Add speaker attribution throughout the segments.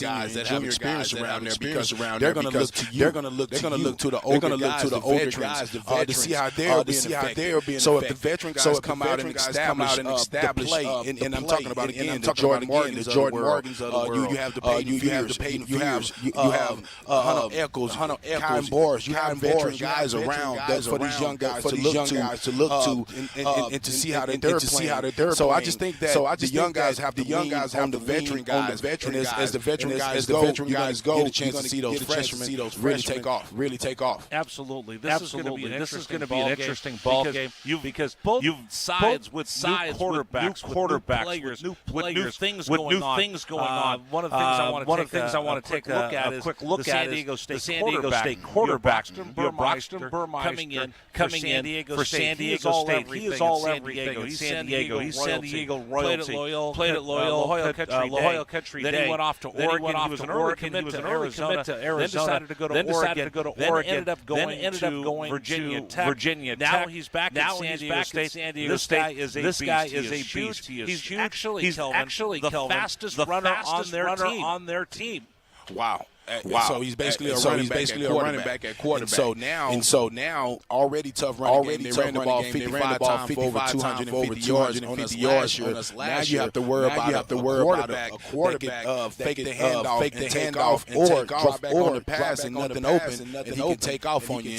Speaker 1: guys that have experience around there because they're going to look to you. They're going to look to the older guys to see how they're being. So if the veteran guys come out and establish the play, and I'm talking about again the Jordan Morgans of the world. You have the Peyton Fears, you have Hunter Echols, Kyle Boris. You have veteran guys around for these young guys to look to and to see how they're playing. So I just think that the young guys have to lean on the veteran guys, and as the veteran guys go, you get a chance to see those freshmen really take off.
Speaker 2: Absolutely. This is going to be an interesting ball game because you've sides with new quarterbacks, new players, with new things going on. One of the things I want to take a quick look at is the San Diego State quarterback, Braxton Burmeister, coming in for San Diego State. He is all everything. He's San Diego royalty. Played at Loyola Country Day. Then he went off to Oregon. He was an early commit to Arizona. Then decided to go to Oregon. Then ended up going to Virginia Tech. Now he's back at San Diego State. This guy is a beast. He's actually the fastest runner on their team.
Speaker 1: Wow. So he's basically a running back at quarterback. And so now already tough running game. They ran the ball 55 times for over 250 yards on us last year. Now you have to worry about a quarterback fake the handoff and take off, or drop back on the pass and nothing open, and he can take off on you,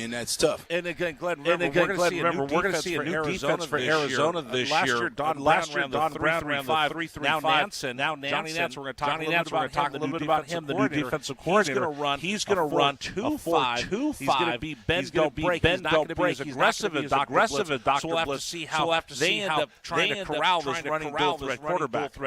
Speaker 1: and that's tough.
Speaker 2: And again, Glenn, remember, we're going to see a new defense for Arizona this year. Last year, Don Brown ran the 3-3-5. Now Nansen, we're going to talk a little bit about him, the new defensive coordinator. He's going to run 2-5. He's going to be bend, don't break. He's not going to be as aggressive as Dr. Blitz. So we'll have to see how they end up trying to corral this running dual threat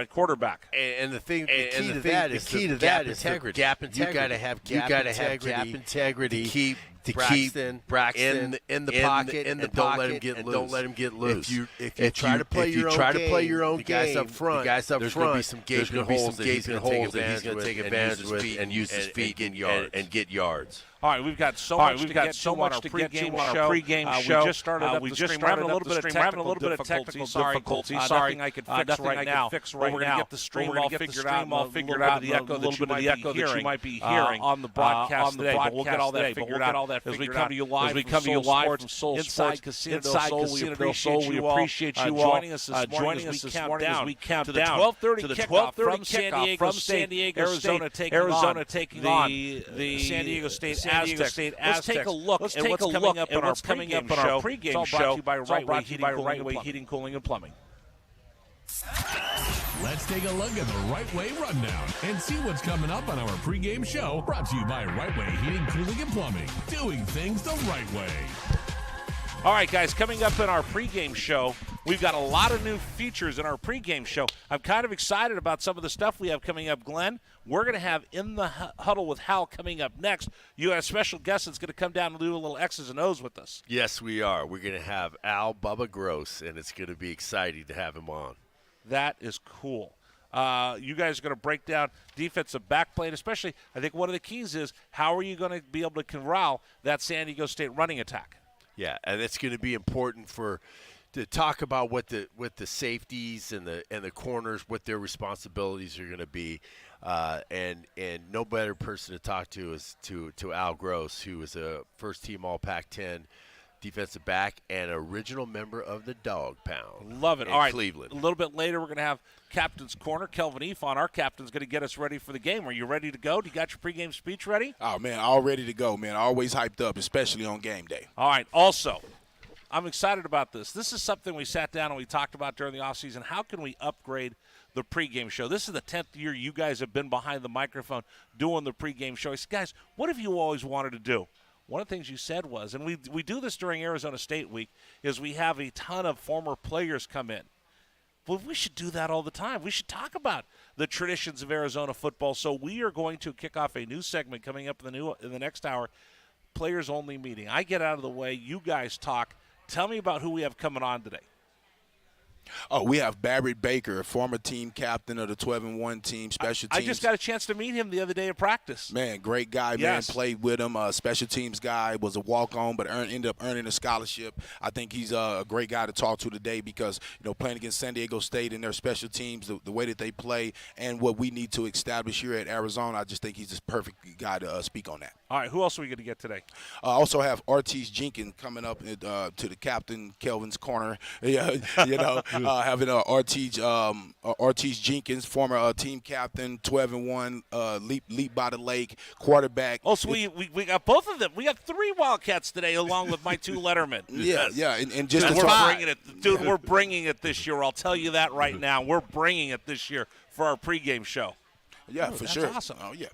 Speaker 2: quarterback.
Speaker 3: And the key to that is gap integrity. You got to have gap integrity to keep Braxton in the pocket and don't let him get loose. If you try to play your own game, guys up front, there's going to be some gaping holes that he's going to take advantage of and use his feet and get yards.
Speaker 2: All right, we've got so much to get to on our pregame show. We just started up the stream. We're having a little bit of technical difficulty. Sorry, nothing I could fix right now. But we're going to get the stream all figured out. A little bit of the echo that you might be hearing on the broadcast today. But we'll get all that figured out as we come to you live from Soul Sports inside Casino del Sol. We appreciate you all joining us this morning as we count down to the 12:30 kickoff from San Diego State. Arizona taking on the San Diego State Aztecs. Let's take a look at what's coming up on our pregame show. It's all brought to you by Right Way Heating, Cooling, and Plumbing.
Speaker 4: Let's take a look at the Right Way Rundown and see what's coming up on our pregame show. Brought to you by Right Way Heating, Cooling, and Plumbing. Doing things the right way.
Speaker 2: All right, guys, coming up in our pregame show, we've got a lot of new features in our pregame show. I'm kind of excited about some of the stuff we have coming up, Glenn. We're going to have In the Huddle with Hal coming up next. You have a special guest that's going to come down and do a little X's and O's with us.
Speaker 3: Yes, we are. We're going to have Al Bubba Gross, and it's going to be exciting to have him on.
Speaker 2: That is cool. You guys are going to break down defensive back play, and especially I think one of the keys is how are you going to be able to corral that San Diego State running attack?
Speaker 3: Yeah, and it's going to be important to talk about what the safeties and the corners, what their responsibilities are going to be, and no better person to talk to is to Al Gross, who is a first-team All-Pac-10 defensive back and original member of the Dog Pound.
Speaker 2: Love it. All right,
Speaker 3: Cleveland.
Speaker 2: A little bit later, we're going to have Captain's Corner. Kelvin Efon, our captain's going to get us ready for the game. Are you ready to go? Do you got your pregame speech ready?
Speaker 1: Oh, man, all ready to go, man. Always hyped up, especially on game day.
Speaker 2: All right. Also, I'm excited about this. This is something we sat down and we talked about during the offseason. How can we upgrade the pregame show? This is the 10th year you guys have been behind the microphone doing the pregame show. I said, guys, what have you always wanted to do? One of the things you said was, and we do this during Arizona State Week, is we have a ton of former players come in. Well, we should do that all the time. We should talk about the traditions of Arizona football. So we are going to kick off a new segment coming up in the next hour, Players Only Meeting. I get out of the way. You guys talk. Tell me about who we have coming on today.
Speaker 1: Oh, we have Barrett Baker, former team captain of the 12-1 team, special teams.
Speaker 2: I just got a chance to meet him the other day at practice.
Speaker 1: Man, great guy,
Speaker 2: yes.
Speaker 1: man. Played with him. Special teams guy, was a walk-on, but ended up earning a scholarship. I think he's a great guy to talk to today because, playing against San Diego State and their special teams, the way that they play and what we need to establish here at Arizona, I just think he's the perfect guy to speak on that.
Speaker 2: All right, who else are we going to get today?
Speaker 1: I also have Ortiz Jenkins coming up to the captain, Kelvin's corner. Having Ortiz Jenkins, former team captain, 12-1, leap by the lake, quarterback.
Speaker 2: Oh, so we got both of them. We got 3 Wildcats today, along with my 2 Lettermen.
Speaker 1: Yeah, and just
Speaker 2: we're bringing it, dude. We're bringing it this year. I'll tell you that right now. We're bringing it this year for our pregame show.
Speaker 1: Yeah, for sure.
Speaker 2: That's awesome.
Speaker 1: Oh yeah.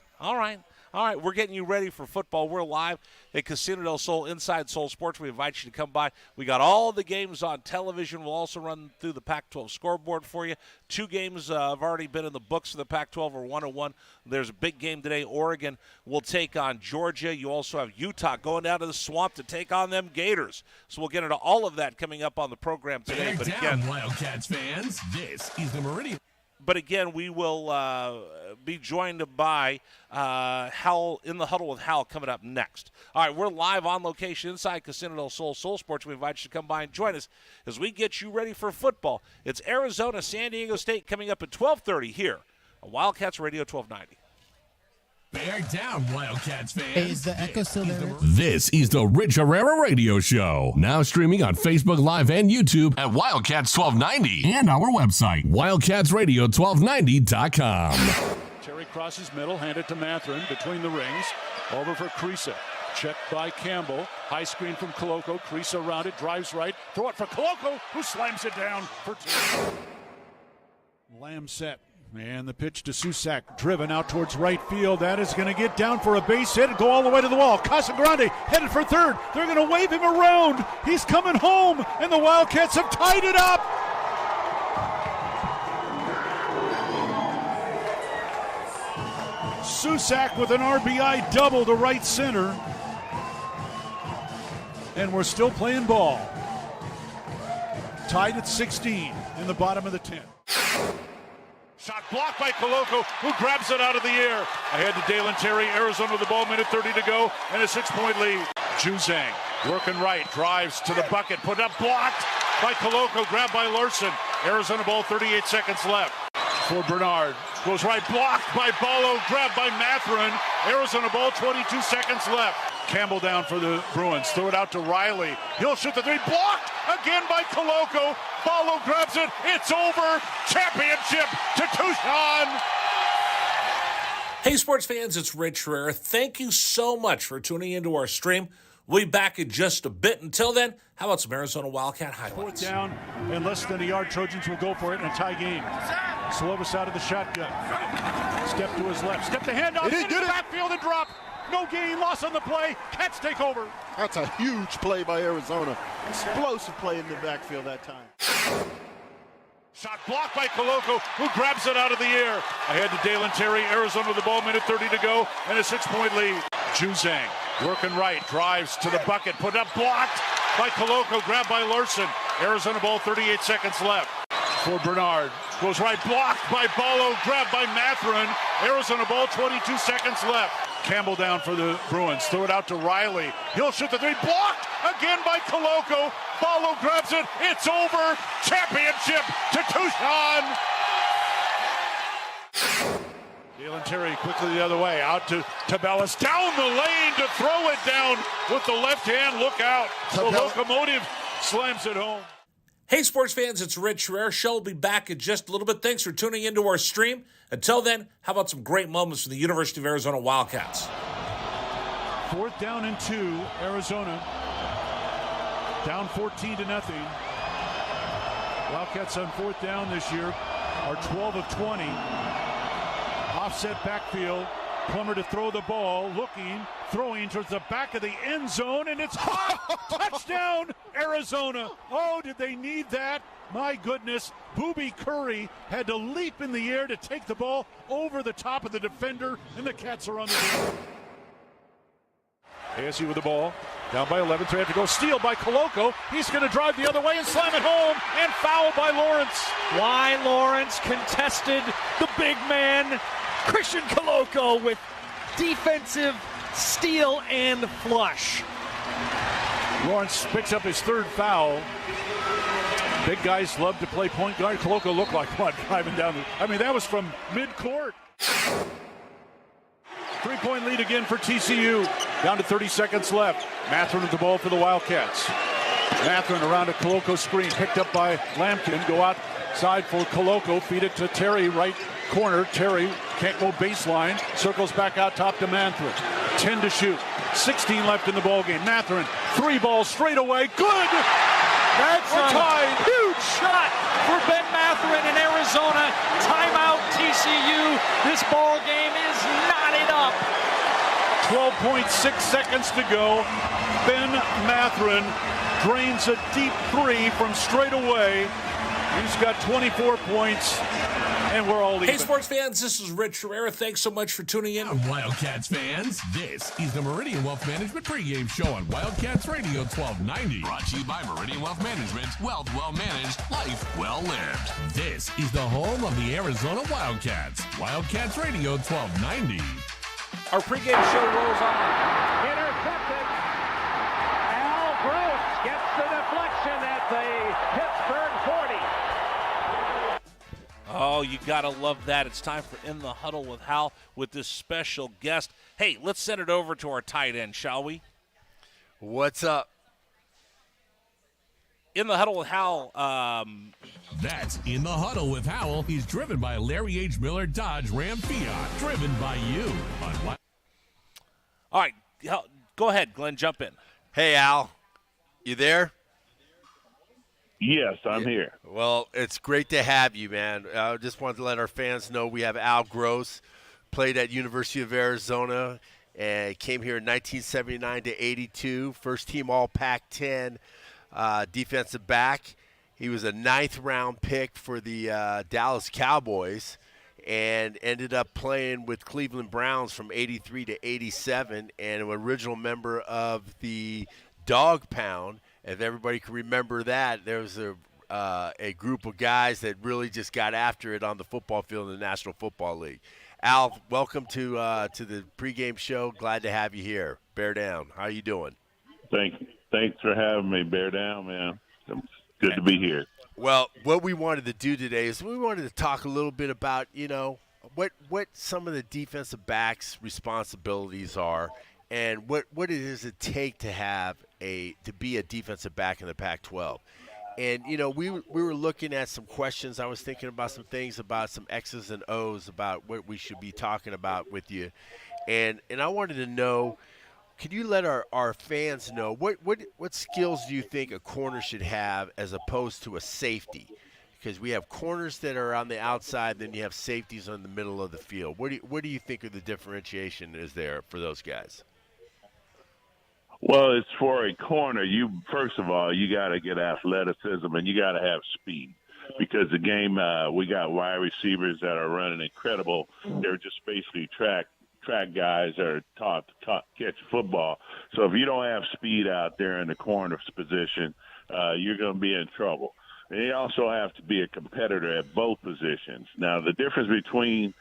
Speaker 2: All right, we're getting you ready for football. We're live at Casino del Sol, Inside Sol Sports. We invite you to come by. We got all the games on television. We'll also run through the Pac-12 scoreboard for you. 2 games have already been in the books for the Pac-12 or 1-1. There's a big game today. Oregon will take on Georgia. You also have Utah going down to the swamp to take on them Gators. So we'll get into all of that coming up on the program today.
Speaker 4: But again, Wildcats fans, this is the Meridian.
Speaker 2: But again, we will be joined by Hal in the Huddle with Hal coming up next. All right, we're live on location inside Casino del Sol Sports. We invite you to come by and join us as we get you ready for football. It's Arizona, San Diego State coming up at 12:30 here on Wildcats Radio 1290.
Speaker 4: Bear down, Wildcats fans.
Speaker 5: Hey, is the echo still there?
Speaker 4: This is the Rich Herrera Radio Show. Now streaming on Facebook Live and YouTube at Wildcats 1290 and our website, wildcatsradio1290.com.
Speaker 6: Terry crosses middle, handed to Matherin between the rings. Over for Creasa. Checked by Campbell. High screen from Koloko. Creasa around it, drives right. Throw it for Koloko, who slams it down for 2. Lamb set. And the pitch to Susak, driven out towards right field. That is going to get down for a base hit and go all the way to the wall. Casagrande headed for third. They're going to wave him around. He's coming home, and the Wildcats have tied it up. Susak with an RBI double to right center. And we're still playing ball. Tied at 16 in the bottom of the 10th. Shot blocked by Koloko, who grabs it out of the air. Ahead to Dalen Terry, Arizona with the ball, minute 30 to go, and a 6-point lead. Juzang working right, drives to the bucket, put up, blocked by Koloko, grabbed by Larson. Arizona ball, 38 seconds left. For Bernard, goes right, blocked by Ballo, grabbed by Matherin. Arizona ball, 22 seconds left. Campbell down for the Bruins, throw it out to Riley. He'll shoot the 3, blocked again by Koloko. Ballo grabs it, it's over. Championship to Tucson.
Speaker 2: Hey, sports fans, it's Rich Herrera. Thank you so much for tuning into our stream. We'll be back in just a bit. Until then, how about some Arizona Wildcat highlights?
Speaker 6: 4th down and less than a yard. Trojans will go for it in a tie game. Slovis out of the shotgun. Step to his left. Step to handoff. Into the backfield and drop. No gain, loss on the play. Cats take over.
Speaker 7: That's a huge play by Arizona. Explosive play in the backfield that time.
Speaker 6: Shot blocked by Koloko, who grabs it out of the air. Ahead to Dalen Terry, Arizona with the ball, minute 30 to go, and a 6-point lead. Juzang working right, drives to the bucket, put up, blocked by Koloko, grabbed by Larson. Arizona ball, 38 seconds left. For Bernard, goes right, blocked by Ballo, grabbed by Matherin. Arizona ball, 22 seconds left. Campbell down for the Bruins, throw it out to Riley. He'll shoot the 3, blocked again by Koloko. Ballo grabs it, it's over. Championship to Tucson. Dalen Terry quickly the other way, out to Tabellas, down the lane to throw it down with the left hand. Look out. The locomotive slams it home.
Speaker 2: Hey, sports fans, it's Rich Herrera. Show will be back in just a little bit. Thanks for tuning into our stream. Until then, how about some great moments for the University of Arizona Wildcats?
Speaker 6: 4th down and 2, Arizona. Down 14-0. Wildcats on 4th down this year are 12 of 20. Offset backfield. Plummer to throw the ball, looking, throwing towards the back of the end zone, and it's hot! Touchdown, Arizona! Oh, did they need that? My goodness, Booby Curry had to leap in the air to take the ball over the top of the defender, and the Cats are on the board. ASU with the ball, Down by 11, 3 to go. Steal by Koloko. He's going to drive the other way and slam it home. And foul by Lawrence.
Speaker 5: Why Lawrence contested the big man, Christian Koloko, with defensive steal and flush.
Speaker 6: Lawrence picks up his third foul. Big guys love to play point guard. Koloko looked like one driving down. That was from mid-court. 3-point lead again for TCU. Down to 30 seconds left. Mathurin with the ball for the Wildcats. Mathurin around a Koloko screen. Picked up by Lampkin. Go outside for Koloko. Feed it to Terry, right corner. Terry can't go baseline. Circles back out top to Mathurin. 10 to shoot. 16 left in the ballgame. Mathurin, 3 balls straight away. Good!
Speaker 5: That's a huge shot for Ben Mathurin in Arizona. Timeout TCU. This ball game is knotted up.
Speaker 6: 12.6 seconds to go. Ben Mathurin drains a deep 3 from straight away. He's got 24 points, and we're all even.
Speaker 8: Hey, sports fans, this is Rich Herrera. Thanks so much for tuning in.
Speaker 4: Wildcats fans, this is the Meridian Wealth Management pregame show on Wildcats Radio 1290. Brought to you by Meridian Wealth Management. Wealth well managed, life well lived. This is the home of the Arizona Wildcats. Wildcats Radio 1290.
Speaker 2: Our pregame show rolls on.
Speaker 5: Intercepted. Al Gross gets the deflection at the Pittsburgh 40.
Speaker 2: Oh, you got to love that. It's time for In the Huddle with Hal with this special guest. Hey, let's send it over to our tight end, shall we?
Speaker 3: What's up?
Speaker 2: In the Huddle with Hal.
Speaker 4: That's In the Huddle with Howell. He's driven by Larry H. Miller Dodge Ram Fiat. Driven by you.
Speaker 2: All right, go ahead, Glenn. Jump in.
Speaker 3: Hey, Al. You there?
Speaker 9: Yes, I'm here.
Speaker 3: Well, it's great to have you, man. I just wanted to let our fans know we have Al Gross, played at University of Arizona, and came here in 1979 to 82, first team All Pac-10 defensive back. He was a 9th-round pick for the Dallas Cowboys and ended up playing with Cleveland Browns from 83 to 87, and an original member of the Dog Pound. If everybody can remember that, there was a group of guys that really just got after it on the football field in the National Football League. Al, welcome to the pregame show. Glad to have you here. Bear down. How you doing?
Speaker 9: Thanks for having me. Bear down, man. It's good to be here.
Speaker 3: Well, what we wanted to do today is we wanted to talk a little bit about, what some of the defensive backs' responsibilities are, and what it is it take to be a defensive back in the Pac-12. And we were looking at some questions. I was thinking about some things, about some X's and O's, about what we should be talking about with you, and I wanted to know, could you let our fans know what skills do you think a corner should have as opposed to a safety? Because we have corners that are on the outside, then you have safeties on the middle of the field. What do you think of the differentiation is there for those guys?
Speaker 9: Well, it's for a corner. First of all, you got to get athleticism and you got to have speed, because the game we got wide receivers that are running incredible. They're just basically track guys that are taught to catch football. So if you don't have speed out there in the corner's position, you're going to be in trouble. And you also have to be a competitor at both positions. Now, the difference between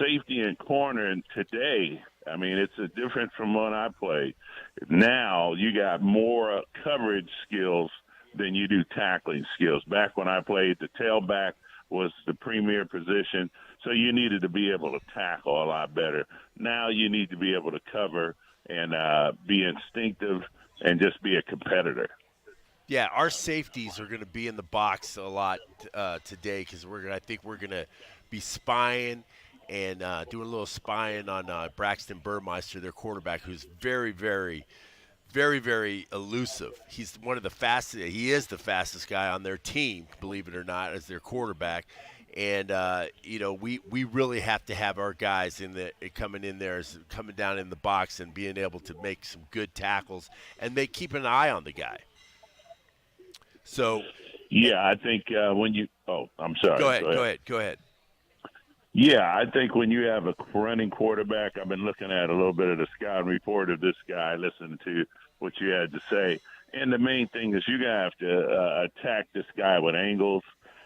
Speaker 9: safety and corner and today, it's a different from when I played. Now you got more coverage skills than you do tackling skills. Back when I played, the tailback was the premier position, so you needed to be able to tackle a lot better. Now you need to be able to cover and be instinctive and just be a competitor.
Speaker 3: Yeah, our safeties are going to be in the box a lot today, because I think we're going to be spying and doing a little spying on Braxton Burmeister, their quarterback, who's very, very, very, very elusive. He's one of the fastest. He is the fastest guy on their team, believe it or not, as their quarterback. And we really have to have our guys coming down in the box and being able to make some good tackles, and they keep an eye on the guy. So
Speaker 9: yeah, I think when you I'm sorry.
Speaker 3: Go ahead.
Speaker 9: Yeah, I think when you have a running quarterback, I've been looking at a little bit of the scouting report of this guy, listening to what you had to say. And the main thing is you're going to have to attack this guy with angles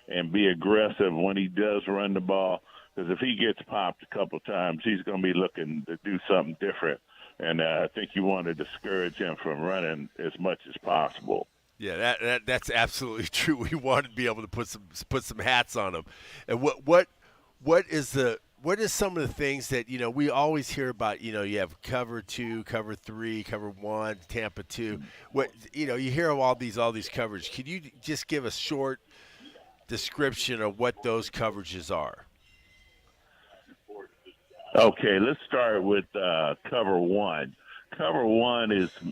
Speaker 9: and be aggressive when he does run the ball. Because if he gets popped a couple times, he's going to be looking to do something different. And I think you want to discourage him from running as much as possible.
Speaker 3: Yeah, that's absolutely true. We want to be able to put some hats on him. And what is some of the things that, you know, we always hear about? You know, you have cover 2, cover 3, cover 1, Tampa 2. What, you know, you hear of all these coverage. Could you just give a short description of what those coverages are?
Speaker 9: Okay, let's start with cover 1. Cover 1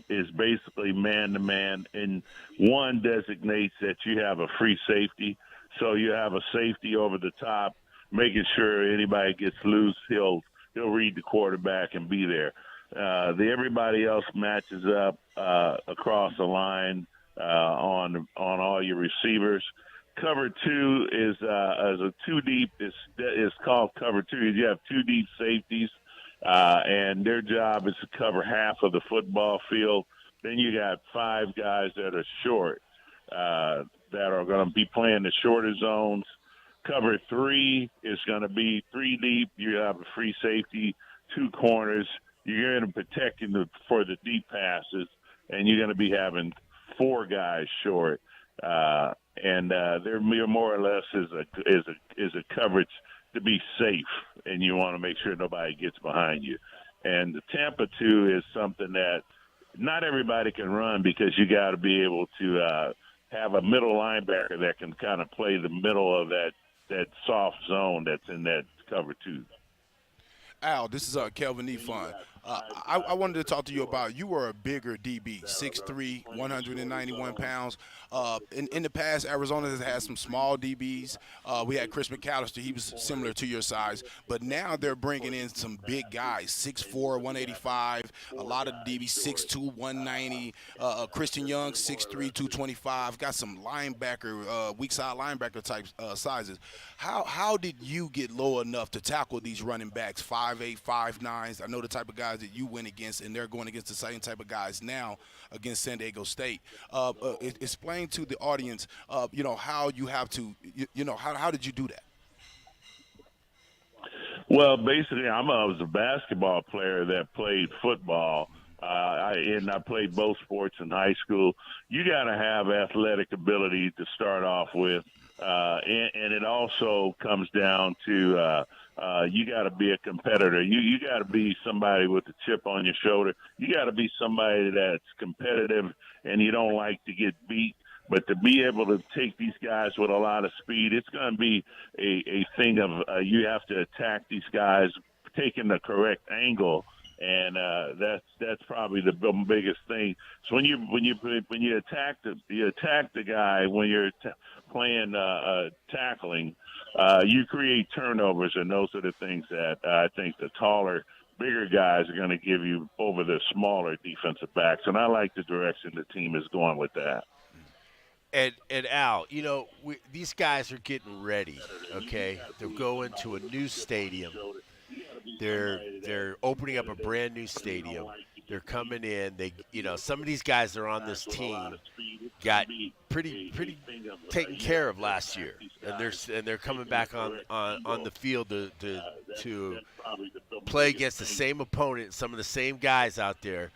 Speaker 9: is basically man-to-man, and 1 designates that you have a free safety. So you have a safety over the top, making sure anybody gets loose, he'll read the quarterback and be there. Everybody else matches up across the line on all your receivers. Cover 2 is a 2 deep. Is called cover 2. You have 2 deep safeties, and their job is to cover half of the football field. Then you got 5 guys that are short that are going to be playing the shorter zones. Cover 3 is going to be 3 deep. You have a free safety, 2 corners. You're going to be protecting for the deep passes, and you're going to be having 4 guys short. And they're more or less is a coverage to be safe, and you want to make sure nobody gets behind you. And the Tampa 2 is something that not everybody can run, because you got to be able to have a middle linebacker that can kind of play the middle of that soft zone that's in that cover 2.
Speaker 1: Al, this is Kelvin Nefon. I wanted to talk to you about, you were a bigger DB, 6'3", 191 pounds. In the past, Arizona has had some small DBs. We had Chris McAllister. He was similar to your size. But now they're bringing in some big guys, 6'4", 185. A lot of the DBs, 6'2", 190. Christian Young, 6'3", 225. Got some linebacker, weak side linebacker type sizes. How did you get low enough to tackle these running backs, 5'8", 5'9"s? I know the type of guys that you went against, and they're going against the same type of guys now against San Diego State. Explain to the audience, you know, how you have to, you know, how did you do that?
Speaker 9: Well, basically, I was a basketball player that played football, and I played both sports in high school. You got to have athletic ability to start off with, and it also comes down to you got to be a competitor. You got to be somebody with a chip on your shoulder. You got to be somebody that's competitive, and you don't like to get beat. But to be able to take these guys with a lot of speed, it's going to be a thing of you have to attack these guys, taking the correct angle, and that's probably the biggest thing. So when you attack the guy when you're playing tackling, you create turnovers, and those are the things that I think the taller, bigger guys are going to give you over the smaller defensive backs. And I like the direction the team is going with that.
Speaker 3: And Al, you know, these guys are getting ready, okay? They're going to a new stadium. They're opening up a brand new stadium. They're coming in. Some of these guys that are on this team got pretty taken care of last year, and they're coming back on the field to play against the same opponent, some of the same guys out there.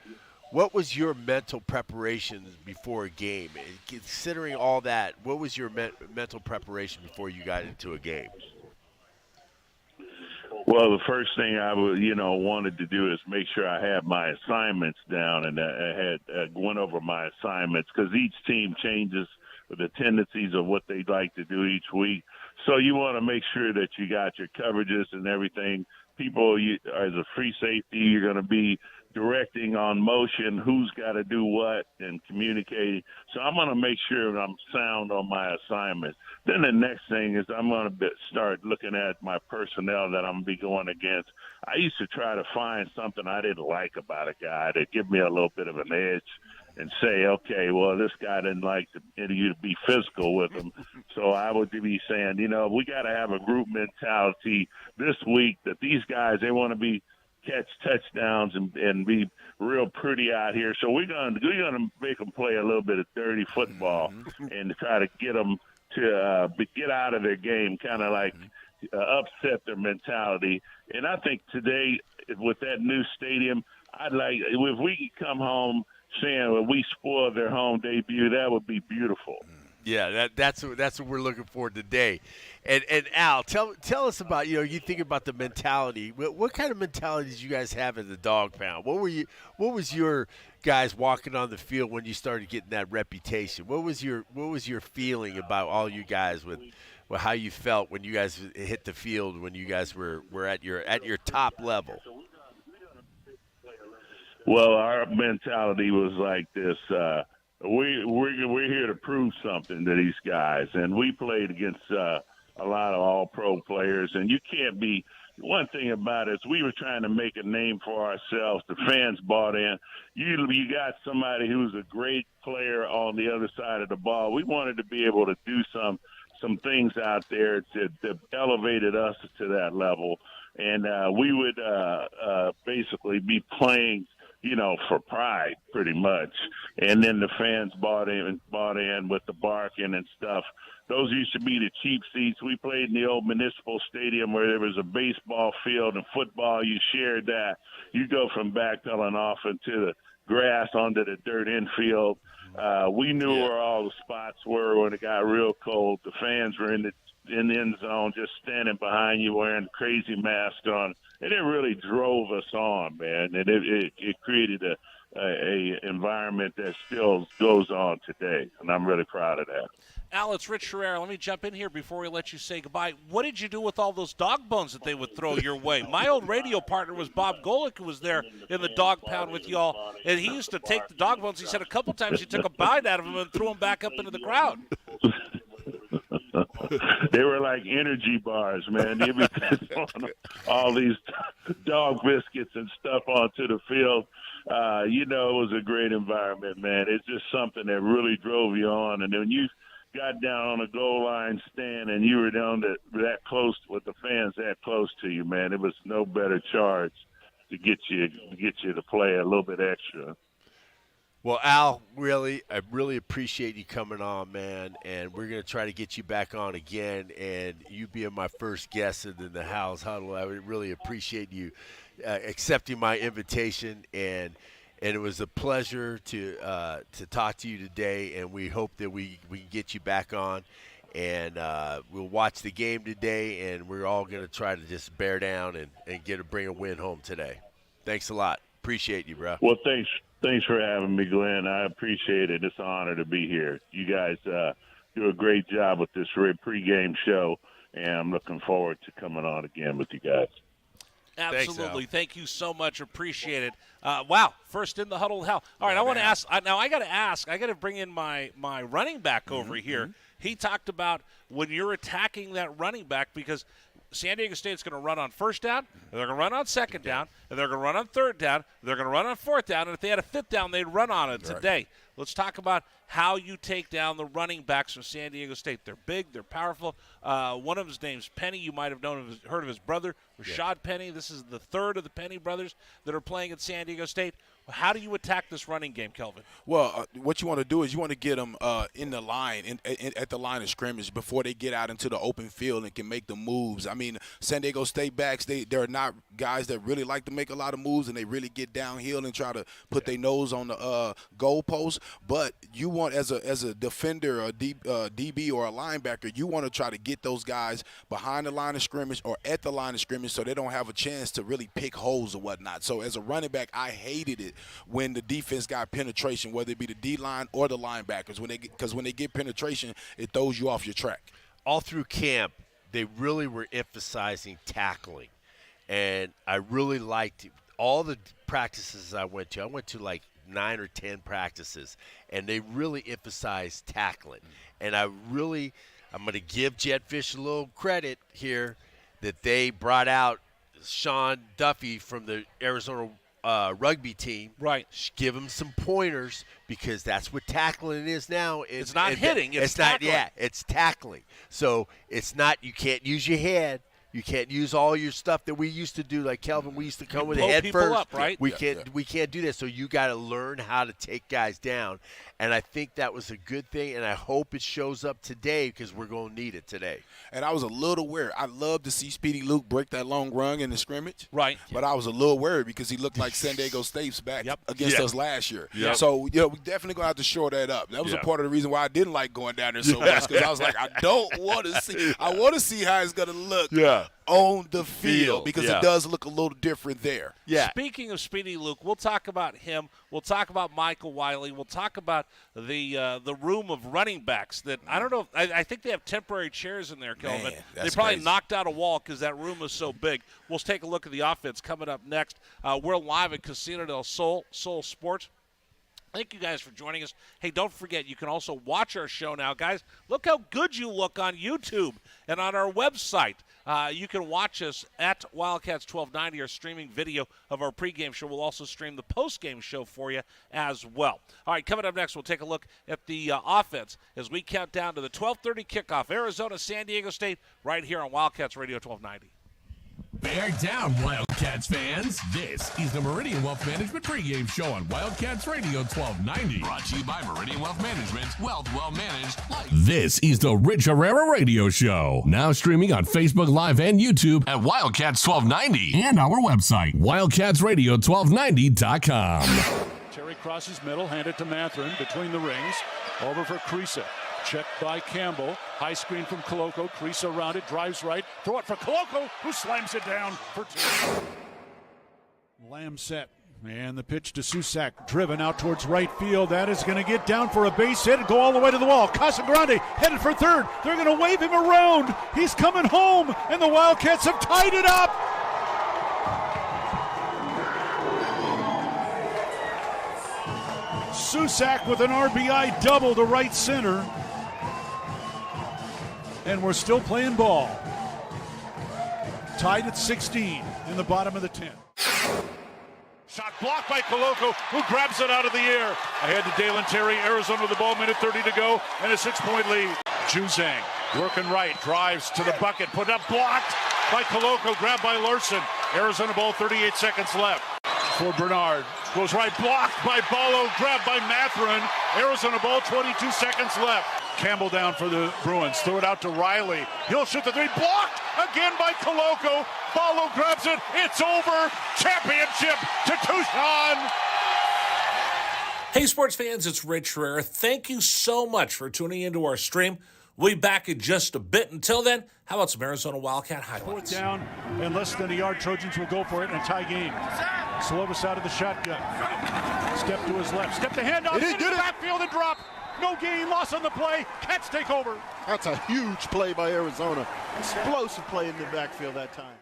Speaker 3: What was your mental preparation before a game? Considering all that, what was your mental preparation before you got into a game?
Speaker 9: Well, the first thing I wanted to do is make sure I had my assignments down, and I went over my assignments, because each team changes with the tendencies of what they'd like to do each week. So you want to make sure that you got your coverages and everything. People, as a free safety, you're going to be directing on motion, who's got to do what, and communicating. So I'm going to make sure I'm sound on my assignment. Then the next thing is I'm going to start looking at my personnel that I'm going to be going against. I used to try to find something I didn't like about a guy to give me a little bit of an edge and say, okay, well, this guy didn't like you to be physical with him. So I would be saying, we got to have a group mentality this week that these guys, they want to catch touchdowns and be real pretty out here. So we're gonna make them play a little bit of dirty football and try to get them to get out of their game, kind of like upset their mentality. And I think today with that new stadium, I'd like if we could come home saying we spoiled their home debut, that would be beautiful.
Speaker 3: Yeah, that's what we're looking for today. And Al, tell us about, you think about the mentality. What kind of mentality did you guys have in the dog pound? What was your guys walking on the field when you started getting that reputation? What was your feeling about all you guys with how you felt when you guys hit the field, when you guys were at your top level?
Speaker 9: Well, our mentality was like this. We're here to prove something to these guys, and we played against a lot of all-pro players. And you can't be – one thing about it is we were trying to make a name for ourselves. The fans bought in. You got somebody who's a great player on the other side of the ball. We wanted to be able to do some things out there that elevated us to that level. And we would basically be playing – for pride, pretty much. And then the fans bought in with the barking and stuff. Those used to be the cheap seats. We played in the old municipal stadium where there was a baseball field and football. You shared that. You go from backpedaling off into the grass onto the dirt infield. We knew where all the spots were when it got real cold. The fans were in the end zone just standing behind you wearing crazy masks on. And it really drove us on, man. And it created a environment that still goes on today. And I'm really proud of that.
Speaker 2: Al, it's Rich Herrera. Let me jump in here before we let you say goodbye. What did you do with all those dog bones that they would throw your way? My old radio partner was Bob Golick, who was there in the dog pound with y'all. And he used to take the dog bones. He said a couple times he took a bite out of them and threw them back up into the crowd.
Speaker 9: They were like energy bars, man. They would put all these dog biscuits and stuff onto the field. It was a great environment, man. It's just something that really drove you on. And then you got down on a goal line stand and you were down that close with the fans that close to you, man. It was no better charge to get you to play a little bit extra.
Speaker 3: Well, Al, I really appreciate you coming on, man, and we're going to try to get you back on again, and you being my first guest in the House Huddle. I would really appreciate you accepting my invitation, and it was a pleasure to talk to you today, and we hope that we can get you back on, and we'll watch the game today, and we're all going to try to just bear down and bring a win home today. Thanks a lot. Appreciate you, bro.
Speaker 9: Well, thanks. Thanks for having me, Glenn. I appreciate it. It's an honor to be here. You guys do a great job with this pregame show, and I'm looking forward to coming on again with you guys.
Speaker 2: Absolutely. Thanks, thank you so much. Appreciate it. Wow. First in the huddle. Hell. All right, I want to ask. Now I got to ask. I got to bring in my running back over here. He talked about when you're attacking that running back because San Diego State's going to run on first down, and they're going to run on second down, and they're going to run on third down, they're going to run on fourth down, and if they had a fifth down, they'd run on it today. Let's talk about how you take down the running backs from San Diego State. They're big, they're powerful. One of his name's Penny. You might have heard of his brother, Rashad Penny. This is the third of the Penny brothers that are playing at San Diego State. How do you attack this running game, Kelvin?
Speaker 1: Well, what you want to do is you want to get them in the line, at the line of scrimmage before they get out into the open field and can make the moves. I mean, San Diego State backs, they're not guys that really like to make a lot of moves, and they really get downhill and try to put their nose on the goalpost. But you want, as a defender, a DB or a linebacker, you want to try to get those guys behind the line of scrimmage or at the line of scrimmage so they don't have a chance to really pick holes or whatnot. So as a running back, I hated it when the defense got penetration, whether it be the D-line or the linebackers. Because when they get penetration, it throws you off your track.
Speaker 3: All through camp, they really were emphasizing tackling. And I really liked all the practices I went to like 9 or 10 practices, and they really emphasized tackling. And I'm going to give Jetfish a little credit here that they brought out Sean Duffy from the Arizona rugby team.
Speaker 2: Right.
Speaker 3: Give him some pointers, because that's what tackling is now.
Speaker 2: It's not hitting. It's tackling.
Speaker 3: Not. Yeah, it's tackling. So it's not. You can't use your head. You can't use all your stuff that we used to do, like Kelvin. We used to come with the head first.
Speaker 2: Up, right?
Speaker 3: We can't do that. So you got to learn how to take guys down, and I think that was a good thing. And I hope it shows up today, because we're going to need it today.
Speaker 1: And I was a little worried. I love to see Speedy Luke break that long run in the scrimmage.
Speaker 2: Right.
Speaker 1: But I was a little worried because he looked like San Diego State's back against us last year.
Speaker 2: Yep.
Speaker 1: So, we definitely going to have to shore that up. That was a part of the reason why I didn't like going down there so much, because I was like, I don't want to see. I want to see how it's going to look on the field, because it does look a little different there.
Speaker 3: Yeah.
Speaker 2: Speaking of Speedy Luke, we'll talk about him. We'll talk about Michael Wiley. We'll talk about the room of running backs that I don't know. I think they have temporary chairs in there, Kelvin.
Speaker 1: Man,
Speaker 2: they probably knocked out a wall because that room is so big. We'll take a look at the offense coming up next. We're live at Casino del Sol Sports. Thank you guys for joining us. Hey, don't forget, you can also watch our show now. Guys, look how good you look on YouTube and on our website. You can watch us at Wildcats 1290, our streaming video of our pregame show. We'll also stream the postgame show for you as well. All right, coming up next, we'll take a look at the offense as we count down to the 12:30 kickoff. Arizona, San Diego State, right here on Wildcats Radio 1290.
Speaker 4: Bear down, Wildcats fans. This is the Meridian Wealth Management pregame show on Wildcats Radio 1290. Brought to you by Meridian Wealth Management. Wealth well managed. This is the Rich Herrera Radio Show. Now streaming on Facebook Live and YouTube at Wildcats 1290. And our website, wildcatsradio1290.com.
Speaker 6: Terry crosses middle, hand it to Matherin between the rings. Over for Creasa. Checked by Campbell. High screen from Koloko. Creasa around it, drives right. Throw it for Koloko, who slams it down for 2. Lamb set. And the pitch to Susak, driven out towards right field. That is going to get down for a base hit and go all the way to the wall. Casagrande headed for third. They're going to wave him around. He's coming home, and the Wildcats have tied it up. Susak with an RBI double to right center. And we're still playing ball. Tied at 16 in the bottom of the 10th. Shot blocked by Koloko, who grabs it out of the air. Ahead to Dalen Terry, Arizona with the ball, minute 30 to go, and a 6-point lead. Juzang working right, drives to the bucket, put up, blocked by Koloko, grabbed by Larson. Arizona ball, 38 seconds left. For Bernard, goes right, blocked by Ballo, grabbed by Matherin. Arizona ball, 22 seconds left. Campbell down for the Bruins, throw it out to Riley. He'll shoot the three, blocked again by Koloko. Ballo grabs it, it's over. Championship to Tucson.
Speaker 8: Hey, sports fans, it's Rich Herrera. Thank you so much for tuning into our stream. We'll be back in just a bit. Until then, how about some Arizona Wildcat highlights?
Speaker 6: 4th down and less than a yard. Trojans will go for it in a tie game. Slovis out of the shotgun. Step to his left. Step the handoff. Into the backfield and drop. No gain, loss on the play. Cats take over.
Speaker 7: That's a huge play by Arizona. Explosive play in the backfield that time.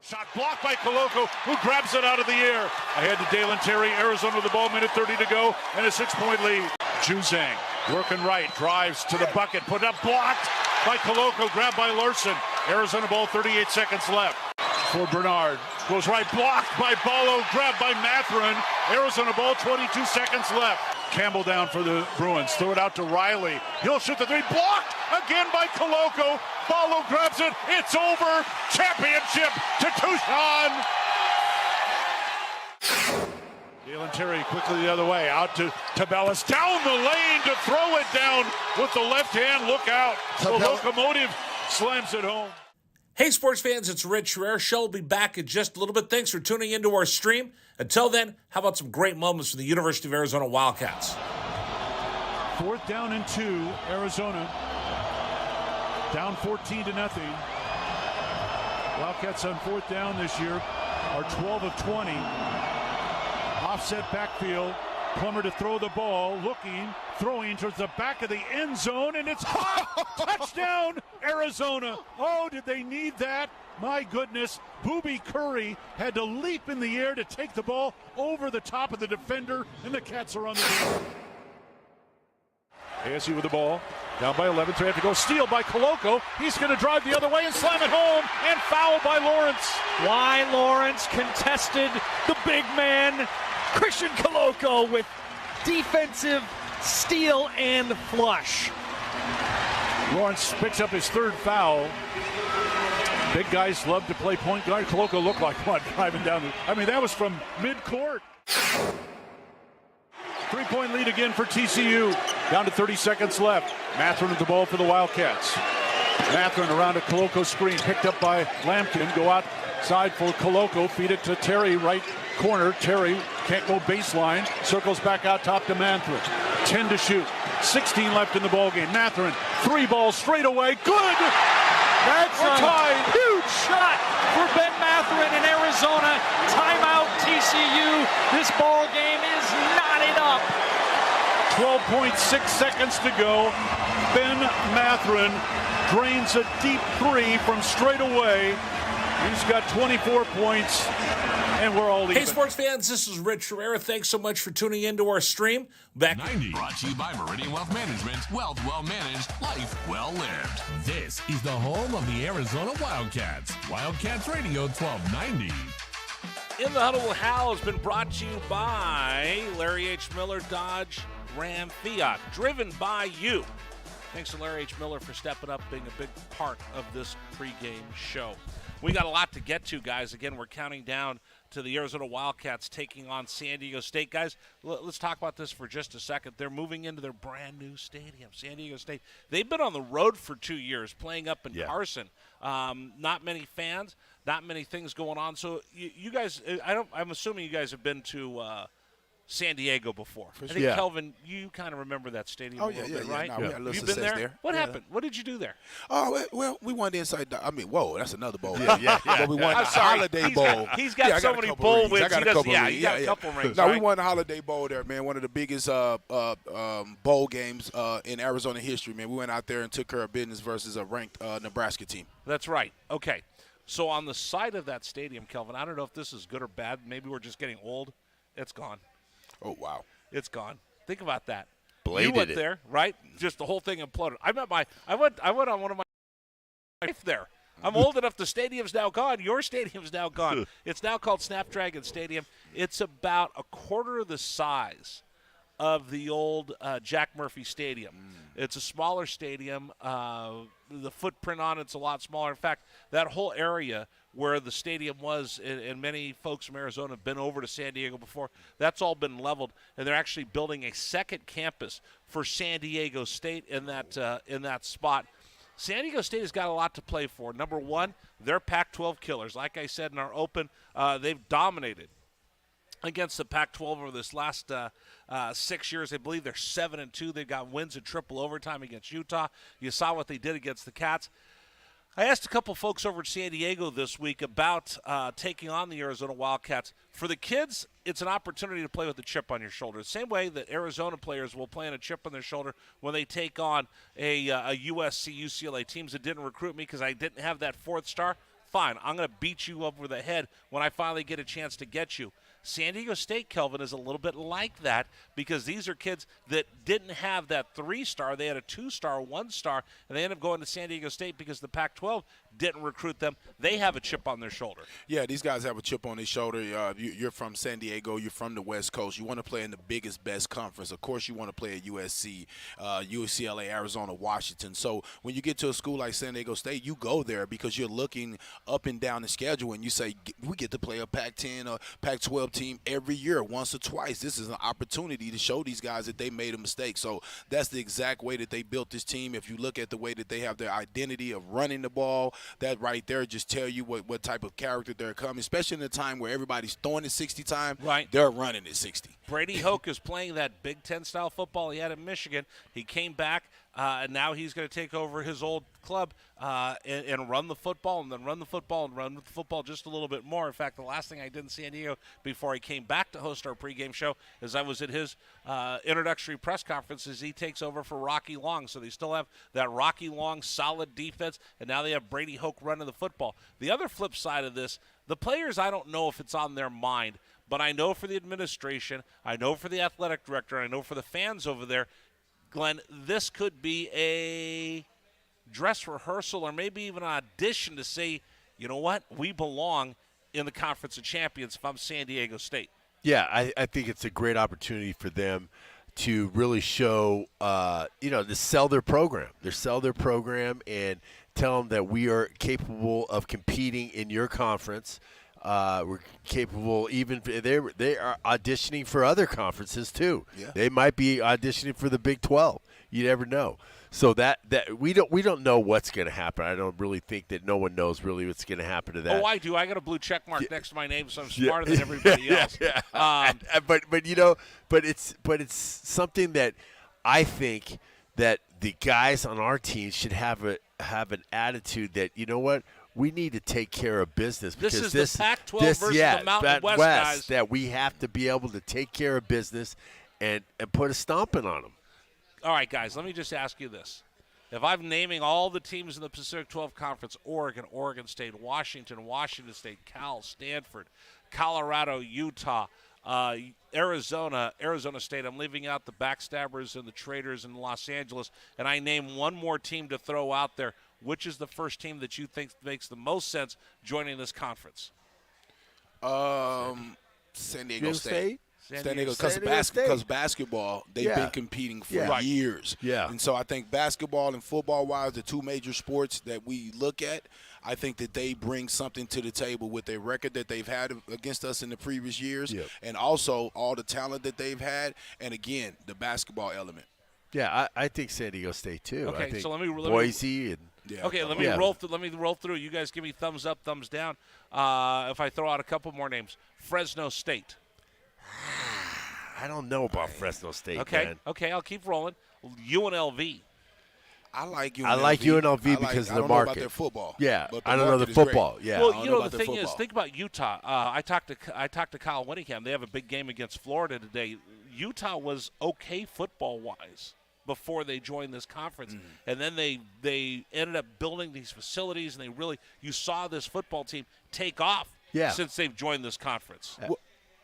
Speaker 6: Shot blocked by Koloko, who grabs it out of the air. Ahead to Dalen Terry, Arizona with the ball, minute 30 to go, and a 6-point lead. Juzang working right, drives to the bucket, put up, blocked by Koloko, grabbed by Larson. Arizona ball, 38 seconds left. For Bernard, goes right, blocked by Ballo, grabbed by Matherin. Arizona ball, 22 seconds left. Campbell down for the Bruins, throw it out to Riley. He'll shoot the three, blocked again by Koloko. Ballo grabs it, it's over. Championship to Tucson. Dalen Terry quickly the other way, out to Tabellas, down the lane to throw it down with the left hand. Look out. The locomotive slams it home.
Speaker 8: Hey, sports fans, it's Rich Herrera. Show will be back in just a little bit. Thanks for tuning into our stream. Until then, how about some great moments from the University of Arizona Wildcats?
Speaker 6: 4th down and 2, Arizona. Down 14-0. Wildcats on 4th down this year are 12 of 20. Offset backfield. Plummer to throw the ball, looking, throwing towards the back of the end zone, and it's caught. Touchdown, Arizona. Oh, did they need that? My goodness, Booby Curry had to leap in the air to take the ball over the top of the defender, and the Cats are on the board. ASU with the ball, down by 11, so they have to go. Steal by Koloko. He's going to drive the other way and slam it home, and foul by Lawrence.
Speaker 5: Why Lawrence contested the big man, Christian Koloko, with defensive steal and flush.
Speaker 6: Lawrence picks up his third foul. Big guys love to play point guard. Koloko looked like one driving down. That was from midcourt. 3-point lead again for TCU. Down to 30 seconds left. Matherin with the ball for the Wildcats. Matherin around a Koloko screen. Picked up by Lampkin. Go outside for Koloko. Feed it to Terry, right corner. Terry can't go baseline. Circles back out top to Matherin. 10 to shoot. 16 left in the ballgame. Matherin, 3 balls straight away. Good!
Speaker 5: That's
Speaker 6: We're tied.
Speaker 5: a huge shot for Ben Matherin in Arizona. Timeout TCU. This ball game is knotted up.
Speaker 6: 12.6 seconds to go. Ben Matherin drains a deep 3 from straight away. He's got 24 points, and we're all even.
Speaker 8: Hey, sports fans, this is Rich Herrera. Thanks so much for tuning into our stream. Back
Speaker 4: 90. Brought to you by Meridian Wealth Management. Wealth well managed, life well lived. This is the home of the Arizona Wildcats. Wildcats Radio 1290.
Speaker 8: In the Huddle with Hal has been brought to you by Larry H. Miller Dodge Ram Fiat, driven by you. Thanks to Larry H. Miller for stepping up, being a big part of this pregame show. We got a lot to get to, guys. Again, we're counting down to the Arizona Wildcats taking on San Diego State. Guys, let's talk about this for just a second. They're moving into their brand-new stadium, San Diego State. They've been on the road for 2 years, playing up in Carson. Not many fans, not many things going on. So you guys, I'm assuming you guys have been to San Diego before. I think, Kelvin, you kind of remember that stadium a little bit, right?
Speaker 1: No, we had a little
Speaker 8: You've been
Speaker 1: success
Speaker 8: there? What happened? What did you do there?
Speaker 1: Oh, well, we won the inside. Whoa, that's another bowl. But we won the Holiday Bowl.
Speaker 8: He's got so many bowl wins.
Speaker 1: I got a couple rings.
Speaker 8: He got a couple rings.
Speaker 1: No, we won the Holiday Bowl there, man. One of the biggest bowl games in Arizona history, man. We went out there and took care of business versus a ranked Nebraska team.
Speaker 8: That's right. Okay. So on the side of that stadium, Kelvin, I don't know if this is good or bad. Maybe we're just getting old. It's gone.
Speaker 1: Oh, wow.
Speaker 8: It's gone. Think about that.
Speaker 3: Bladed
Speaker 8: you went there, right? Just the whole thing imploded. I went on one of my life there. I'm old enough. The stadium's now gone. Your stadium's now gone. It's now called Snapdragon Stadium. It's about a quarter of the size of the old Jack Murphy Stadium. It's a smaller stadium. The footprint on it's a lot smaller. In fact, that whole area where the stadium was, and many folks from Arizona have been over to San Diego before, that's all been leveled, and they're actually building a second campus for San Diego State in that spot. San Diego State has got a lot to play for. Number one, they're Pac-12 killers. Like I said in our open, they've dominated against the Pac-12 over this last 6 years. I believe they're 7-2. They've got wins in triple overtime against Utah. You saw what they did against the Cats. I asked a couple folks over at San Diego this week about taking on the Arizona Wildcats. For the kids, it's an opportunity to play with a chip on your shoulder. The same way that Arizona players will play on a chip on their shoulder when they take on a USC, UCLA teams that didn't recruit me because I didn't have that fourth star. Fine, I'm going to beat you over the head when I finally get a chance to get you. San Diego State, Kelvin, is a little bit like that because these are kids that didn't have that 3-star. They had a 2-star, 1-star, and they ended up going to San Diego State because the Pac-12 didn't recruit them. They have a chip on their shoulder.
Speaker 1: Yeah, these guys have a chip on their shoulder. You're from San Diego. You're from the West Coast. You want to play in the biggest, best conference. Of course, you want to play at USC, UCLA, Arizona, Washington. So when you get to a school like San Diego State, you go there because you're looking up and down the schedule, and you say, we get to play a Pac-10 or Pac-12 team every year, once or twice. This is an opportunity to show these guys that they made a mistake. So that's the exact way that they built this team. If you look at the way that they have their identity of running the ball, that right there just tell you what type of character they're coming, especially in a time where everybody's throwing it 60 times.
Speaker 8: Right.
Speaker 1: They're running it 60.
Speaker 8: Brady Hoke is playing that Big Ten style football he had in Michigan. He came back. And now he's going to take over his old club and run the football, and then run the football and run the football just a little bit more. In fact, the last thing I did in San Diego before he came back to host our pregame show is I was at his introductory press conference as he takes over for Rocky Long. So they still have that Rocky Long solid defense, and now they have Brady Hoke running the football. The other flip side of this, the players, I don't know if it's on their mind, but I know for the administration, I know for the athletic director, I know for the fans over there, Glenn, this could be a dress rehearsal or maybe even an audition to say, you know what, we belong in the Conference of Champions if I'm San Diego State.
Speaker 3: Yeah, I think it's a great opportunity for them to really show, to sell their program. Sell their program and tell them that we are capable of competing in your conference. We're capable, even they are auditioning for other conferences too. Yeah. They might be auditioning for the Big 12. You never know. So that we don't know what's going to happen. I don't really think that no one knows really what's going to happen to that.
Speaker 8: Oh, I do. I got a blue check mark next to my name, so I'm smarter than everybody else.
Speaker 3: But it's something that I think that the guys on our team should have an attitude that, you know what, we need to take care of business.
Speaker 8: This is the Pac-12 versus the Mountain West guys.
Speaker 3: That we have to be able to take care of business and put a stomping on them.
Speaker 8: All right, guys, let me just ask you this. If I'm naming all the teams in the Pacific 12 Conference, Oregon, Oregon State, Washington, Washington State, Cal, Stanford, Colorado, Utah, Arizona State. I'm leaving out the backstabbers and the traitors in Los Angeles, and I name one more team to throw out there. Which is the first team that you think makes the most sense joining this conference?
Speaker 1: San Diego State. San Diego, because basketball, they've been competing for years.
Speaker 3: Yeah.
Speaker 1: And so I think basketball and football-wise, the two major sports that we look at, I think that they bring something to the table with their record that they've had against us in the previous years, and also all the talent that they've had, and, again, the basketball element.
Speaker 3: Yeah, I think San Diego State, too.
Speaker 8: Okay,
Speaker 3: I think
Speaker 8: so let me
Speaker 3: Boise and –
Speaker 8: let me roll through. Let me roll through. You guys give me thumbs up, thumbs down. If I throw out a couple more names, Fresno State.
Speaker 3: I don't know about Fresno State.
Speaker 8: Okay,
Speaker 3: man.
Speaker 8: I'll keep rolling. UNLV.
Speaker 1: I like UNLV.
Speaker 3: I like UNLV because of the market.
Speaker 1: I don't know about their football.
Speaker 3: Yeah, I don't know the football.
Speaker 1: Great.
Speaker 3: Yeah.
Speaker 8: Well, the thing is, think about Utah. I talked to Kyle Winningham. They have a big game against Florida today. Utah was okay football-wise before they joined this conference. And then they ended up building these facilities, and you saw this football team take off since they've joined this conference.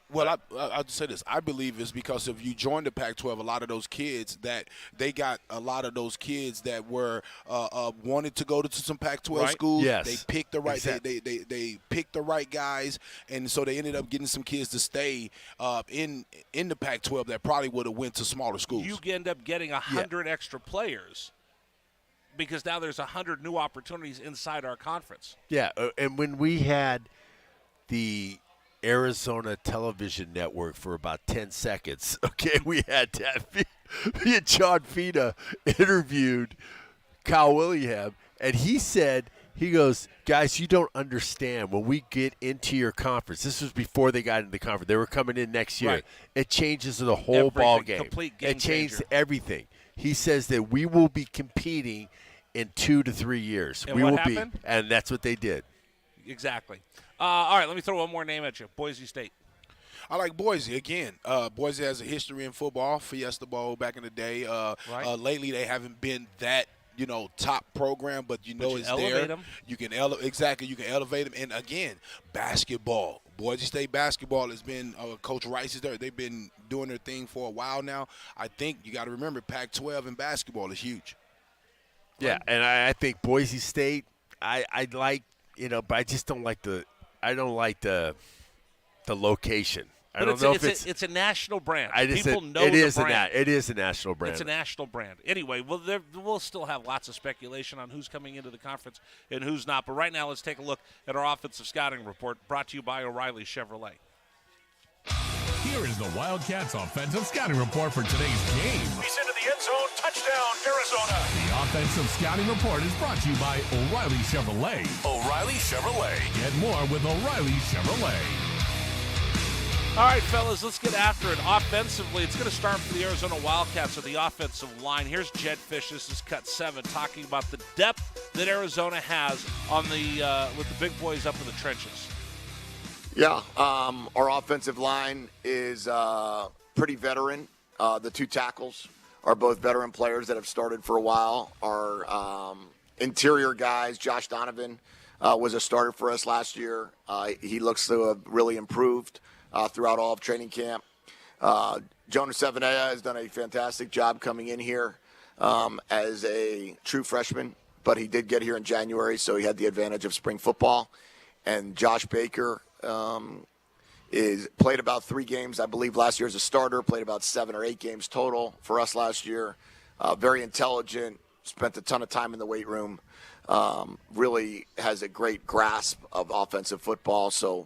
Speaker 1: Well, I'll just say this. I believe it's because if you join the Pac-12, a lot of those kids that were wanted to go to some Pac-12 schools.
Speaker 3: Yes.
Speaker 1: They picked the right. They picked the right guys, and so they ended up getting some kids to stay in the Pac-12 that probably would have went to smaller schools.
Speaker 8: You end up getting 100 extra players because now there's 100 new opportunities inside our conference.
Speaker 3: Yeah, and when we had the Arizona television network for about 10 seconds. Okay, we had me and John Fina interviewed Kyle Willingham, and he goes, guys, you don't understand. When we get into your conference, this was before they got into the conference. They were coming in next year. Right. It changes the whole ball game.
Speaker 8: Complete game
Speaker 3: It changed
Speaker 8: changer.
Speaker 3: Everything. He says that we will be competing in 2 to 3 years.
Speaker 8: And
Speaker 3: we
Speaker 8: what
Speaker 3: will
Speaker 8: happened?
Speaker 3: be, and that's what they did.
Speaker 8: Exactly. All right, let me throw one more name at you. Boise State.
Speaker 1: I like Boise. Again, Boise has a history in football, Fiesta Bowl back in the day. Lately, they haven't been that, top program, but it's there.
Speaker 8: Them.
Speaker 1: You can elevate them. And, again, basketball. Boise State basketball has been Coach Rice is there. They've been doing their thing for a while now. I think you got to remember Pac-12 and basketball is huge.
Speaker 3: Yeah, and I think Boise State, I like, but I just don't like the location. I don't know if
Speaker 8: it's a national brand.
Speaker 3: People know
Speaker 8: the brand.
Speaker 3: It is a national brand.
Speaker 8: It's a national brand. Anyway, we'll still have lots of speculation on who's coming into the conference and who's not. But right now, let's take a look at our offensive scouting report brought to you by O'Reilly Chevrolet.
Speaker 4: Here is the Wildcats offensive scouting report for today's game.
Speaker 6: He's into the end zone. Touchdown, Arizona.
Speaker 4: The offensive scouting report is brought to you by O'Reilly Chevrolet.
Speaker 10: O'Reilly Chevrolet.
Speaker 4: Get more with O'Reilly Chevrolet.
Speaker 8: All right, fellas, let's get after it. Offensively, it's going to start for the Arizona Wildcats with the offensive line. Here's Jed Fish. This is Cut 7, talking about the depth that Arizona has on the with the big boys up in the trenches.
Speaker 10: Yeah, our offensive line is pretty veteran. The two tackles are both veteran players that have started for a while. Our interior guys, Josh Donovan, was a starter for us last year. He looks to have really improved throughout all of training camp. Jonas Sevenea has done a fantastic job coming in here as a true freshman, but he did get here in January, so he had the advantage of spring football. And Josh Baker played about 3 games, I believe, last year as a starter, played about 7 or 8 games total for us last year. Very intelligent, spent a ton of time in the weight room, really has a great grasp of offensive football, so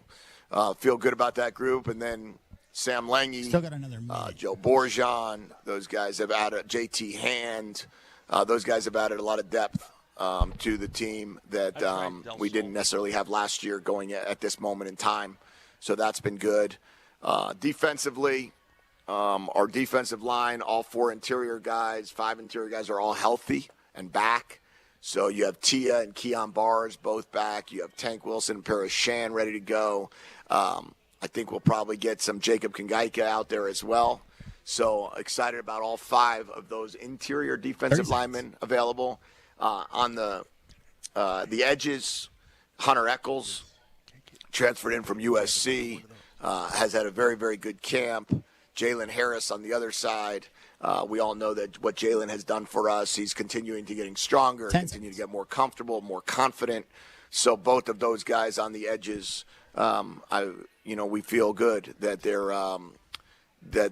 Speaker 10: feel good about that group. And then Sam Lange, Joe Borjan, those guys have added, JT Hand, those guys have added a lot of depth to the team that we didn't necessarily have last year going at this moment in time. So that's been good. Defensively, our defensive line, all 4 interior guys, 5 interior guys are all healthy and back. So you have Tia and Keon Bars both back. You have Tank Wilson and Paris Shan ready to go. I think we'll probably get some Jacob Kangaika out there as well. So excited about all 5 of those interior defensive linemen available. On the edges, Hunter Echols, transferred in from USC, has had a very, very good camp. Jalen Harris on the other side. We all know that what Jalen has done for us. He's continuing to getting stronger, continuing to get more comfortable, more confident. So both of those guys on the edges, we feel good that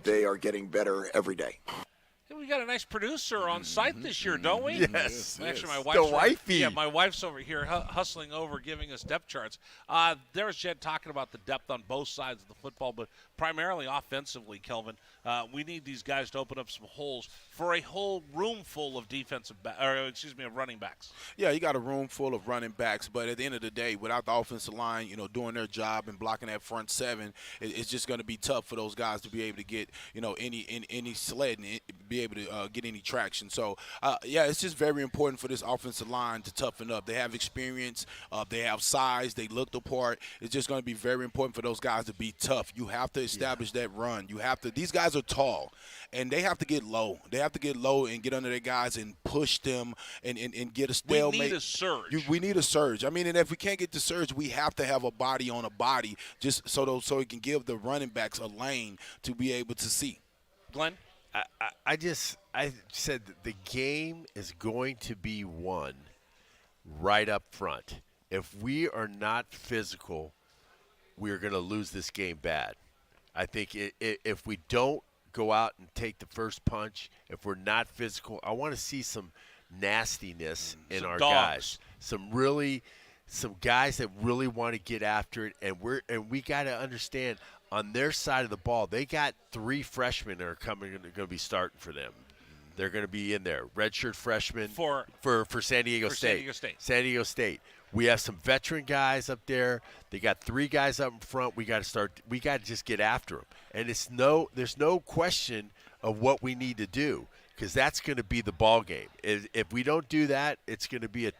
Speaker 10: they are getting better every day.
Speaker 8: We got a nice producer on site this year, don't we?
Speaker 3: Yes.
Speaker 8: Actually, my wife's over here hustling over, giving us depth charts. There's Jed talking about the depth on both sides of the football, but primarily offensively, Kelvin. We need these guys to open up some holes for a whole room full of of running backs.
Speaker 1: Yeah, you got a room full of running backs, but at the end of the day, without the offensive line, doing their job and blocking that front 7, it's just going to be tough for those guys to be able to get, any sled and be able to get any traction. So, it's just very important for this offensive line to toughen up. They have experience. They have size. They look the part. It's just going to be very important for those guys to be tough. You have to establish that run. These guys are tall, and they have to get low. They have to get low and get under their guys and push them and get a stalemate.
Speaker 8: We need a surge.
Speaker 1: We need a surge. I mean, and if we can't get the surge, we have to have a body on a body just so it can give the running backs a lane to be able to see.
Speaker 8: Glenn?
Speaker 3: I said that the game is going to be won right up front. If we are not physical, we are going to lose this game bad. I think if we don't go out and take the first punch, if we're not physical, I want to see some nastiness in our guys. Some guys that really want to get after it, and we got to understand on their side of the ball, they got 3 freshmen that are going to be starting for them. They're going to be in there, redshirt freshmen for San Diego State. San Diego State. We have some veteran guys up there. They got 3 guys up in front. We got to just get after them. And there's no question of what we need to do, because that's going to be the ball game. If we don't do that, it's not going to be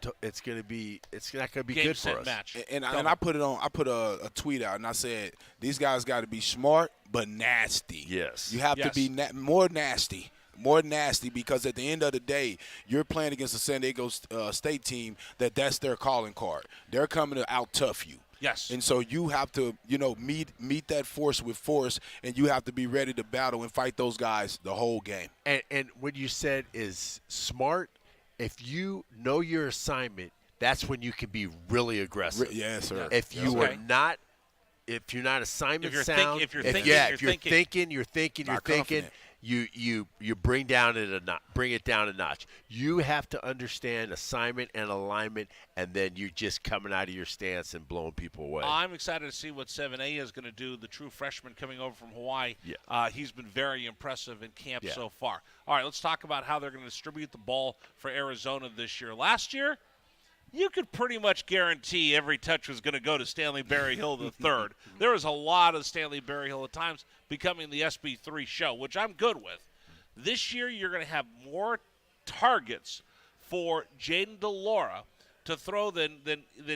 Speaker 3: good for us.
Speaker 8: Match.
Speaker 1: And I put a tweet out, and I said these guys got to be smart but nasty.
Speaker 3: Yes.
Speaker 1: You have to be more nasty. More nasty, because at the end of the day, you're playing against a San Diego State team that's their calling card. They're coming to out-tough you.
Speaker 8: Yes.
Speaker 1: And so you have to, meet that force with force, and you have to be ready to battle and fight those guys the whole game.
Speaker 3: And what you said is smart. If you know your assignment, that's when you can be really aggressive.
Speaker 1: Yes, sir.
Speaker 3: If you are not, if you're not assignment sound,
Speaker 8: if you're thinking,
Speaker 3: you bring it down a notch. You have to understand assignment and alignment, and then you're just coming out of your stance and blowing people away.
Speaker 8: I'm excited to see what 7A is going to do, the true freshman coming over from Hawaii.
Speaker 3: Yeah.
Speaker 8: He's been very impressive in camp so far. All right, let's talk about how they're going to distribute the ball for Arizona this year. Last year, you could pretty much guarantee every touch was going to go to Stanley Berryhill III. There was a lot of Stanley Berryhill at times becoming the SB3 show, which I'm good with. This year, you're going to have more targets for Jaden DeLaura to throw than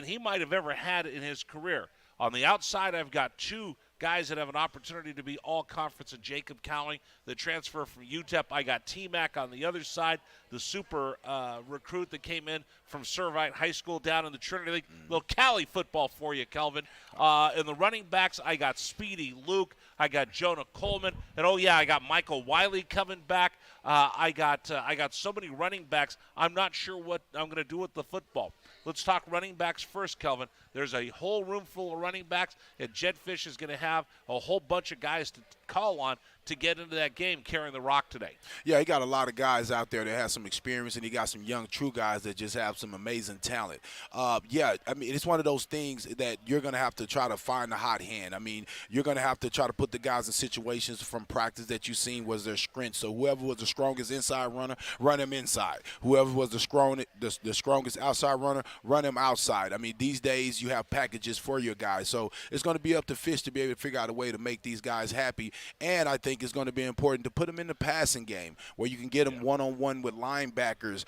Speaker 8: he might have ever had in his career. On the outside, I've got two guys that have an opportunity to be all-conference, and Jacob Cowling, the transfer from UTEP. I got T-Mac on the other side, the super recruit that came in from Servite High School down in the Trinity League. Little Cali football for you, Kelvin. In the running backs, I got Speedy Luke. I got Jonah Coleman. And, I got Michael Wiley coming back. I got so many running backs, I'm not sure what I'm going to do with the football. Let's talk running backs first, Kelvin. There's a whole room full of running backs, and Jed Fish is going to have a whole bunch of guys to call on to get into that game carrying the rock today.
Speaker 1: Yeah, he got a lot of guys out there that have some experience, and he got some young, true guys that just have some amazing talent. It's one of those things that you're going to have to try to find the hot hand. I mean, you're going to have to try to put the guys in situations from practice that you've seen was their strength. So whoever was the strongest inside runner, run him inside. Whoever was the strongest outside runner, run him outside. I mean, these days you have packages for your guys. So it's going to be up to Fish to be able to figure out a way to make these guys happy. And I think it's going to be important to put them in the passing game where you can get them one-on-one with linebackers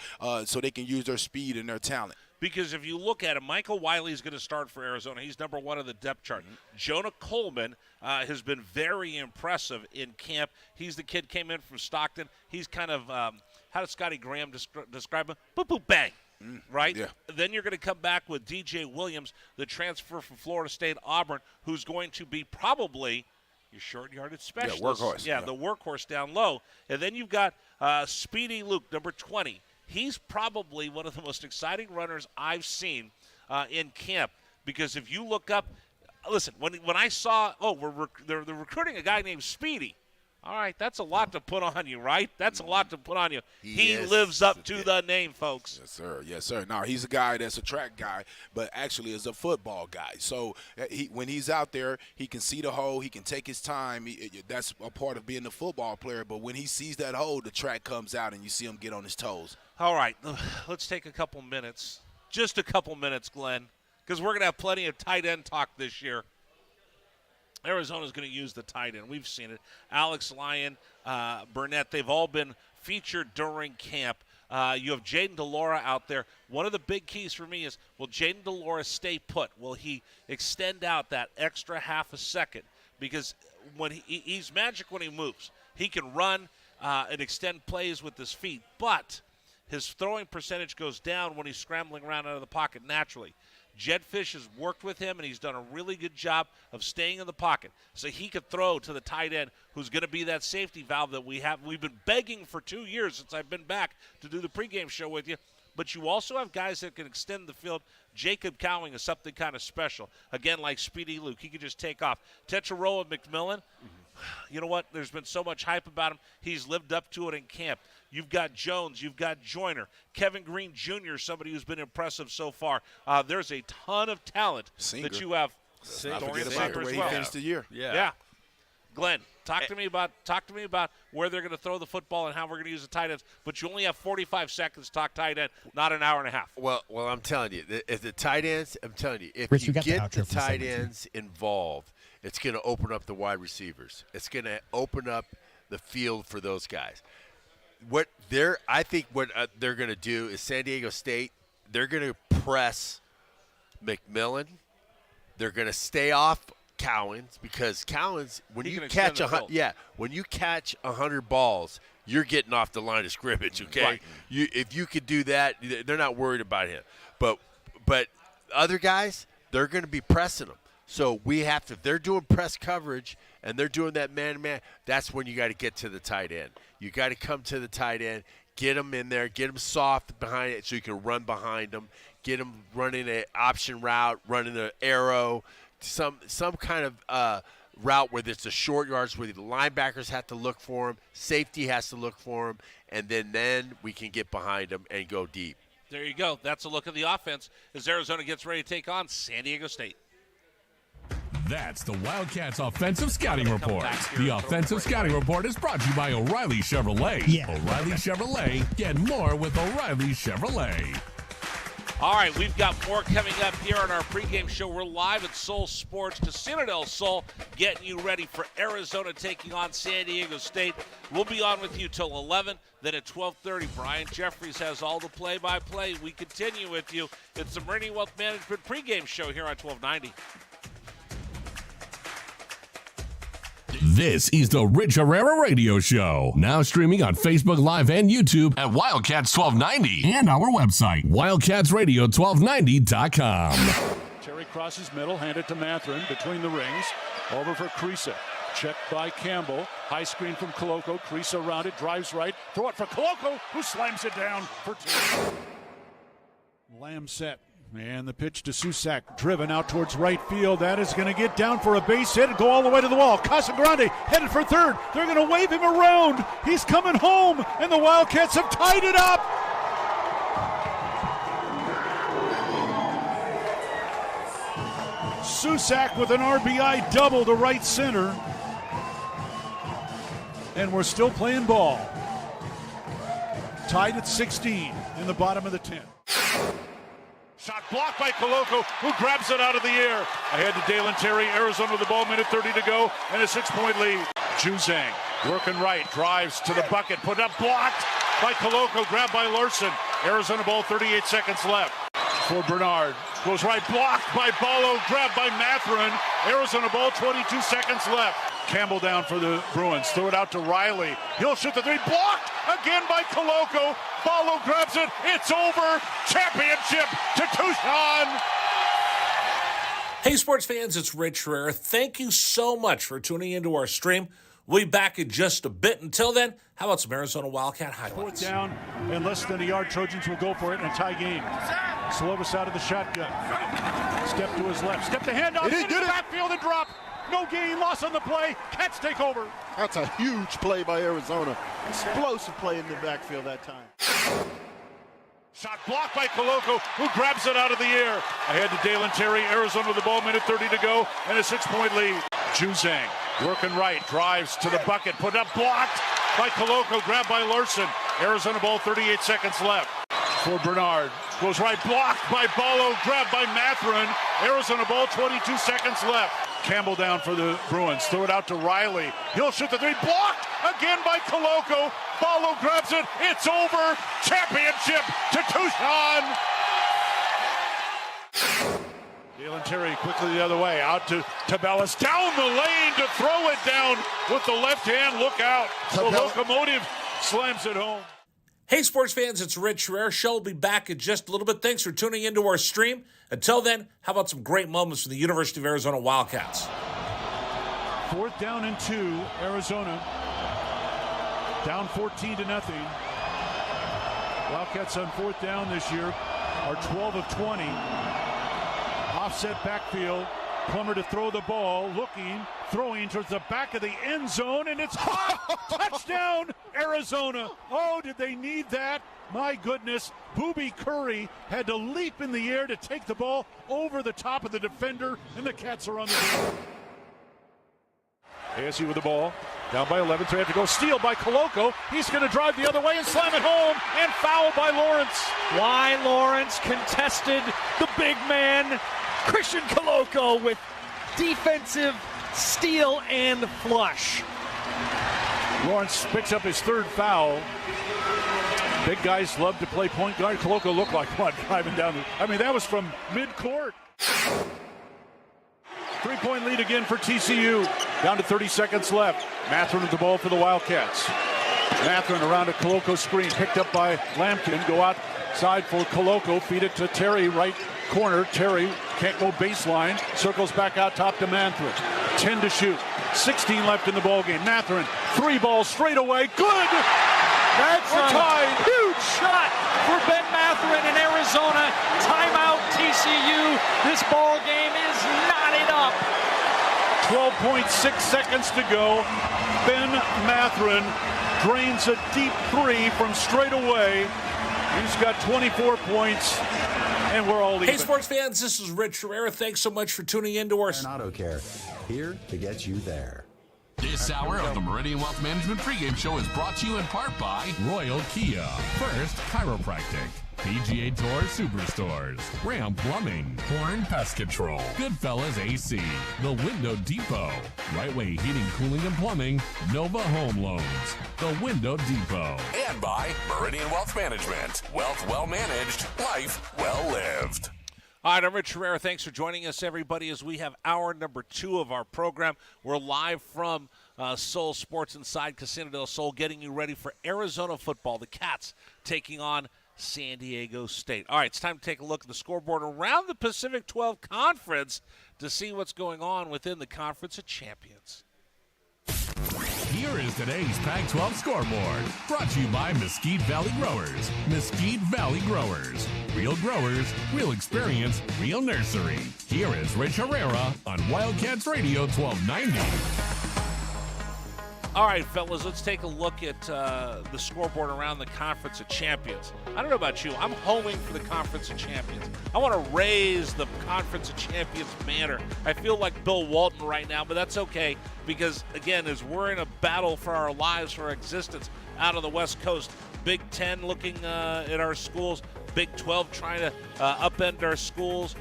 Speaker 1: so they can use their speed and their talent.
Speaker 8: Because if you look at it, Michael Wiley is going to start for Arizona. He's number one on the depth chart. Jonah Coleman has been very impressive in camp. He's the kid came in from Stockton. He's kind of, how does Scotty Graham describe him? Boop, boop, bang. Right? Yeah. Then you're going to come back with DJ Williams, the transfer from Florida State Auburn, who's going to be probably your short yardage specialist.
Speaker 1: Yeah, workhorse.
Speaker 8: Yeah, the workhorse down low. And then you've got Speedy Luke, number 20. He's probably one of the most exciting runners I've seen in camp, because if you look up, listen, when I saw, they're recruiting a guy named Speedy. All right, that's a lot to put on you, right? That's a lot to put on you. He lives up to the name, folks.
Speaker 1: Yes, sir. Yes, sir. Now, he's a guy that's a track guy, but actually is a football guy. So when he's out there, he can see the hole. He can take his time. That's a part of being a football player. But when he sees that hole, the track comes out, and you see him get on his toes.
Speaker 8: All right, let's take a couple minutes, just a couple minutes, Glenn, because we're going to have plenty of tight end talk this year. Arizona's going to use the tight end. We've seen it. Alex Lyon, Burnett, they've all been featured during camp. You have Jaden DeLaura out there. One of the big keys for me is, will Jaden DeLaura stay put? Will he extend out that extra half a second? Because when he's magic when he moves. He can run and extend plays with his feet, but his throwing percentage goes down when he's scrambling around out of the pocket naturally. Jed Fish has worked with him, and he's done a really good job of staying in the pocket so he could throw to the tight end who's going to be that safety valve that we've been begging for 2 years since I've been back to do the pregame show with you. But you also have guys that can extend the field. Jacob Cowling is something kind of special. Again, like Speedy Luke, he could just take off. Teteroa McMillan, you know what? There's been so much hype about him. He's lived up to it in camp. You've got Jones. You've got Joyner. Kevin Green Jr., somebody who's been impressive so far. There's a ton of talent that you have.
Speaker 1: Not forget about the way he finished the year.
Speaker 8: Yeah. Glenn, talk to me about where they're going to throw the football and how we're going to use the tight ends. But you only have 45 seconds to talk tight end, not an hour and a half.
Speaker 3: Well, I'm telling you, if the tight ends, if you get the tight ends involved, it's going to open up the wide receivers. It's going to open up the field for those guys. I think what they're going to do is San Diego State, they're going to press McMillan. They're going to stay off Cowens, because Cowens, when you catch 100 balls, you're getting off the line of scrimmage, okay?
Speaker 8: Right.
Speaker 3: If you could do that, they're not worried about him. But other guys, they're going to be pressing them. So if they're doing press coverage and they're doing that man-to-man, that's when you got to get to the tight end. You got to come to the tight end, get them in there, get them soft behind it so you can run behind them, get them running an option route, running an arrow, some kind of route where it's a short yards where the linebackers have to look for him, safety has to look for him, and then we can get behind them and go deep.
Speaker 8: There you go. That's a look at the offense as Arizona gets ready to take on San Diego State.
Speaker 4: That's the Wildcats Offensive Scouting Report. The Offensive Scouting Report is brought to you by O'Reilly Chevrolet. Yeah. O'Reilly Chevrolet. Get more with O'Reilly Chevrolet.
Speaker 8: All right, we've got more coming up here on our pregame show. We're live at Sol Sports, Casino del Sol, getting you ready for Arizona taking on San Diego State. We'll be on with you till 11. Then at 12:30, Brian Jeffries has all the play-by-play. We continue with you. It's the Meridian Wealth Management pregame show here on 1290.
Speaker 4: This is the Rich Herrera Radio Show. Now streaming on Facebook Live and YouTube at Wildcats 1290 and our website, wildcatsradio1290.com.
Speaker 6: Terry crosses middle, hand it to Matherin between the rings. Over for Krisa. Checked by Campbell. High screen from Koloko. Krisa around it, drives right. Throw it for Koloko, who slams it down for two. Lamb set. And the pitch to Susak, driven out towards right field. That is going to get down for a base hit and go all the way to the wall. Casagrande headed for third. They're going to wave him around. He's coming home, and the Wildcats have tied it up. Susak with an RBI double to right center. And we're still playing ball. Tied at 16 in the bottom of the 10th. Shot blocked by Koloko, who grabs it out of the air. Ahead to Dalen Terry, Arizona with the ball, minute 30 to go, and a 6-point lead. Juzang working right, drives to the bucket, put up, blocked by Koloko, grabbed by Larson. Arizona ball, 38 seconds left. For Bernard, goes right, blocked by Ballo, grabbed by Matherin. Arizona ball, 22 seconds left. Campbell down for the Bruins, throw it out to Riley. He'll shoot the three, blocked again by Koloko. Ballo grabs it, it's over. Championship to Tucson.
Speaker 2: Hey, sports fans, it's Rich Herrera. Thank you so much for tuning into our stream. We'll be back in just a bit. Until then, how about some Arizona Wildcat highlights?
Speaker 6: Fourth down and less than a yard. Trojans will go for it and tie game. Slovis out of the shotgun. Step to his left. Step to handoff. Into the backfield and drop. No gain, loss on the play. Cats take over.
Speaker 7: That's a huge play by Arizona. Explosive play in the backfield that time.
Speaker 6: Shot blocked by Koloko, who grabs it out of the air. Ahead to Dalen Terry, Arizona with the ball, minute 30 to go, and a 6-point lead. Juzang working right, drives to the bucket, put up, blocked by Koloko, grabbed by Larson. Arizona ball, 38 seconds left. For Bernard, goes right, blocked by Ballo, grabbed by Matherin. Arizona ball, 22 seconds left. Campbell down for the Bruins, throw it out to Riley. He'll shoot the three, blocked again by Koloko. Ballo grabs it, it's over. Championship to Tucson. Dalen Terry quickly the other way, out to Tabellas, down the lane to throw it down with the left hand. Look out. The locomotive slams it home.
Speaker 2: Hey, sports fans, it's Rich Herrera. Show will be back in just a little bit. Thanks for tuning into our stream. Until then, how about some great moments from the University of Arizona Wildcats?
Speaker 6: Fourth down and 2, Arizona. Down 14-0. Wildcats on fourth down this year are 12 of 20. Offset backfield. Plummer to throw the ball, looking, throwing towards the back of the end zone, and it's caught! Touchdown, Arizona! Oh, did they need that? My goodness, Booby Curry had to leap in the air to take the ball over the top of the defender, and the Cats are on the board. ASU with the ball, down by 11, so they have to go. Steal by Koloko. He's going to drive the other way and slam it home, and foul by Lawrence.
Speaker 5: Why Lawrence contested the big man, Christian Koloko, with defensive steal and flush.
Speaker 6: Lawrence picks up his third foul. Big guys love to play point guard. Koloko looked like one driving down. That was from mid-court. 3-point lead again for TCU. Down to 30 seconds left. Matherin with the ball for the Wildcats. Matherin around a Koloko screen, picked up by Lampkin. Go outside for Koloko. Feed it to Terry, right corner. Terry can't go baseline. Circles back out top to Matherin. 10 to shoot. 16 left in the ballgame. Matherin, 3 balls straight away. Good!
Speaker 5: That's a huge shot for Ben Matherin in Arizona. Timeout TCU. This ball game is knotted up.
Speaker 6: 12.6 seconds to go. Ben Matherin drains a deep 3 from straight away. He's got 24 points, and we're all even.
Speaker 2: Hey, sports fans, this is Rich Herrera. Thanks so much for tuning in to our
Speaker 11: Auto Care, here to get you there.
Speaker 4: This hour of the Meridian Wealth Management pregame show is brought to you in part by Royal Kia. First Chiropractic. PGA Tour Superstores, Ram Plumbing, Horn Pest Control, Goodfellas AC, The Window Depot, Right Way Heating, Cooling, and Plumbing, Nova Home Loans, The Window Depot.
Speaker 12: And by Meridian Wealth Management. Wealth well managed, life well lived.
Speaker 8: All right, I'm Rich Herrera. Thanks for joining us, everybody, as we have hour number 2 of our program. We're live from Sol Sports Inside Casino del Sol, getting you ready for Arizona football. The Cats taking on San Diego State. All right, it's time to take a look at the scoreboard around the Pacific 12 Conference to see what's going on within the Conference of Champions.
Speaker 4: Here is today's Pac-12 scoreboard, brought to you by Mesquite Valley Growers. Mesquite Valley Growers. Real growers, real experience, real nursery. Here is Rich Herrera on Wildcats Radio 1290.
Speaker 8: All right, fellas, let's take a look at the scoreboard around the Conference of Champions. I don't know about you. I'm homing for the Conference of Champions. I want to raise the Conference of Champions banner. I feel like Bill Walton right now, but that's okay because, again, as we're in a battle for our lives, for our existence out on the West Coast, Big Ten looking at our schools, Big 12 trying to upend our schools.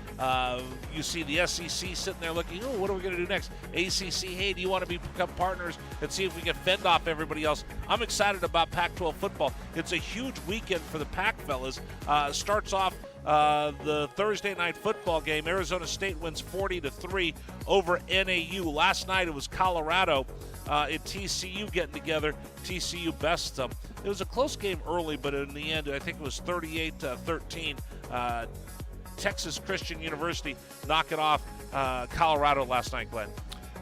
Speaker 8: You see the SEC sitting there looking, oh, what are we going to do next? ACC, hey, do you want to become partners and see if we can fend off everybody else? I'm excited about Pac-12 football. It's a huge weekend for the Pac fellas. Starts off the Thursday night football game. Arizona State wins 40-3 over NAU. Last night it was Colorado and TCU getting together. TCU bests them. It was a close game early, but in the end, I think it was 38-13. Texas Christian University knocking off Colorado last night, Glenn.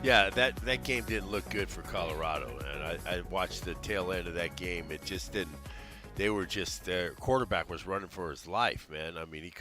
Speaker 3: Yeah, that game didn't look good for Colorado, and I watched the tail end of that game. It just didn't. They were just their quarterback was running for his life, man. I mean,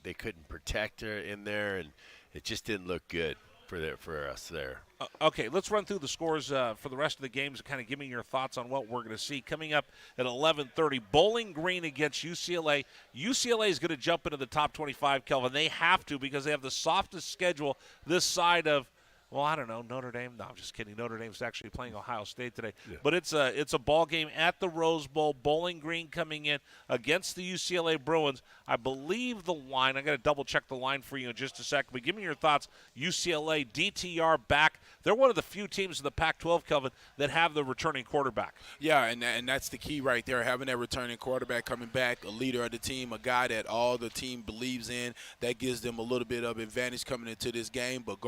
Speaker 3: they couldn't protect her in there, and it just didn't look good for us there.
Speaker 8: Okay, let's run through the scores for the rest of the games and kind of give me your thoughts on what we're going to see. Coming up at 11:30, Bowling Green against UCLA. UCLA is going to jump into the top 25, Kelvin. They have to because they have the softest schedule this side of, well, I don't know, Notre Dame. No, I'm just kidding. Notre Dame's actually playing Ohio State today. Yeah. But it's a ball game at the Rose Bowl. Bowling Green coming in against the UCLA Bruins. I believe the line, I got to double-check the line for you in just a second, but give me your thoughts. UCLA, DTR back. They're one of the few teams in the Pac-12, Kelvin, that have the returning quarterback.
Speaker 1: Yeah, and that's the key right there, having that returning quarterback coming back, a leader of the team, a guy that all the team believes in. That gives them a little bit of advantage coming into this game. But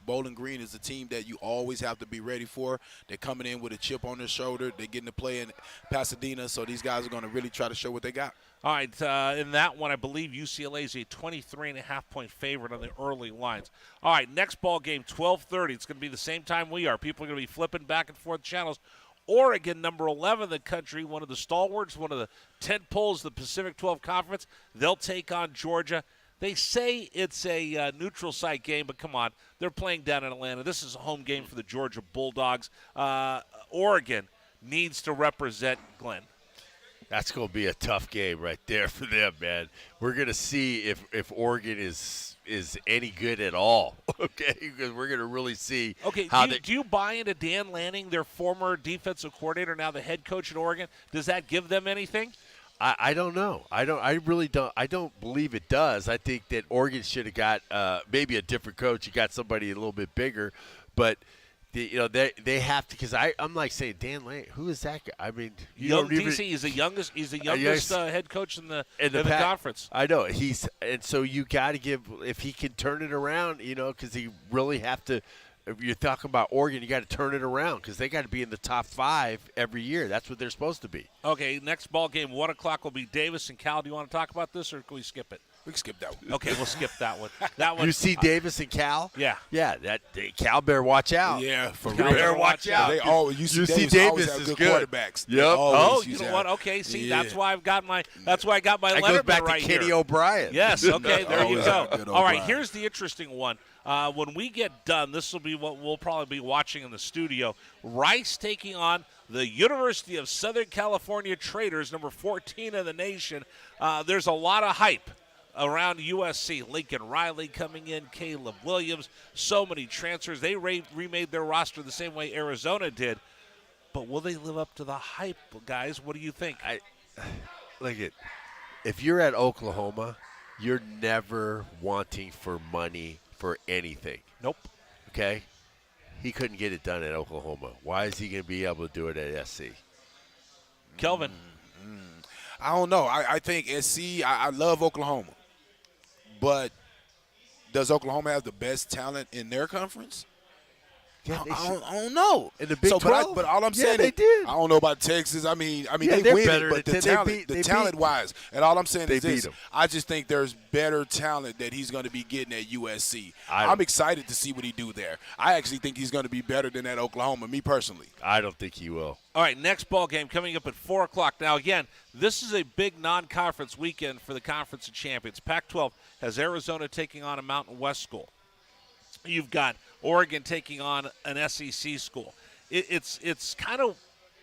Speaker 1: Bowling Green is a team that you always have to be ready for. They're coming in with a chip on their shoulder. They're getting to play in Pasadena, so these guys are going to really try to show what they got.
Speaker 8: All right, in that one, I believe UCLA is a 23.5-point favorite on the early lines. All right, next ball game, 12:30. It's going to be the same time we are. People are going to be flipping back and forth channels. Oregon, number 11 in the country, one of the stalwarts, one of the tent poles of the Pacific 12 Conference. They'll take on Georgia. They say it's a neutral site game, but come on. They're playing down in Atlanta. This is a home game for the Georgia Bulldogs. Oregon needs to represent Glenn.
Speaker 3: That's going to be a tough game right there for them, man. We're going to see if Oregon is any good at all, okay? Because we're going to really see how
Speaker 8: do you buy into Dan Lanning, their former defensive coordinator, now the head coach at Oregon? Does that give them anything?
Speaker 3: I don't know. I really don't. I don't believe it does. I think that Oregon should have got maybe a different coach. You got somebody a little bit bigger, but they have to, because I'm like saying, Dan Lane, who is that guy? I mean,
Speaker 8: young DC. He's the youngest. He's the youngest head coach in the conference.
Speaker 3: I know and so you got to give, if he can turn it around, because he really have to. If you're talking about Oregon, you got to turn it around because they got to be in the top 5 every year. That's what they're supposed to be.
Speaker 8: Okay, next ball game, 1:00 will be Davis and Cal. Do you want to talk about this, or can we skip it?
Speaker 1: We can skip that one.
Speaker 8: Okay, we'll skip that one. That one.
Speaker 3: You see Davis and Cal?
Speaker 8: Yeah.
Speaker 3: Yeah, Cal better watch out.
Speaker 1: Yeah, for
Speaker 3: real.
Speaker 1: Cal
Speaker 3: better watch out.
Speaker 1: They always, you see Davis
Speaker 3: is
Speaker 1: good quarterbacks.
Speaker 3: Yep.
Speaker 8: You know what? Okay, see, that's why I got my Letterman
Speaker 3: goes back
Speaker 8: right
Speaker 3: to
Speaker 8: here.
Speaker 3: Kenny O'Brien.
Speaker 8: Yes. Okay, there you go. All right,
Speaker 1: O'Brien.
Speaker 8: here's the interesting one. When we get done, this will be what we'll probably be watching in the studio. Rice taking on the University of Southern California Traders, number 14 in the nation. There's a lot of hype around USC. Lincoln Riley coming in, Caleb Williams, so many transfers. They remade their roster the same way Arizona did. But will they live up to the hype, guys? What do you think?
Speaker 3: if you're at Oklahoma, you're never wanting for money for anything.
Speaker 8: Nope.
Speaker 3: Okay? He couldn't get it done at Oklahoma. Why is he going to be able to do it at SC?
Speaker 8: Kelvin.
Speaker 1: I don't know. I think SC, I love Oklahoma. But does Oklahoma have the best talent in their conference?
Speaker 3: Yeah,
Speaker 1: I don't know.
Speaker 3: In the Big 12?
Speaker 1: But all I'm saying
Speaker 3: they
Speaker 1: is,
Speaker 3: did.
Speaker 1: I don't know about Texas. I mean,
Speaker 3: Yeah,
Speaker 1: they
Speaker 3: they're
Speaker 1: win
Speaker 3: better
Speaker 1: it, but
Speaker 3: than
Speaker 1: talent-wise, and all I'm saying
Speaker 3: They
Speaker 1: is this:
Speaker 3: beat 'em.
Speaker 1: I just think there's better talent that he's going to be getting at USC. I'm excited to see what he do there. I actually think he's going to be better than at Oklahoma, me personally.
Speaker 3: I don't think he will.
Speaker 8: All right, next ball game coming up at 4 o'clock. Now, again, this is a big non-conference weekend for the Conference of Champions. Pac-12 has Arizona taking on a Mountain West school. You've got Oregon taking on an SEC school. It's kind of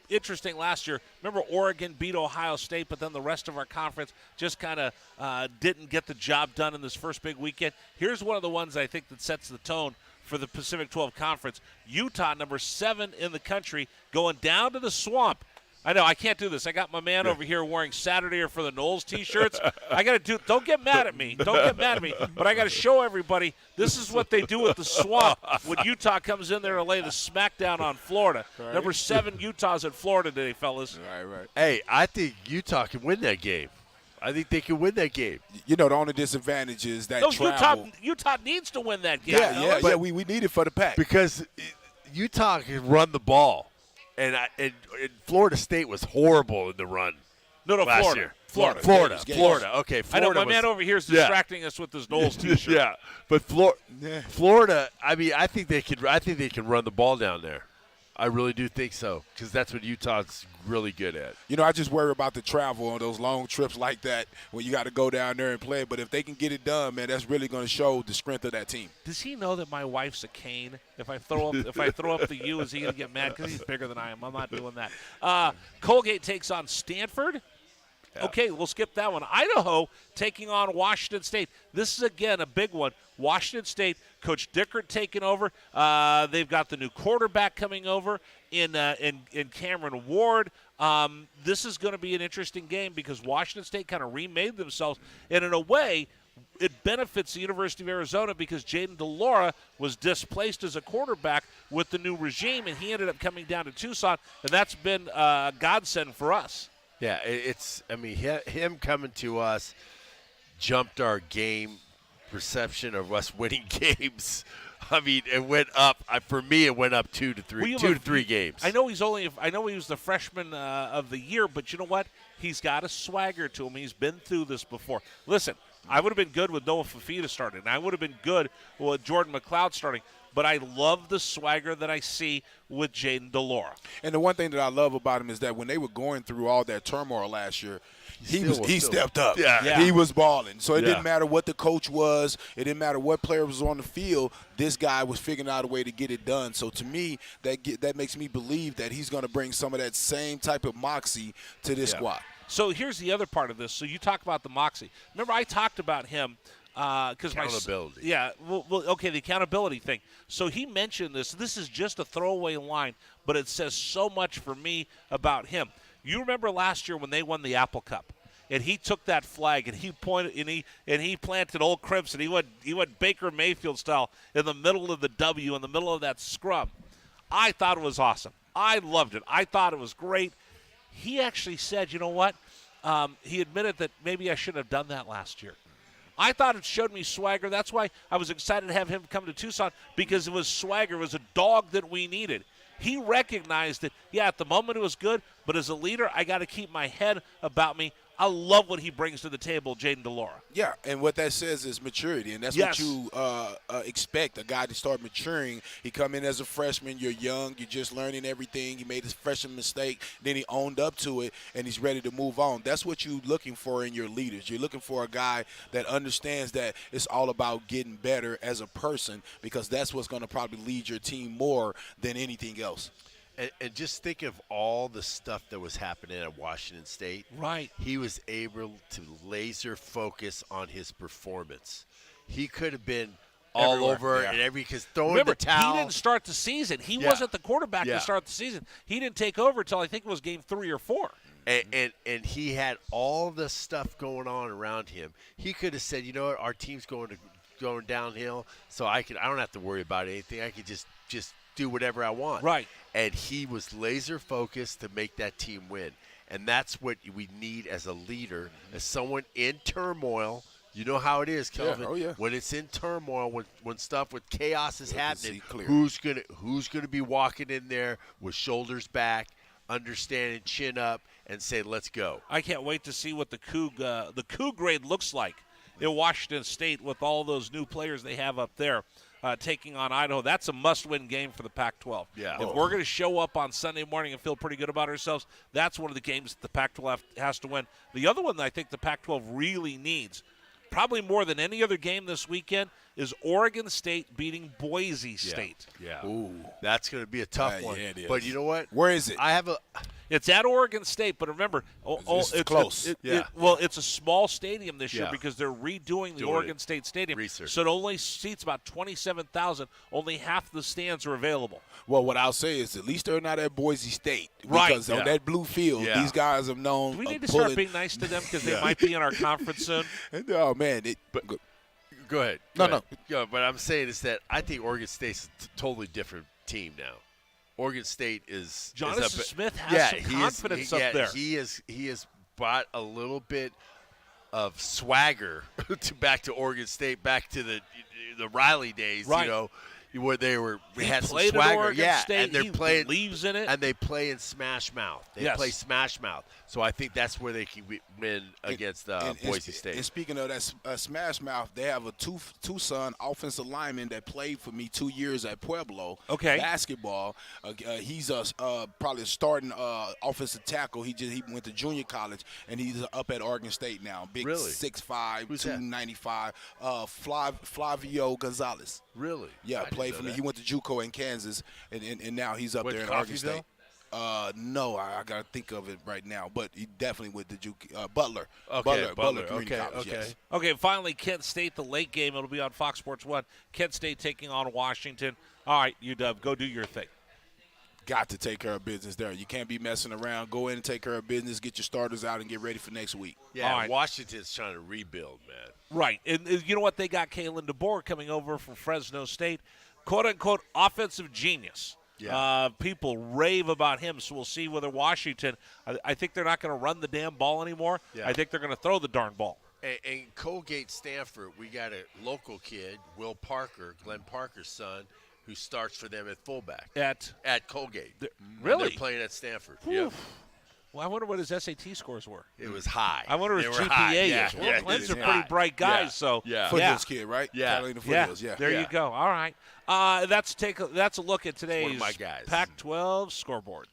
Speaker 8: interesting last year. Remember, Oregon beat Ohio State, but then the rest of our conference just kind of didn't get the job done in this first big weekend. Here's one of the ones I think that sets the tone for the Pacific 12 Conference. Utah, number 7 in the country, going down to the Swamp. I know, I can't do this. I got my man over here wearing Saturday or for the Knowles T-shirts. I got to do – don't get mad at me. Don't get mad at me. But I got to show everybody this is what they do with the Swamp when Utah comes in there to lay the smackdown on Florida. Right. Number 7, Utah's at Florida today, fellas.
Speaker 1: Right.
Speaker 3: Hey, I think Utah can win that game. I think they can win that game.
Speaker 1: You know, the only disadvantage is that
Speaker 8: Utah needs to win that game.
Speaker 1: Yeah, we need it for the Pac.
Speaker 3: Because Utah can run the ball. And Florida State was horrible in the run.
Speaker 8: Last
Speaker 3: Florida.
Speaker 8: year.
Speaker 3: Florida. Okay, Florida.
Speaker 8: I know, my man over here is distracting us with his Knowles T-shirt.
Speaker 3: Yeah, but Florida. I mean, I think they can run the ball down there. I really do think so, because that's what Utah's really good at.
Speaker 1: You know, I just worry about the travel on those long trips like that when you got to go down there and play. But if they can get it done, man, that's really going to show the strength of that team.
Speaker 8: Does he know that my wife's a Cane? If I throw up the U, is he going to get mad? Because he's bigger than I am. I'm not doing that. Colgate takes on Stanford. Yeah. Okay, we'll skip that one. Idaho taking on Washington State. This is, again, a big one. Washington State, Coach Dickert taking over. They've got the new quarterback coming over in Cameron Ward. This is going to be an interesting game because Washington State kind of remade themselves. And in a way, it benefits the University of Arizona because Jaden DeLaura was displaced as a quarterback with the new regime, and he ended up coming down to Tucson, and that's been a godsend for us.
Speaker 3: Yeah, him coming to us jumped our game perception of us winning games. I mean, it went up. For me, it went up 2 to 3 games.
Speaker 8: I know he was the freshman of the year, but you know what? He's got a swagger to him. He's been through this before. Listen, I would have been good with Noah Fafita starting, and I would have been good with Jordan McLeod starting. But I love the swagger that I see with Jaden DeLaura.
Speaker 1: And the one thing that I love about him is that when they were going through all that turmoil last year, he stepped up.
Speaker 3: Yeah.
Speaker 1: He was balling. So it didn't matter what the coach was. It didn't matter what player was on the field. This guy was figuring out a way to get it done. So to me, that makes me believe that he's going to bring some of that same type of moxie to this squad.
Speaker 8: So here's the other part of this. So you talk about the moxie. Remember, I talked about him.
Speaker 3: Accountability.
Speaker 8: The accountability thing. So he mentioned this. This is just a throwaway line, but it says so much for me about him. You remember last year when they won the Apple Cup, and he took that flag and he pointed and he planted Old Crimson. He went Baker Mayfield style in the middle of the W, in the middle of that scrum. I thought it was awesome. I loved it. I thought it was great. He actually said, you know what? He admitted that maybe I shouldn't have done that last year. I thought it showed me swagger. That's why I was excited to have him come to Tucson, because it was swagger. It was a dog that we needed. He recognized that, at the moment it was good, but as a leader, I got to keep my head about me. I love what he brings to the table, Jaden DeLaura.
Speaker 1: Yeah, and what that says is maturity, and that's what you expect, a guy to start maturing. He come in as a freshman, you're young, you're just learning everything. He made his freshman mistake, then he owned up to it, and he's ready to move on. That's what you're looking for in your leaders. You're looking for a guy that understands that it's all about getting better as a person, because that's what's going to probably lead your team more than anything else.
Speaker 3: And just think of all the stuff that was happening at Washington State.
Speaker 8: Right.
Speaker 3: He was able to laser focus on his performance. He could have been all
Speaker 1: everywhere.
Speaker 3: Over and because throwing the towel.
Speaker 8: He didn't start the season. He wasn't the quarterback to start the season. He didn't take over until I think it was game 3 or 4.
Speaker 3: And he had all the stuff going on around him. He could have said, you know what, our team's going downhill, so I don't have to worry about anything. I could just do whatever I want.
Speaker 8: Right.
Speaker 3: And he was laser focused to make that team win. And that's what we need as a leader, as someone in turmoil. You know how it is, Kelvin.
Speaker 1: Yeah. Oh, yeah.
Speaker 3: When it's in turmoil, when stuff with chaos is happening, who's gonna be walking in there with shoulders back, understanding, chin up, and say, "Let's go."
Speaker 8: I can't wait to see what the Coug grade looks like in Washington State with all those new players they have up there. Taking on Idaho. That's a must-win game for the Pac-12.
Speaker 3: Yeah.
Speaker 8: If we're going to show up on Sunday morning and feel pretty good about ourselves, that's one of the games that the Pac-12 has to win. The other one that I think the Pac-12 really needs, probably more than any other game this weekend, is Oregon State beating Boise State.
Speaker 3: Yeah.
Speaker 1: Ooh.
Speaker 3: That's going to be a tough one.
Speaker 1: Yeah, it is.
Speaker 3: But you know what?
Speaker 1: Where is it?
Speaker 8: It's at Oregon State, but remember,
Speaker 1: it's close.
Speaker 8: It's a small stadium this year
Speaker 3: Yeah.
Speaker 8: because they're redoing the Oregon State Stadium.
Speaker 3: Research.
Speaker 8: So it only seats about 27,000. Only half the stands are available.
Speaker 1: Well, what I'll say is at least they're not at Boise State.
Speaker 8: Right.
Speaker 1: Because on that blue field, these guys have known.
Speaker 8: Do we need to start being nice to them because they might be in our conference soon?
Speaker 1: Oh, man.
Speaker 3: Go ahead.
Speaker 1: No.
Speaker 3: Yeah, but I'm saying is that I think Oregon State's a totally different team now. Oregon State is
Speaker 8: Jonathan Smith has some confidence up there.
Speaker 3: He has brought a little bit of swagger back to Oregon State, back to the Riley days,
Speaker 8: right.
Speaker 3: you know, where we had some
Speaker 8: played
Speaker 3: swagger.
Speaker 8: At Oregon State.
Speaker 3: And they're
Speaker 8: he
Speaker 3: playing,
Speaker 8: believes in it.
Speaker 3: and they play in Smash Mouth. They play Smash Mouth. So I think that's where they can win against Boise State.
Speaker 1: And speaking of that Smash Mouth, they have a two-son offensive lineman that played for me 2 years at Pueblo.
Speaker 8: Okay.
Speaker 1: Basketball. He's probably a starting offensive tackle. He went to junior college, and he's up at Oregon State now. Big 6'5", 295. Flavio Gonzalez.
Speaker 3: Really?
Speaker 1: Yeah, played for me. He went to JUCO in Kansas, and now he's up there in Oregon State. No, I got to think of it right now, but he definitely went to JUCO. Butler.
Speaker 3: Okay,
Speaker 1: Butler Community College, yes.
Speaker 8: Okay, finally, Kent State, the late game. It'll be on Fox Sports 1. Kent State taking on Washington. All right, UW, go do your thing.
Speaker 1: Got to take care of business there. You can't be messing around. Go in and take care of business, get your starters out, and get ready for next week.
Speaker 3: Yeah,
Speaker 8: all right.
Speaker 3: Washington's trying to rebuild, man.
Speaker 8: Right, and you know what? They got Kalen DeBoer coming over from Fresno State, quote-unquote offensive genius.
Speaker 3: Yeah.
Speaker 8: People rave about him, so we'll see whether Washington – I think they're not going to run the damn ball anymore. Yeah. I think they're going to throw the darn ball.
Speaker 3: And Colgate Stanford, we got a local kid, Will Parker, Glenn Parker's son, who starts for them at fullback. At Colgate.
Speaker 8: Really?
Speaker 3: They're playing at Stanford.
Speaker 8: Yeah. Well, I wonder what his SAT scores were.
Speaker 3: It was high.
Speaker 8: I wonder what his GPA is. Well, Glenn's a pretty bright guy, so.
Speaker 1: Foothills kid, right? Catalina Foothills,
Speaker 8: There you go. All right. That's a look at today's Pac-12 scoreboard.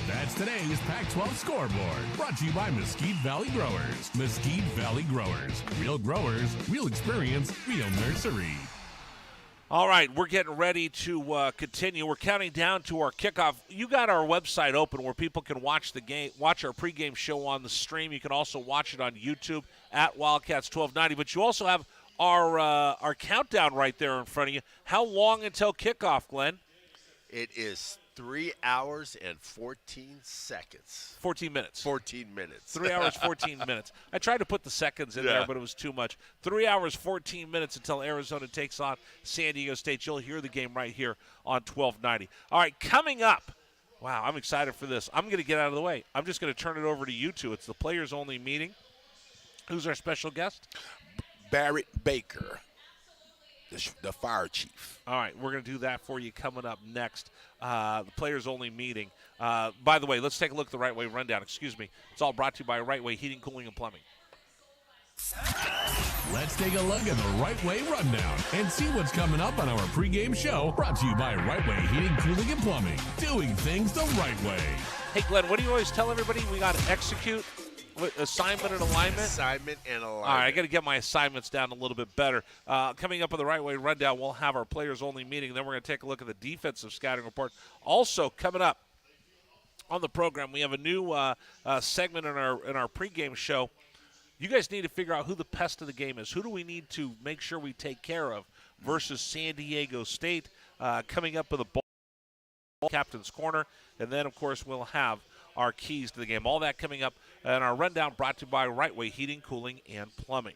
Speaker 4: That's today's Pac-12 scoreboard, brought to you by Mesquite Valley Growers. Mesquite Valley Growers. Real growers, real experience, real nursery.
Speaker 8: All right, we're getting ready to continue. We're counting down to our kickoff. You got our website open where people can watch the game, watch our pregame show on the stream. You can also watch it on YouTube at Wildcats 1290. But you also have our countdown right there in front of you. How long until kickoff, Glenn?
Speaker 3: It is 3 hours and 14 seconds.
Speaker 8: 14 minutes.
Speaker 3: 14 minutes.
Speaker 8: 3 hours, 14 minutes. I tried to put the seconds in there, but it was too much. 3 hours, 14 minutes until Arizona takes on San Diego State. You'll hear the game right here on 1290. All right, coming up. Wow, I'm excited for this. I'm going to get out of the way. I'm just going to turn it over to you two. It's the players-only meeting. Who's our special guest?
Speaker 1: Barrett Baker, the fire chief.
Speaker 8: All right, we're going to do that for you coming up next. The players-only meeting. By the way, let's take a look at the Right Way Rundown. Excuse me. It's all brought to you by Right Way Heating, Cooling, and Plumbing.
Speaker 4: Let's take a look at the Right Way Rundown and see what's coming up on our pregame show, brought to you by Right Way Heating, Cooling, and Plumbing. Doing things the right way.
Speaker 8: Hey, Glenn, what do you always tell everybody? We got to execute assignment and alignment?
Speaker 3: Assignment and alignment.
Speaker 8: All right, I got to get my assignments down a little bit better. Coming up on the Right Way Rundown, we'll have our players-only meeting. Then we're going to take a look at the defensive scouting report. Also, coming up on the program, we have a new segment in our pregame show. You guys need to figure out who the pest of the game is. Who do we need to make sure we take care of versus San Diego State? Coming up with a ball captain's corner. And then, of course, we'll have are keys to the game. All that coming up, and our rundown brought to you by Right Way Heating, Cooling, and Plumbing.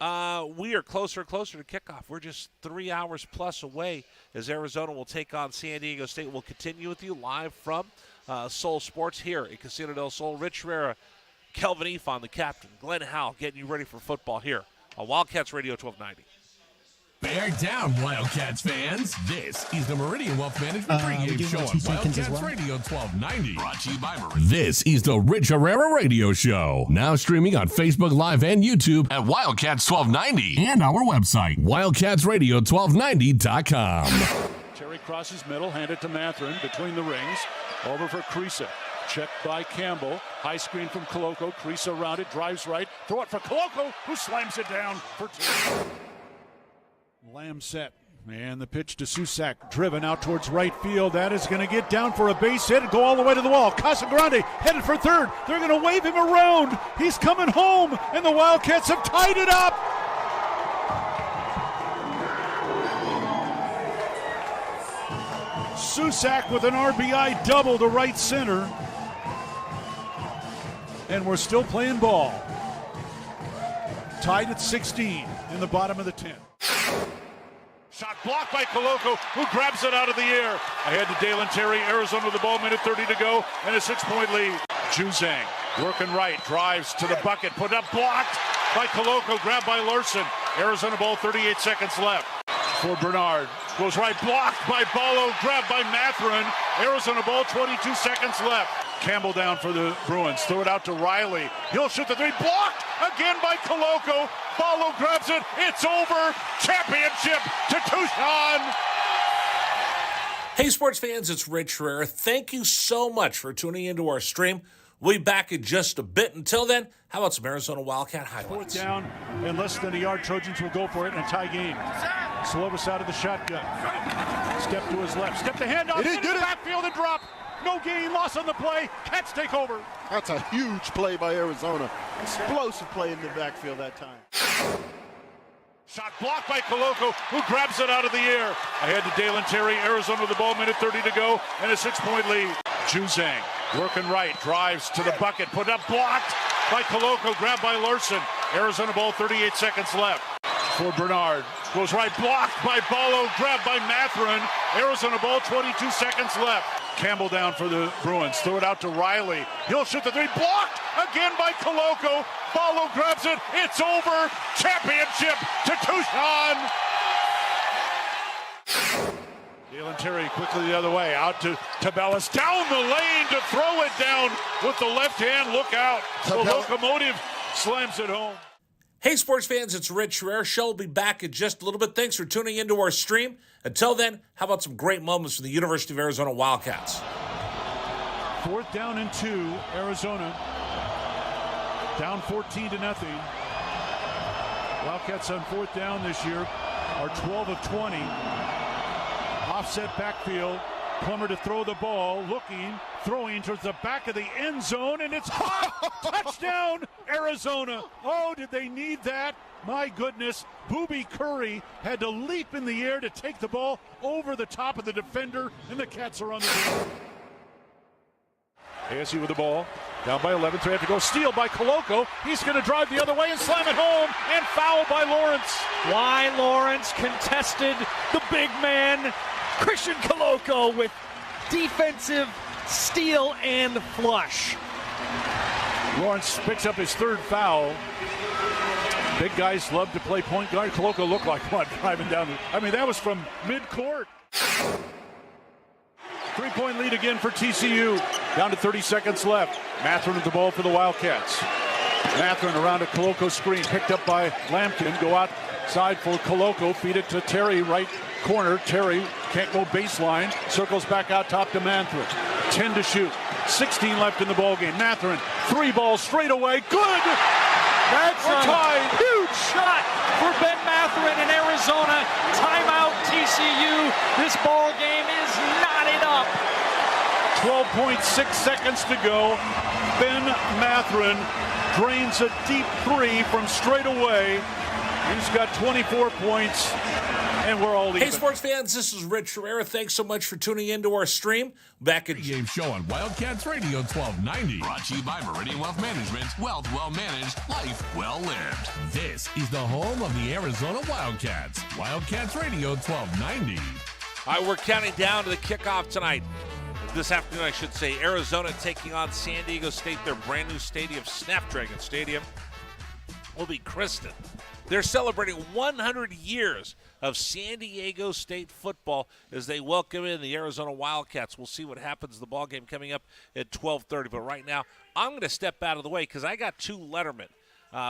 Speaker 8: We are closer and closer to kickoff. We're just 3 hours plus away as Arizona will take on San Diego State. We'll continue with you live from Sol Sports here at Casino del Sol. Rich Herrera, Kelvin Efon, the captain, Glenn Howell, getting you ready for football here on Wildcats Radio 1290.
Speaker 4: Bear down, Wildcats fans. This is the Meridian Wealth Management pregame show on Wildcats Radio 1290. Brought to you by Meridian. This is the Rich Herrera Radio Show. Now streaming on Facebook Live and YouTube at Wildcats 1290 and our website, wildcatsradio1290.com.
Speaker 6: Terry crosses middle, handed to Mathurin between the rings. Over for Creasa. Checked by Campbell. High screen from Koloko. Creasa around it, drives right. Throw it for Koloko, who slams it down for 2. Lamb set, and the pitch to Susak, driven out towards right field. That is going to get down for a base hit and go all the way to the wall. Casagrande headed for third. They're going to wave him around. He's coming home, and the Wildcats have tied it up. Susak with an RBI double to right center, and we're still playing ball. Tied at 16 in the bottom of the 10th. Shot blocked by Koloko, who grabs it out of the air. Ahead to Dalen Terry, Arizona with the ball, minute 30 to go, and a 6-point lead. Juzang working right, drives to the bucket, put up, blocked by Koloko, grabbed by Larson. Arizona ball, 38 seconds left. For Bernard, goes right, blocked by Ballo, grabbed by Mathurin. Arizona ball, 22 seconds left. Campbell down for the Bruins, throw it out to Riley. He'll shoot the three, blocked again by Koloko. Ballo grabs it, it's over. Championship to Tucson.
Speaker 2: Hey, sports fans, it's Rich Herrera. Thank you so much for tuning into our stream. We'll be back in just a bit. Until then, how about some Arizona Wildcat highlights?
Speaker 6: 4th down and less than a yard. Trojans will go for it in a tie game. Slovis out of the shotgun. Step to his left. Step the handoff into the backfield and drop. No gain, loss on the play. Cats take over.
Speaker 7: That's a huge play by Arizona. Explosive play in the backfield that time.
Speaker 6: Shot blocked by Koloko, who grabs it out of the air. Ahead to Dalen Terry, Arizona with the ball, minute 30 to go, and a 6-point lead. Juzang working right, drives to the bucket, put up, blocked by Koloko, grabbed by Larson. Arizona ball, 38 seconds left. For Bernard, goes right, blocked by Ballo, grabbed by Mathurin. Arizona ball, 22 seconds left. Campbell down for the Bruins, throw it out to Riley. He'll shoot the three, blocked again by Koloko. Ballo grabs it, it's over. Championship to Tucson. Dalen Terry quickly the other way, out to Tabellas, down the lane to throw it down with the left hand. Look out. The locomotive slams it home.
Speaker 2: Hey, sports fans, it's Rich Herrera. Show will be back in just a little bit. Thanks for tuning into our stream. Until then, how about some great moments for the University of Arizona Wildcats?
Speaker 6: 4th down and 2, Arizona. Down 14-0. Wildcats on 4th down this year are 12 of 20. Offset backfield. Plummer to throw the ball, looking, throwing towards the back of the end zone, and it's caught. Touchdown, Arizona. Oh, did they need that? My goodness. Booby Curry had to leap in the air to take the ball over the top of the defender, and the Cats are on the board. ASU with the ball, down by 11, so they have to go. Steal by Koloko. He's going to drive the other way and slam it home, and foul by Lawrence.
Speaker 5: Why Lawrence contested the big man, Christian Koloko, with defensive steal and flush.
Speaker 6: Lawrence picks up his 3rd foul. Big guys love to play point guard. Koloko looked like what, driving down that was from mid-court. 3-point lead again for TCU. Down to 30 seconds left. Mathurin with the ball for the Wildcats. Mathurin around a Koloko screen, picked up by Lampkin. Go outside for Koloko, feed it to Terry, right corner. Terry can't go baseline, circles back out top to Mathurin. 10 to shoot, 16 left in the ballgame. Mathurin, 3 balls straight away, good!
Speaker 5: That's a huge shot for Ben Mathurin in Arizona. Timeout TCU. This ball game is knotted up.
Speaker 6: 12.6 seconds to go. Ben Mathurin drains a deep 3 from straight away. He's got 24 points
Speaker 5: and we're all even.
Speaker 13: Hey, sports fans, this is Rich Herrera. Thanks so much for tuning into our stream. Back at
Speaker 4: Game Show on Wildcats Radio 1290. Brought to you by Meridian Wealth Management. Wealth well managed, life well lived. This is the home of the Arizona Wildcats. Wildcats Radio 1290.
Speaker 8: All right, we're counting down to the kickoff tonight. This afternoon, I should say. Arizona taking on San Diego State, their brand new stadium, Snapdragon Stadium, will be christened. They're celebrating 100 years of San Diego State football as they welcome in the Arizona Wildcats. We'll see what happens. The ball game coming up at 12:30. But right now, I'm going to step out of the way because I got two Lettermen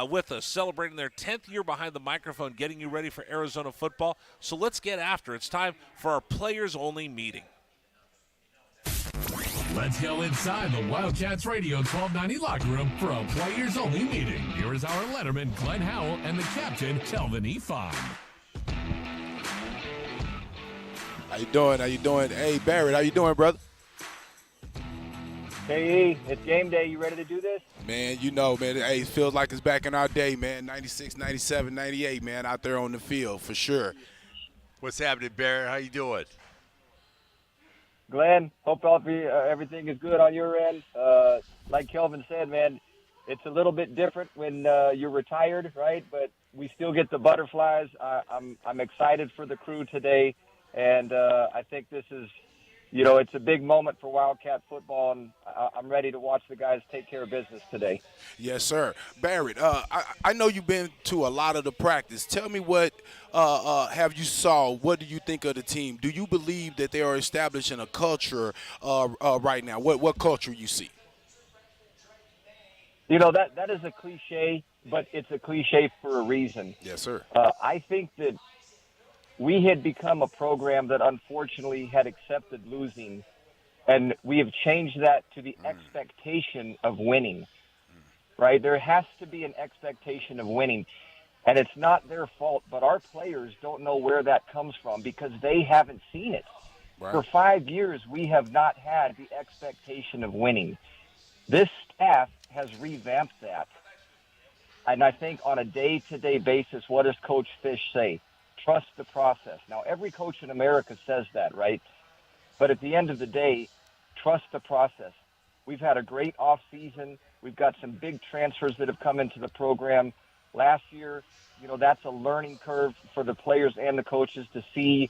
Speaker 8: with us celebrating their 10th year behind the microphone, getting you ready for Arizona football. So let's get after it. It's time for our players-only meeting.
Speaker 4: Let's go inside the Wildcats Radio 1290 locker room for a players-only meeting. Here is our letterman, Glenn Howell, and the captain, Kelvin E. Fong.
Speaker 1: How you doing? How you doing? Hey, Barrett, how you doing, brother?
Speaker 14: Hey, it's game day. You ready to do this?
Speaker 1: Man, you know, man, hey, it feels like it's back in our day, man. 96, 97, 98, man, out there on the field, for sure.
Speaker 3: What's happening, Barrett? How you doing?
Speaker 14: Glenn, hope everything is good on your end. Like Kelvin said, man, it's a little bit different when you're retired, right? But we still get the butterflies. I'm excited for the crew today, and I think this is, you know, it's a big moment for Wildcat football, and I'm ready to watch the guys take care of business today.
Speaker 1: Yes, sir. Barrett, I know you've been to a lot of the practice. Tell me what have you saw? What do you think of the team? Do you believe that they are establishing a culture right now? What culture you see?
Speaker 14: You know, that is a cliche, but it's a cliche for a reason.
Speaker 1: Yes, sir.
Speaker 14: I think that we had become a program that unfortunately had accepted losing, and we have changed that to the expectation of winning, right? There has to be an expectation of winning, and it's not their fault, but our players don't know where that comes from because they haven't seen it. Right. For 5 years, we have not had the expectation of winning. This staff has revamped that, and I think on a day-to-day basis, what does Coach Fish say? Trust the process. Now, every coach in America says that, right? But at the end of the day, trust the process. We've had a great offseason. We've got some big transfers that have come into the program. Last year, you know, that's a learning curve for the players and the coaches to see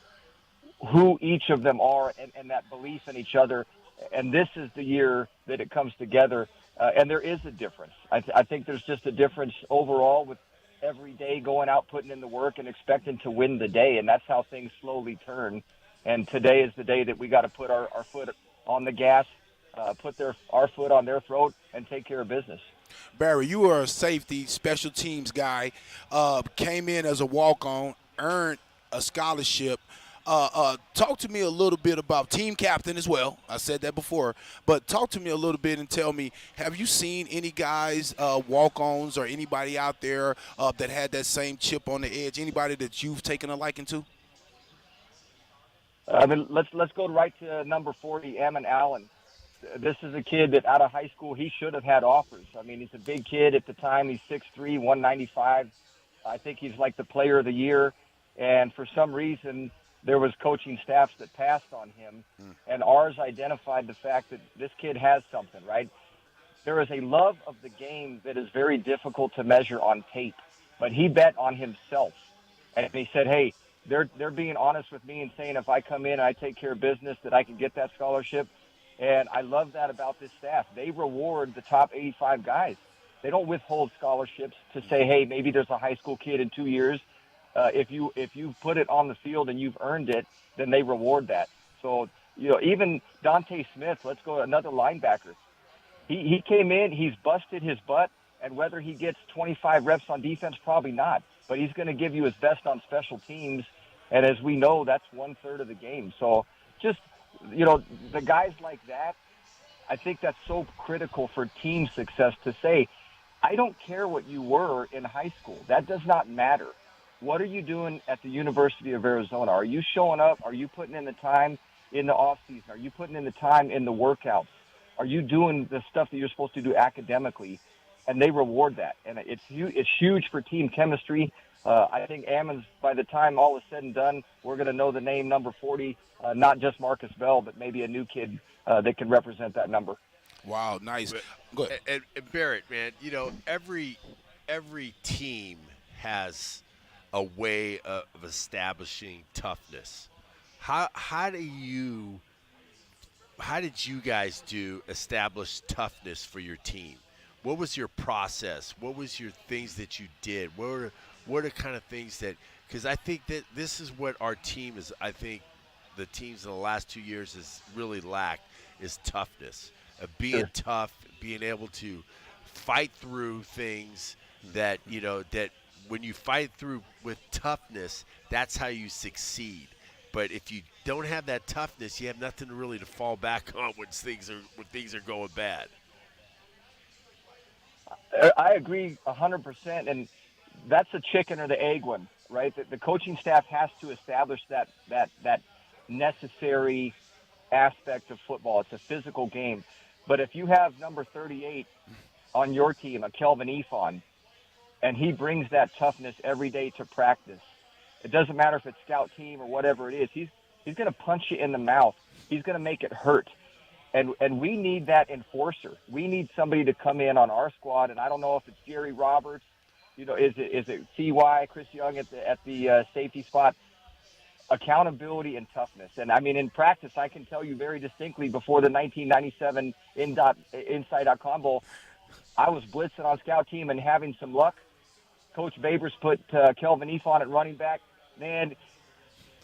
Speaker 14: who each of them are and that belief in each other. And this is the year that it comes together. And there is a difference. I think there's just a difference overall with every day going out, putting in the work, and expecting to win the day, and that's how things slowly turn. And today is the day that we got to put our foot on the gas, put our foot on their throat, and take care of business.
Speaker 1: Barry, you are a safety, special teams guy, came in as a walk-on, earned a scholarship. Talk to me a little bit about team captain as well. I said that before, but talk to me a little bit and tell me, have you seen any guys, walk-ons or anybody out there that had that same chip on the edge, anybody that you've taken a liking to?
Speaker 14: Let's go right to number 40, Ammon Allen. This is a kid that out of high school, he should have had offers. I mean, he's a big kid at the time. He's 6'3", 195. I think he's like the player of the year, and for some reason – there was coaching staffs that passed on him, and ours identified the fact that this kid has something, right? There is a love of the game that is very difficult to measure on tape, but he bet on himself. And he said, hey, they're being honest with me and saying if I come in and I take care of business that I can get that scholarship. And I love that about this staff. They reward the top 85 guys. They don't withhold scholarships to say, hey, maybe there's a high school kid in 2 years. If you put it on the field and you've earned it, then they reward that. So, you know, even Dante Smith, let's go another linebacker. He came in, he's busted his butt, and whether he gets 25 reps on defense, probably not. But he's going to give you his best on special teams, and as we know, that's 1/3 of the game. So just, you know, the guys like that, I think that's so critical for team success to say, I don't care what you were in high school. That does not matter. What are you doing at the University of Arizona? Are you showing up? Are you putting in the time in the off season? Are you putting in the time in the workouts? Are you doing the stuff that you're supposed to do academically? And they reward that. And it's huge for team chemistry. I think Ammons, by the time all is said and done, we're going to know the name number 40, not just Marcus Bell, but maybe a new kid that can represent that number.
Speaker 1: Wow, nice. Go ahead.
Speaker 3: And Barrett, man, you know, every team has a way of establishing toughness. How did you guys establish toughness for your team? What was your process? What was your things that you did? What are the kind of things that – because I think that this is what our team is – I think the teams in the last 2 years has really lacked is toughness. Being tough, being able to fight through things that, you know, that when you fight through with toughness, that's how you succeed. But if you don't have that toughness, you have nothing really to fall back on when things are going bad.
Speaker 14: I agree 100%, and that's the chicken or the egg one, right? The coaching staff has to establish that necessary aspect of football. It's a physical game. But if you have number 38 on your team, a Kelvin Efon, and he brings that toughness every day to practice, it doesn't matter if it's scout team or whatever it is. He's going to punch you in the mouth. He's going to make it hurt. And we need that enforcer. We need somebody to come in on our squad, and I don't know if it's Jerry Roberts, you know, is it CY, Chris Young at the safety spot. Accountability and toughness. And, I mean, in practice, I can tell you very distinctly before the 1997 Inside.com Bowl, I was blitzing on scout team and having some luck. Coach Babers put Kelvin Efon at running back. Man,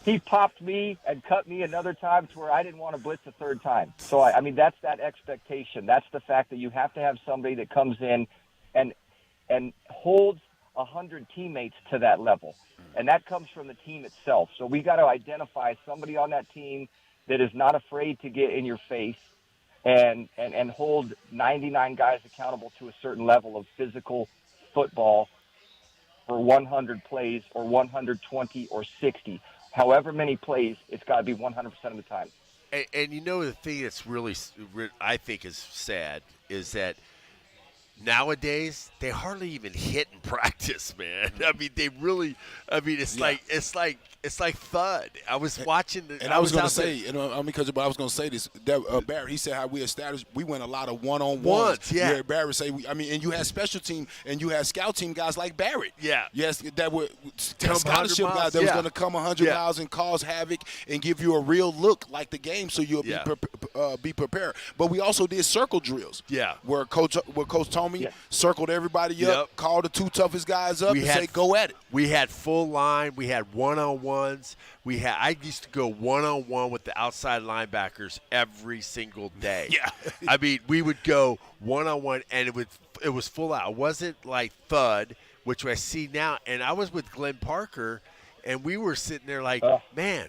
Speaker 14: he popped me and cut me another time to where I didn't want to blitz a third time. So, I mean, that's that expectation. That's the fact that you have to have somebody that comes in and holds 100 teammates to that level. And that comes from the team itself. So we got to identify somebody on that team that is not afraid to get in your face and hold 99 guys accountable to a certain level of physical football for 100 plays or 120 or 60. However many plays, it's got to be 100% of the time.
Speaker 3: And you know the thing that's really, I think, is sad is that nowadays they hardly even hit in practice, man. I mean, it's like thud. I was watching
Speaker 1: I was going to say, I was going to say this. Barry, he said how we established. We went a lot of one-on-ones.
Speaker 3: Yeah.
Speaker 1: You heard Barry say, and you had special team and you had scout team guys like Barrett.
Speaker 3: Yeah.
Speaker 1: Yes, that were scholarship guys that was going to come 100 miles and cause havoc and give you a real look like the game, so you'll be prepared. But we also did circle drills.
Speaker 3: Yeah.
Speaker 1: Where Coach Tomey circled everybody up, called the two toughest guys up, and say, go at it.
Speaker 3: We had full line. We had one-on-ones. I used to go one-on-one with the outside linebackers every single day.
Speaker 1: Yeah.
Speaker 3: I mean, we would go one-on-one, and it was full out. It wasn't like thud, which I see now. And I was with Glenn Parker, and we were sitting there like, man,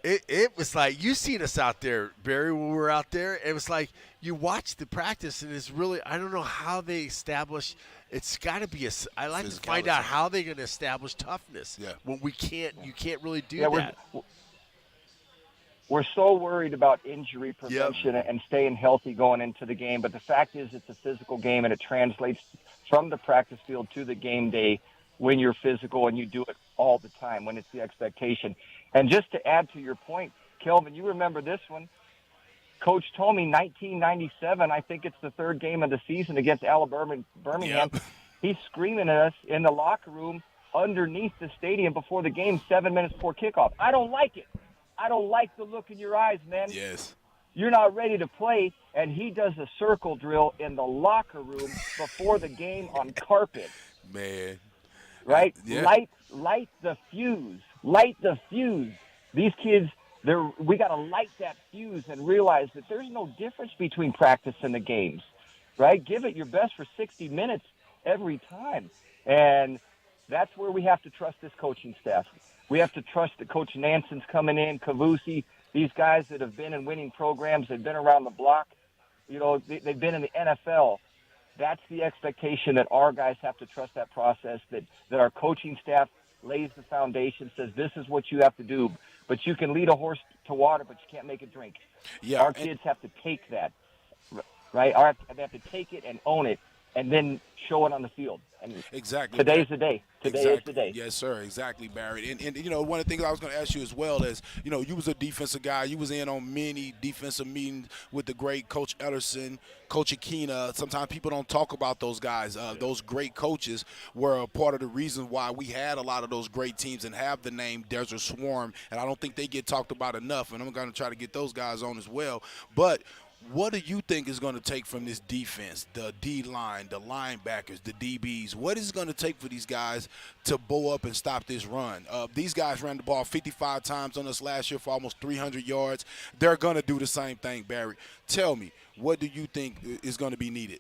Speaker 3: it was like, you seen us out there, Barry, when we were out there. It was like you watch the practice, and it's really, I don't know how they establish. It's got to be I like to find out how they're going to establish toughness.
Speaker 1: Yeah.
Speaker 3: When you can't really do that.
Speaker 14: We're so worried about injury prevention and staying healthy going into the game, but the fact is it's a physical game, and it translates from the practice field to the game day when you're physical and you do it all the time, when it's the expectation. And just to add to your point, Kelvin, you remember this one. Coach Tomey, 1997, I think it's the third game of the season against Birmingham. Yep. He's screaming at us in the locker room underneath the stadium before the game, 7 minutes before kickoff. I don't like it. I don't like the look in your eyes, man.
Speaker 1: Yes.
Speaker 14: You're not ready to play, and he does a circle drill in the locker room before the game on carpet.
Speaker 1: Man.
Speaker 14: Right?
Speaker 1: Yeah.
Speaker 14: Light the fuse. Light the fuse. These kids, we got to light that fuse and realize that there's no difference between practice and the games, right? Give it your best for 60 minutes every time. And that's where we have to trust this coaching staff. We have to trust that Coach Nanson's coming in, Kavusi, these guys that have been in winning programs, they've been around the block, you know, they've been in the NFL. That's the expectation, that our guys have to trust that process, that our coaching staff lays the foundation, says this is what you have to do. But you can lead a horse to water, but you can't make it drink.
Speaker 1: Yeah,
Speaker 14: our kids have to take that, right? They have to take it and own it and then show it on the field. And
Speaker 1: exactly.
Speaker 14: Today's the day. Today
Speaker 1: exactly.
Speaker 14: is the day.
Speaker 1: Yes, sir. Exactly, Barry. And you know, one of the things I was going to ask you as well is, you know, you was a defensive guy. You was in on many defensive meetings with the great Coach Ederson, Coach Aquina. Sometimes people don't talk about those guys. Those great coaches were a part of the reason why we had a lot of those great teams and have the name Desert Swarm. And I don't think they get talked about enough. And I'm going to try to get those guys on as well. But what do you think is going to take from this defense, the D-line, the linebackers, the DBs? What is it going to take for these guys to bow up and stop this run? These guys ran the ball 55 times on us last year for almost 300 yards. They're going to do the same thing, Barry. Tell me, what do you think is going to be needed?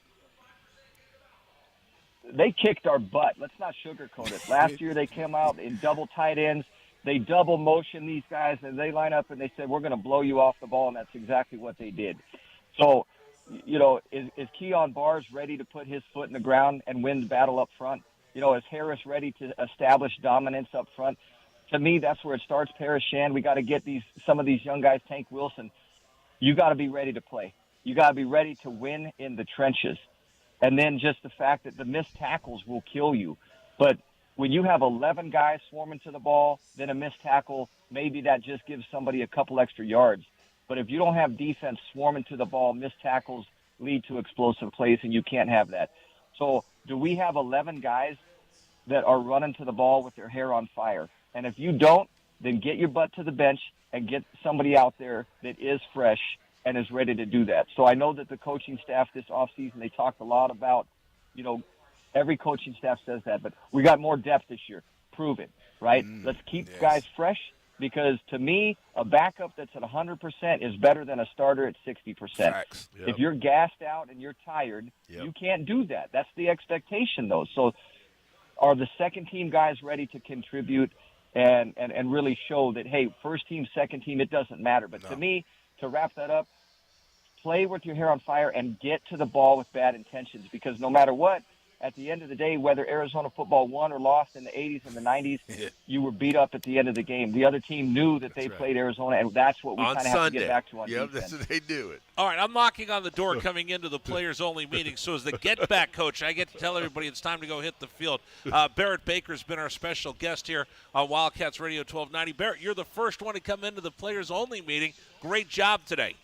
Speaker 14: They kicked our butt. Let's not sugarcoat it. Last year they came out in double tight ends. They double motion these guys, and they line up, and they said, we're going to blow you off the ball, and that's exactly what they did. So, you know, is Keon Barrs ready to put his foot in the ground and win the battle up front? You know, is Harris ready to establish dominance up front? To me, that's where it starts. Paris Shand, we got to get some of these young guys, Tank Wilson. You got to be ready to play. You got to be ready to win in the trenches. And then just the fact that the missed tackles will kill you. But when you have 11 guys swarming to the ball, then a missed tackle, maybe that just gives somebody a couple extra yards. But if you don't have defense swarming to the ball, missed tackles lead to explosive plays, and you can't have that. So do we have 11 guys that are running to the ball with their hair on fire? And if you don't, then get your butt to the bench and get somebody out there that is fresh and is ready to do that. So I know that the coaching staff this offseason, they talked a lot about, you know, every coaching staff says that, but we got more depth this year. Prove it, right? Let's keep guys fresh. Because to me, a backup that's at 100% is better than a starter at 60%.
Speaker 1: Facts.
Speaker 14: Yep. If you're gassed out and you're tired, you can't do that. That's the expectation, though. So are the second-team guys ready to contribute and really show that, hey, first team, second team, it doesn't matter. But to me, to wrap that up, play with your hair on fire and get to the ball with bad intentions. Because no matter what, at the end of the day, whether Arizona football won or lost in the 80s and the 90s, you were beat up at the end of the game. The other team knew that they played Arizona, and that's what we kind of have to get back to on defense.
Speaker 3: That's what they do it.
Speaker 8: All right, I'm knocking on the door coming into the players-only meeting. So as the get-back coach, I get to tell everybody it's time to go hit the field. Barrett Baker's been our special guest here on Wildcats Radio 1290. Barrett, you're the first one to come into the players-only meeting. Great job today.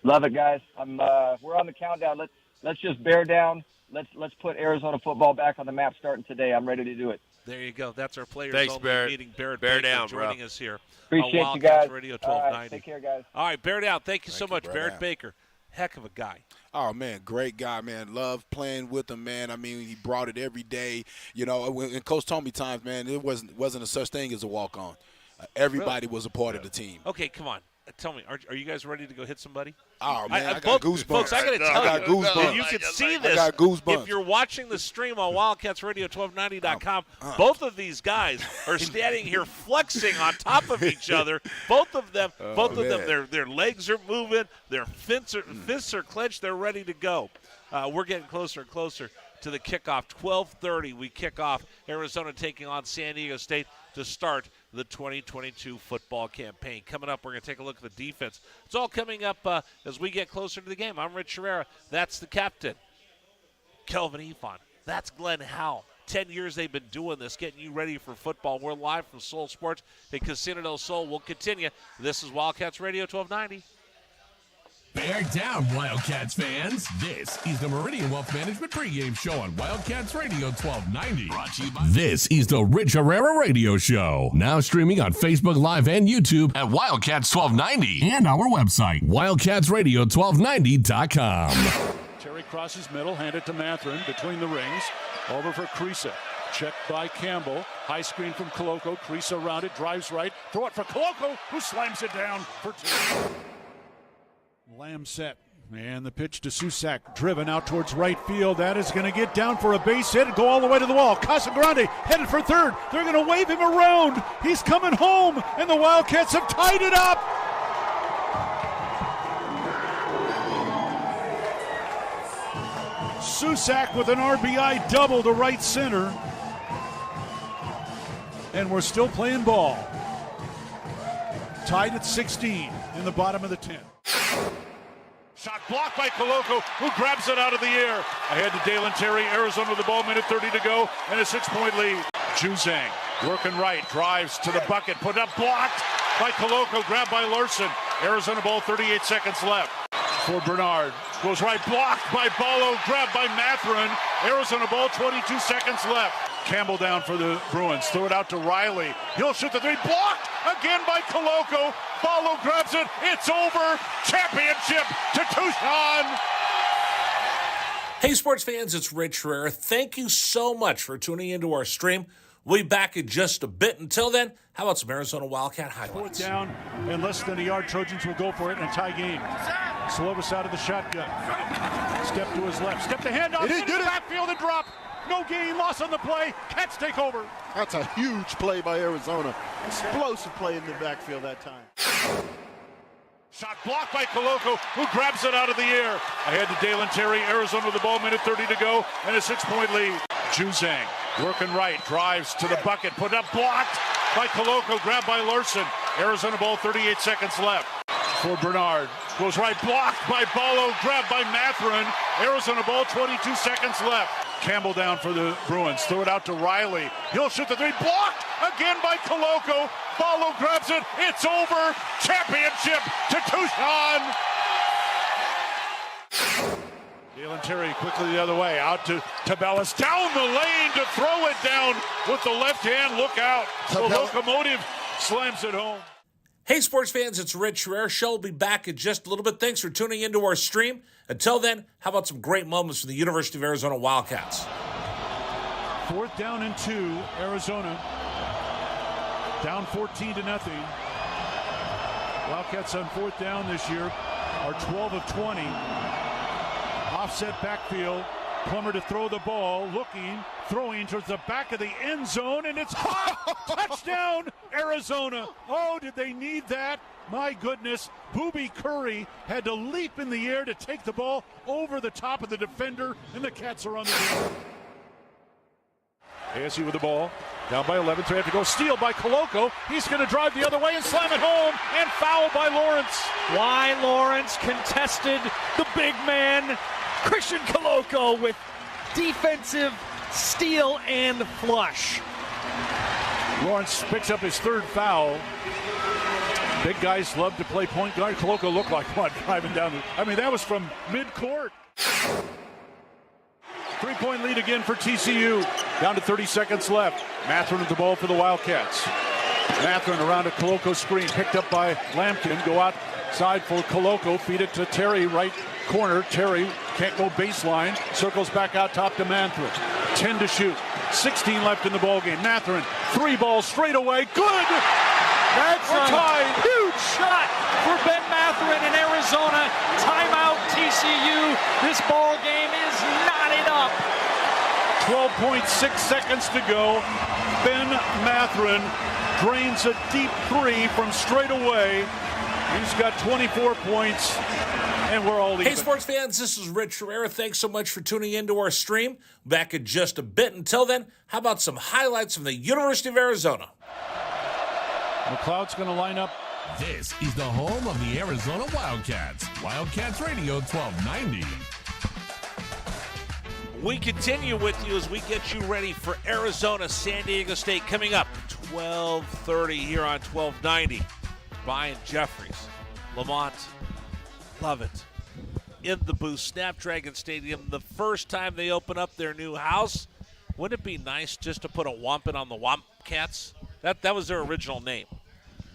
Speaker 14: Love it, guys. We're on the countdown. Let's just bear down. Let's put Arizona football back on the map starting today. I'm ready to do it.
Speaker 8: There you go. That's our players-only meeting. Barrett
Speaker 3: Bear
Speaker 8: Baker
Speaker 3: down,
Speaker 8: joining us here
Speaker 14: Appreciate
Speaker 8: on
Speaker 14: you guys.
Speaker 8: Wildcats Radio 1290.
Speaker 14: All right, take care, guys.
Speaker 8: All right, bear down. Thank you so much,
Speaker 1: Bear
Speaker 8: Barrett
Speaker 1: down.
Speaker 8: Baker. Heck of a guy.
Speaker 1: Oh, man, great guy, man. Love playing with him, man. I mean, he brought it every day. You know, in Coach Tomey times, man, it wasn't a such thing as a walk-on. Everybody was a part of the team.
Speaker 8: Okay, come on. Tell me, are you guys ready to go hit somebody?
Speaker 1: Oh, man, I got goosebumps.
Speaker 8: Folks, I got to tell you,
Speaker 1: I got goosebumps.
Speaker 8: you can see this.
Speaker 1: I got goosebumps.
Speaker 8: If you're watching the stream on WildcatsRadio1290.com, both of these guys are standing here flexing on top of each other. Both of them, their legs are moving, their fists are clenched, they're ready to go. We're getting closer and closer to the kickoff. 12:30, we kick off. Arizona taking on San Diego State to start the 2022 football campaign. Coming up, we're going to take a look at the defense. It's all coming up as we get closer to the game. I'm Rich Herrera. That's the captain, Kelvin Efon. That's Glenn Howell. 10 years they've been doing this, getting you ready for football. We're live from Soul Sports in Casino del Sol. We'll continue. This is Wildcats Radio 1290.
Speaker 4: Bear down, Wildcats fans. This is the Meridian Wealth Management pregame show on Wildcats Radio 1290. Brought to you by This is the Rich Herrera Radio Show. Now streaming on Facebook Live and YouTube at Wildcats 1290 and our website, wildcatsradio1290.com.
Speaker 6: Terry crosses middle, handed to Matherin between the rings. Over for Creasa. Checked by Campbell. High screen from Koloko. Creasa around it, drives right. Throw it for Koloko, who slams it down for two. Lamb set, and the pitch to Susak, driven out towards right field. That is going to get down for a base hit and go all the way to the wall. Casagrande headed for third. They're going to wave him around. He's coming home, and the Wildcats have tied it up. Susak with an RBI double to right center. And we're still playing ball. Tied at 16 in the bottom of the 10th. Shot blocked by Coloco, who grabs it out of the air. Ahead to Dalen Terry, Arizona with the ball, minute 30 to go, and a 6-point lead. Juzang working right, drives to the bucket, put up, blocked by Coloco, grabbed by Larson. Arizona ball, 38 seconds left. For Bernard, goes right, blocked by Ballo, grabbed by Mathurin. Arizona ball, 22 seconds left. Campbell down for the Bruins, throw it out to Riley. He'll shoot the three, blocked again by Coloco. Ballo grabs it, it's over. Championship to Tucson.
Speaker 13: Hey, sports fans, it's Rich Herrera. Thank you so much for tuning into our stream. We'll be back in just a bit. Until then, how about some Arizona Wildcat highlights?
Speaker 6: Fourth down and less than a yard. Trojans will go for it in a tie game. Slovis out of the shotgun. Step to his left. Step the handoff. Into the backfield and drop. No gain. Loss on the play. Cats take over.
Speaker 7: That's a huge play by Arizona. Explosive play in the backfield that time.
Speaker 6: Shot blocked by Coloco, who grabs it out of the air. Ahead to Dalen Terry, Arizona with the ball, minute 30 to go, and a 6-point lead. Juzang working right, drives to the bucket, put up, blocked by Coloco, grabbed by Larson. Arizona ball, 38 seconds left. For Bernard, goes right, blocked by Ballo, grabbed by Mathurin. Arizona ball, 22 seconds left. Campbell down for the Bruins, throw it out to Riley. He'll shoot the three, blocked again by Coloco. Ballo grabs it, it's over. Championship to Tucson. Dalen Terry quickly the other way, out to Tabellas, down the lane to throw it down with the left hand. Look out. The locomotive slams it home.
Speaker 13: Hey, sports fans, it's Rich Herrera. Show will be back in just a little bit. Thanks for tuning into our stream. Until then, how about some great moments from the University of Arizona Wildcats?
Speaker 6: 4th down and 2, Arizona. Down 14-0. Wildcats on 4th down this year are 12 of 20. Offset backfield. Plummer to throw the ball, looking, throwing towards the back of the end zone, and it's hot! Touchdown, Arizona! Oh, did they need that? My goodness, Booby Curry had to leap in the air to take the ball over the top of the defender, and the Cats are on the field. ASU with the ball, down by 11, 3 have to go, steal by Coloco. He's going to drive the other way and slam it home, and foul by Lawrence.
Speaker 5: Why Lawrence contested the big man, Christian Coloco, with defensive steal and flush.
Speaker 6: Lawrence picks up his 3rd foul. Big guys love to play point guard. Coloco looked like one driving down. That was from midcourt. 3-point lead again for TCU. Down to 30 seconds left. Mathurin with the ball for the Wildcats. Mathurin around a Coloco screen, picked up by Lampkin. Go outside for Coloco. Feed it to Terry, right corner. Terry can't go baseline. Circles back out top to Mathurin. 10 to shoot. 16 left in the ballgame. Mathurin, 3 balls straight away. Good!
Speaker 5: That's a huge shot for Ben Mathurin in Arizona. Timeout TCU. This ball game is knotted up.
Speaker 6: 12.6 seconds to go. Ben Mathurin drains a deep 3 from straight away. He's got 24 points, and we're all even.
Speaker 13: Hey, sports fans, this is Rich Herrera. Thanks so much for tuning into our stream. Back in just a bit. Until then, how about some highlights from the University of Arizona?
Speaker 6: McLeod's going to line up.
Speaker 4: This is the home of the Arizona Wildcats. Wildcats Radio 1290.
Speaker 8: We continue with you as we get you ready for Arizona, San Diego State coming up 12:30 here on 1290. Brian Jeffries, Lamont, love it. In the booth, Snapdragon Stadium, the first time they open up their new house. Wouldn't it be nice just to put a Wampin on the Wompcats? That was their original name.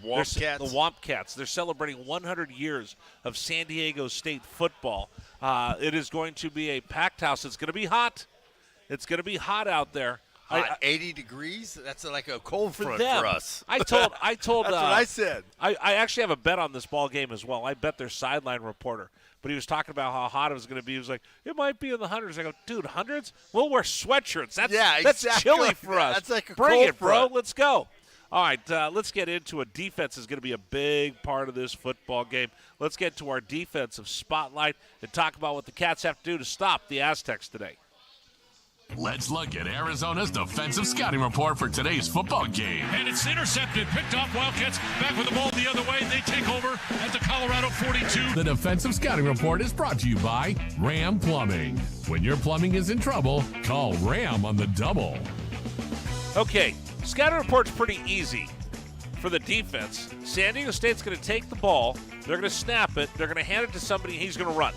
Speaker 3: Wompcats?
Speaker 8: The Wompcats. They're celebrating 100 years of San Diego State football. It is going to be a packed house. It's going to be hot. It's going to be hot out there.
Speaker 3: 80 degrees? That's like a cold front
Speaker 8: them,
Speaker 3: for us.
Speaker 8: I told.
Speaker 3: That's what I said.
Speaker 8: I actually have a bet on this ball game as well. I bet their sideline reporter. But he was talking about how hot it was going to be. He was like, it might be in the hundreds. I go, dude, hundreds? We'll wear sweatshirts. That's
Speaker 3: exactly.
Speaker 8: chilly for us.
Speaker 3: That's like a
Speaker 8: Bring
Speaker 3: cold
Speaker 8: it, bro.
Speaker 3: front.
Speaker 8: Let's go. All right, let's get into it. Defense is going to be a big part of this football game. Let's get to our defensive spotlight and talk about what the Cats have to do to stop the Aztecs today.
Speaker 4: Let's look at Arizona's defensive scouting report for today's football game.
Speaker 6: And it's intercepted, picked off. Wildcats back with the ball the other way. They take over at the Colorado 42.
Speaker 4: The defensive scouting report is brought to you by Ram Plumbing. When your plumbing is in trouble, call Ram on the double.
Speaker 8: Okay, scouting report's pretty easy for the defense. San Diego State's going to take the ball. They're going to snap it. They're going to hand it to somebody. He's going to run.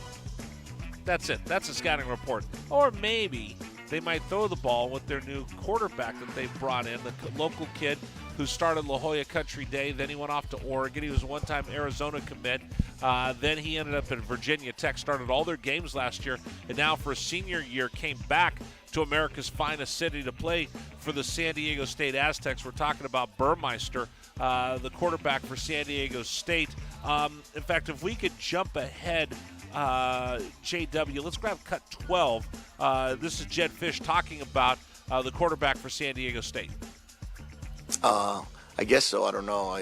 Speaker 8: That's it. That's a scouting report. Or maybe they might throw the ball with their new quarterback that they brought in, the local kid who started La Jolla Country Day. Then he went off to Oregon. He was a one-time Arizona commit. Then he ended up at Virginia Tech, started all their games last year, and now for a senior year came back to America's finest city to play for the San Diego State Aztecs. We're talking about Burmeister, the quarterback for San Diego State. In fact, if we could jump ahead, JW, let's grab cut 12. This is Jed Fish talking about the quarterback for San Diego State.
Speaker 10: I guess so. I don't know.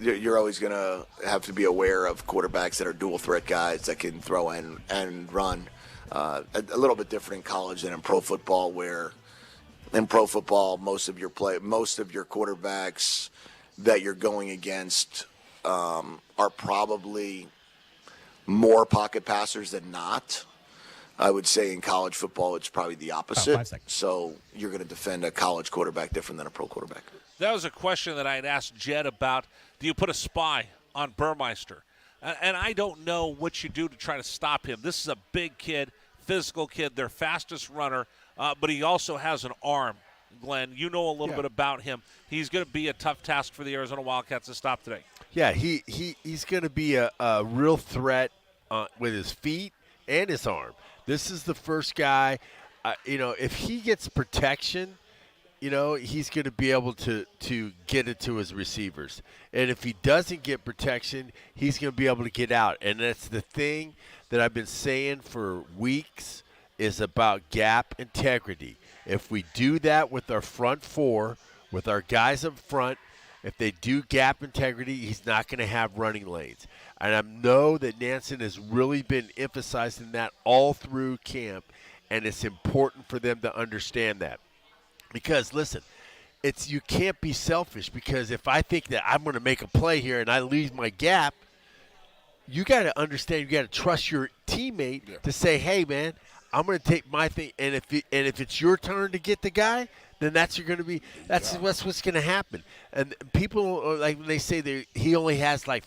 Speaker 10: You're always going to have to be aware of quarterbacks that are dual threat guys that can throw and run. A little bit different in college than in pro football, where in pro football most of your quarterbacks that you're going against are probably more pocket passers than not. I would say in college football it's probably the opposite. So you're going to defend a college quarterback different than a pro quarterback.
Speaker 8: That was a question that I had asked Jed about. Do you put a spy on Burmeister? And I don't know what you do to try to stop him. This is a big kid, physical kid, their fastest runner, but he also has an arm. Glenn, you know a little bit about him. He's going to be a tough task for the Arizona Wildcats to stop today.
Speaker 3: Yeah, he's going to be a real threat with his feet and his arm. This is the first guy, if he gets protection, he's going to be able to get it to his receivers. And if he doesn't get protection, he's going to be able to get out. And that's the thing that I've been saying for weeks is about gap integrity. If we do that with our front four, with our guys up front, if they do gap integrity, he's not going to have running lanes. And I know that Nansen has really been emphasizing that all through camp, and it's important for them to understand that. Because, listen, you can't be selfish, because if I think that I'm going to make a play here and I leave my gap, you got to understand, you got to trust your teammate to say, hey, man, I'm going to take my thing. And if it's your turn to get the guy, then that's what's going to happen. And people, like when they say he only has like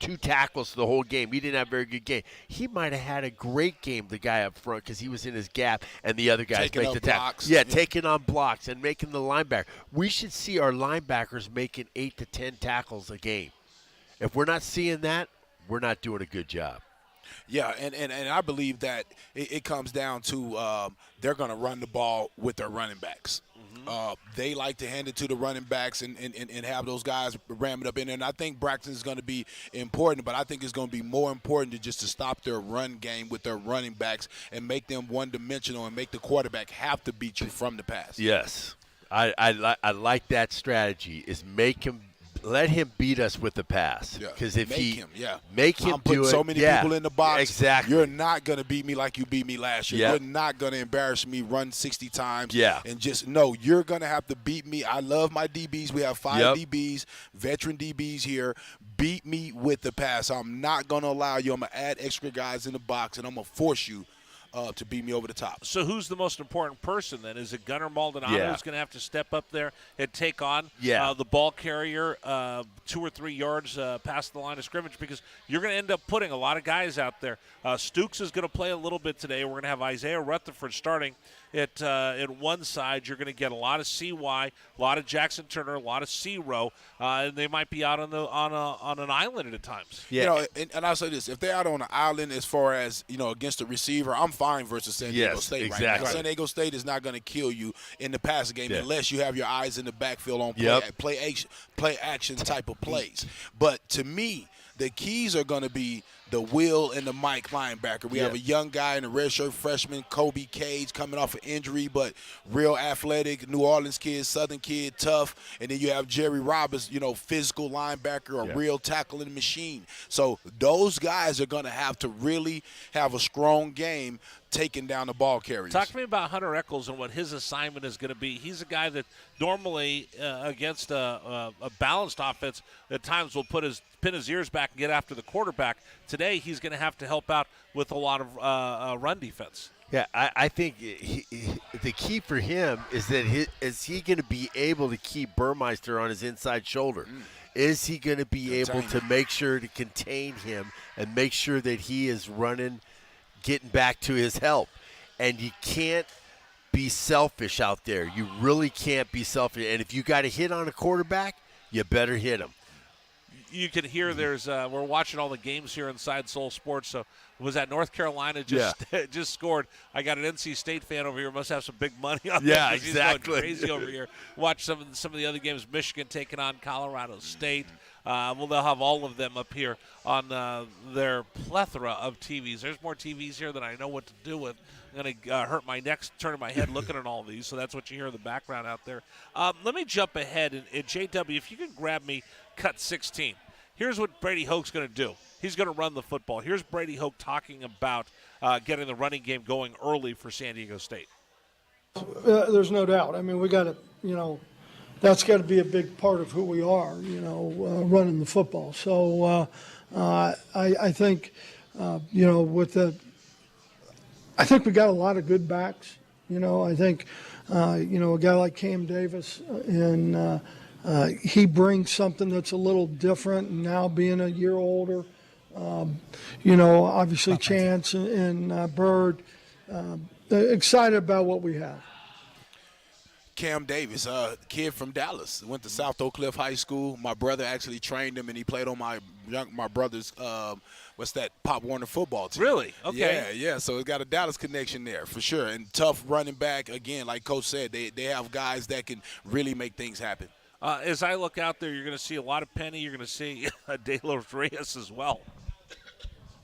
Speaker 3: 2 tackles the whole game, he didn't have a very good game. He might have had a great game, the guy up front, because he was in his gap and the other guys make the tackle. Yeah, taking on blocks and making the linebacker. We should see our linebackers making 8 to 10 tackles a game. If we're not seeing that, we're not doing a good job.
Speaker 1: Yeah, and I believe that it comes down to they're going to run the ball with their running backs. They like to hand it to the running backs and have those guys ram it up in there. And I think Braxton is going to be important, but I think it's going to be more important to stop their run game with their running backs and make them one-dimensional and make the quarterback have to beat you from the pass.
Speaker 3: Yes. I like that strategy, is let him beat us with the pass. Because if make him
Speaker 1: I'm putting
Speaker 3: do it.
Speaker 1: So many people in the box.
Speaker 3: Exactly.
Speaker 1: You're not going to beat me like you beat me last year. You're not going to embarrass me, run 60 times. And you're going to have to beat me. I love my DBs. We have 5 DBs, veteran DBs here. Beat me with the pass. I'm not going to allow you. I'm going to add extra guys in the box, and I'm going to force you to beat me over the top.
Speaker 8: So who's the most important person then? Is it Gunnar Maldonado who's going to have to step up there and take on the ball carrier 2 or 3 yards past the line of scrimmage? Because you're going to end up putting a lot of guys out there. Stooks is going to play a little bit today. We're going to have Isaiah Rutherford starting at one side. You're going to get a lot of CY, a lot of Jackson Turner, a lot of C-Row, and they might be out on an island at times.
Speaker 1: And I'll say this: if they're out on an island as far as against a receiver, I'm fine versus San Diego State right now. San Diego State is not going to kill you in the passing game unless you have your eyes in the backfield on play action type of plays. But to me, the keys are going to be the Will and the Mike linebacker. We have a young guy in a redshirt freshman, Kobe Cage, coming off an injury, but real athletic, New Orleans kid, Southern kid, tough. And then you have Jerry Roberts, physical linebacker, a real tackling machine. So those guys are going to have to really have a strong game taking down the ball carriers.
Speaker 8: Talk to me about Hunter Echols and what his assignment is going to be. He's a guy that normally against a balanced offense at times will pin his ears back and get after the quarterback. Today he's going to have to help out with a lot of run defense.
Speaker 3: Yeah, I think the key for him is that is he going to be able to keep Burmeister on his inside shoulder? Is he going to be able to make sure to contain him and make sure that he is running, getting back to his help? And you can't be selfish out there. You really can't be selfish. And if you got to hit on a quarterback, you better hit him.
Speaker 8: You can hear we're watching all the games here inside Soul Sports. So was that North Carolina just scored? I got an NC State fan over here. Must have some big money on
Speaker 3: that.
Speaker 8: He's going crazy over here. Watch some of the other games. Michigan taking on Colorado State. They'll have all of them up here on their plethora of TVs. There's more TVs here than I know what to do with. I'm going to hurt my neck turning my head looking at all these. So that's what you hear in the background out there. Let me jump ahead. And JW, if you can grab me cut 16. Here's what Brady Hoke's going to do. He's going to run the football. Here's Brady Hoke talking about getting the running game going early for San Diego State.
Speaker 15: There's no doubt. I mean, we got to, that's got to be a big part of who we are, running the football. So I think, I think we got a lot of good backs. I think, a guy like Cam Davis and he brings something that's a little different, and now being a year older, obviously Chance and Bird, excited about what we have.
Speaker 1: Cam Davis, kid from Dallas, went to South Oak Cliff High School. My brother actually trained him, and he played on my brother's Pop Warner football team.
Speaker 8: Really? Okay.
Speaker 1: Yeah. So it's got a Dallas connection there for sure. And tough running back. Again, like Coach said, they have guys that can really make things happen.
Speaker 8: As I look out there, you're going to see a lot of Penny. You're going to see De Los Reyes as well.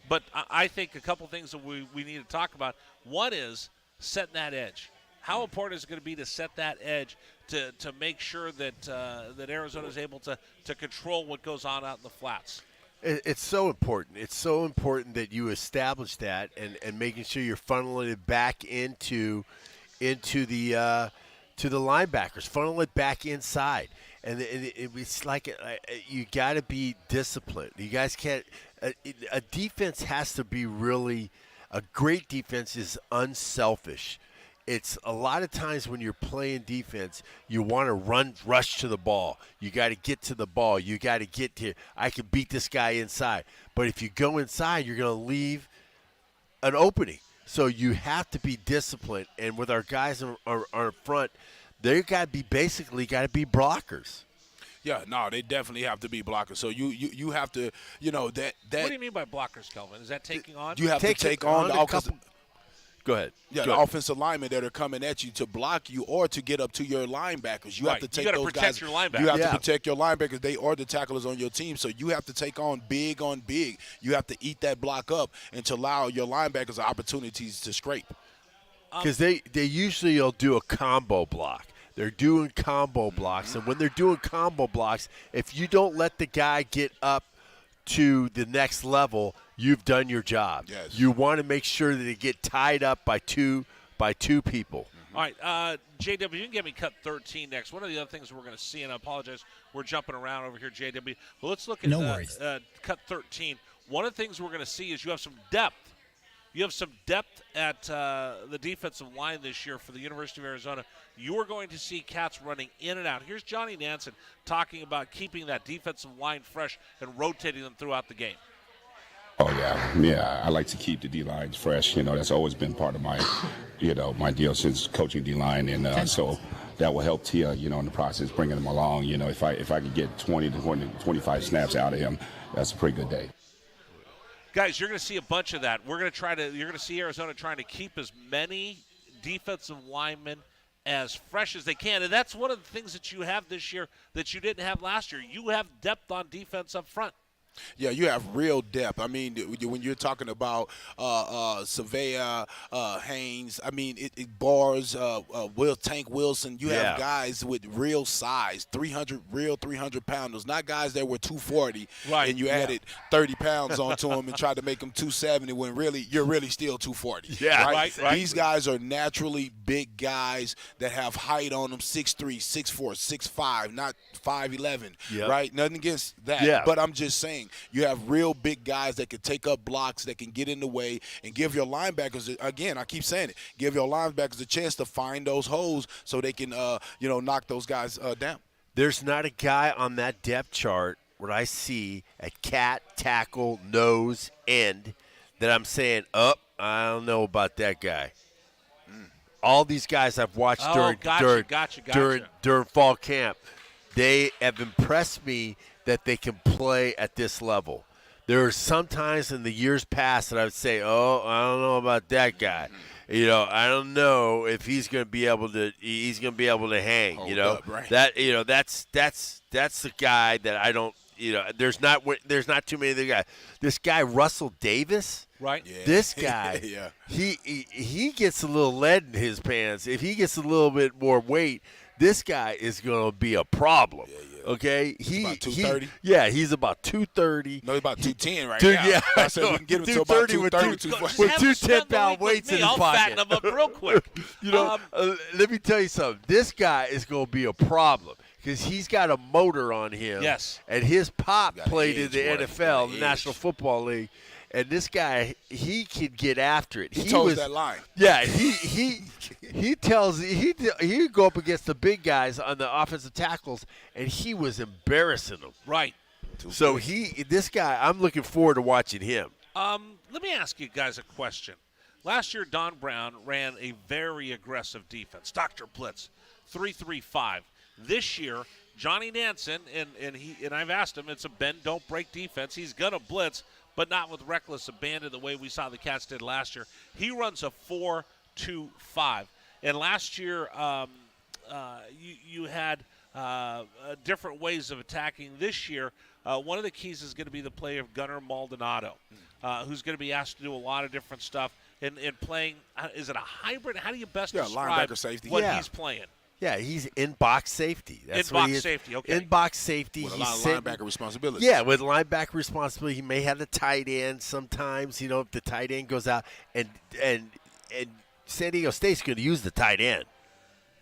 Speaker 8: But I think a couple things that we need to talk about. One is setting that edge. How important is it going to be to set that edge to make sure that Arizona is able to control what goes on out in the flats?
Speaker 3: It's so important. It's so important that you establish that and making sure you're funneling it back into the linebackers, funnel it back inside. And it's like you got to be disciplined. You guys can't a defense has to be really – a great defense is unselfish. It's a lot of times when you're playing defense, you want to rush to the ball. You got to get to the ball. You got to get to – I can beat this guy inside. But if you go inside, you're going to leave an opening. So you have to be disciplined. And with our guys on front – they got to be blockers.
Speaker 1: Yeah, no, they definitely have to be blockers. So you have to, that.
Speaker 8: What do you mean by blockers, Kelvin? Is that taking on?
Speaker 1: You have to take on the offensive.
Speaker 3: Go ahead.
Speaker 1: Yeah, the offensive linemen that are coming at you to block you or to get up to your linebackers. You have to take those guys.
Speaker 8: You have to protect your linebackers.
Speaker 1: You have to protect your linebackers. They are the tacklers on your team. So you have to take on big. You have to eat that block up and to allow your linebackers opportunities to scrape.
Speaker 3: Because they usually will do a combo block. They're doing combo blocks, and when they're doing combo blocks, if you don't let the guy get up to the next level, you've done your job.
Speaker 1: Yes.
Speaker 3: You want to make sure that they get tied up by two people.
Speaker 8: All right, JW, you can get me cut 13 next. One of the other things we're going to see, and I apologize, we're jumping around over here, JW. But let's look at cut 13. One of the things we're going to see is you have some depth. You have some depth at the defensive line this year for the University of Arizona. You are going to see cats running in and out. Here's Johnny Nansen talking about keeping that defensive line fresh and rotating them throughout the game.
Speaker 16: Oh, yeah. I like to keep the D-lines fresh. That's always been part of my, my deal since coaching D-line. And so that will help Tia, in the process, bringing him along. If I could get 20 to 25 snaps out of him, that's a pretty good day.
Speaker 8: Guys, you're going to see a bunch of that. You're going to see Arizona trying to keep as many defensive linemen as fresh as they can. And that's one of the things that you have this year that you didn't have last year. You have depth on defense up front.
Speaker 1: Yeah, you have real depth. I mean, when you're talking about Savea, Haynes, I mean, Bars, Tank Wilson, you have guys with real size, 300-pounders, not guys that were 240,
Speaker 8: right,
Speaker 1: and you added 30 pounds onto them and tried to make them 270 when really you're really still 240.
Speaker 8: Yeah,
Speaker 1: right.
Speaker 8: Right.
Speaker 1: These guys are naturally big guys that have height on them, 6'3", 6'4", 6'5", not 5'11", right? Nothing against that, but I'm just saying, you have real big guys that can take up blocks, that can get in the way, and give your linebackers, again, I keep saying it, give your linebackers a chance to find those holes so they can, knock those guys down.
Speaker 3: There's not a guy on that depth chart where I see at cat, tackle, nose, end that I'm saying, I don't know about that guy. All these guys I've watched during fall camp, they have impressed me that they can play at this level. There are some times in the years past that I would say, I don't know about that guy. I don't know if he's going to be able to hang, That's the guy that I don't, there's not too many of the guys. This guy Russell Davis,
Speaker 8: right?
Speaker 1: Yeah.
Speaker 3: This guy, he gets a little lead in his pants. If he gets a little bit more weight, this guy is going to be a problem. Okay,
Speaker 1: he's about 230.
Speaker 3: He's about 230.
Speaker 1: No, he's about 210 right now.
Speaker 3: Yeah,
Speaker 1: I said we can get him to about 230,
Speaker 3: with two 10-pound weights in his
Speaker 8: I'll
Speaker 3: pocket.
Speaker 8: fatten him up real quick.
Speaker 3: Let me tell you something. This guy is going to be a problem because he's got a motor on him.
Speaker 8: Yes,
Speaker 3: and his pop played in the NFL, the National Football League. And this guy, he could get after it.
Speaker 1: He toes that line.
Speaker 3: Yeah, he go up against the big guys on the offensive tackles, and he was embarrassing them.
Speaker 8: Right.
Speaker 3: So this guy, I'm looking forward to watching him.
Speaker 8: Let me ask you guys a question. Last year, Don Brown ran a very aggressive defense, Dr. Blitz, 3-3-5. This year, Johnny Nansen, and I've asked him, it's a bend, don't break defense. He's gonna blitz, but not with reckless abandon the way we saw the Cats did last year. He runs a 4-2-5. And last year, you had different ways of attacking. This year, one of the keys is going to be the play of Gunnar Maldonado, who's going to be asked to do a lot of different stuff. And playing, is it a hybrid? How do you best describe
Speaker 1: linebacker safety.
Speaker 8: what he's playing?
Speaker 3: Yeah, he's in-box safety. That's what he is.
Speaker 8: Safety, okay.
Speaker 3: In-box safety.
Speaker 1: With a lot of linebacker responsibility.
Speaker 3: Yeah, with linebacker responsibility. He may have the tight end sometimes, if the tight end goes out. And San Diego State's going to use the tight end.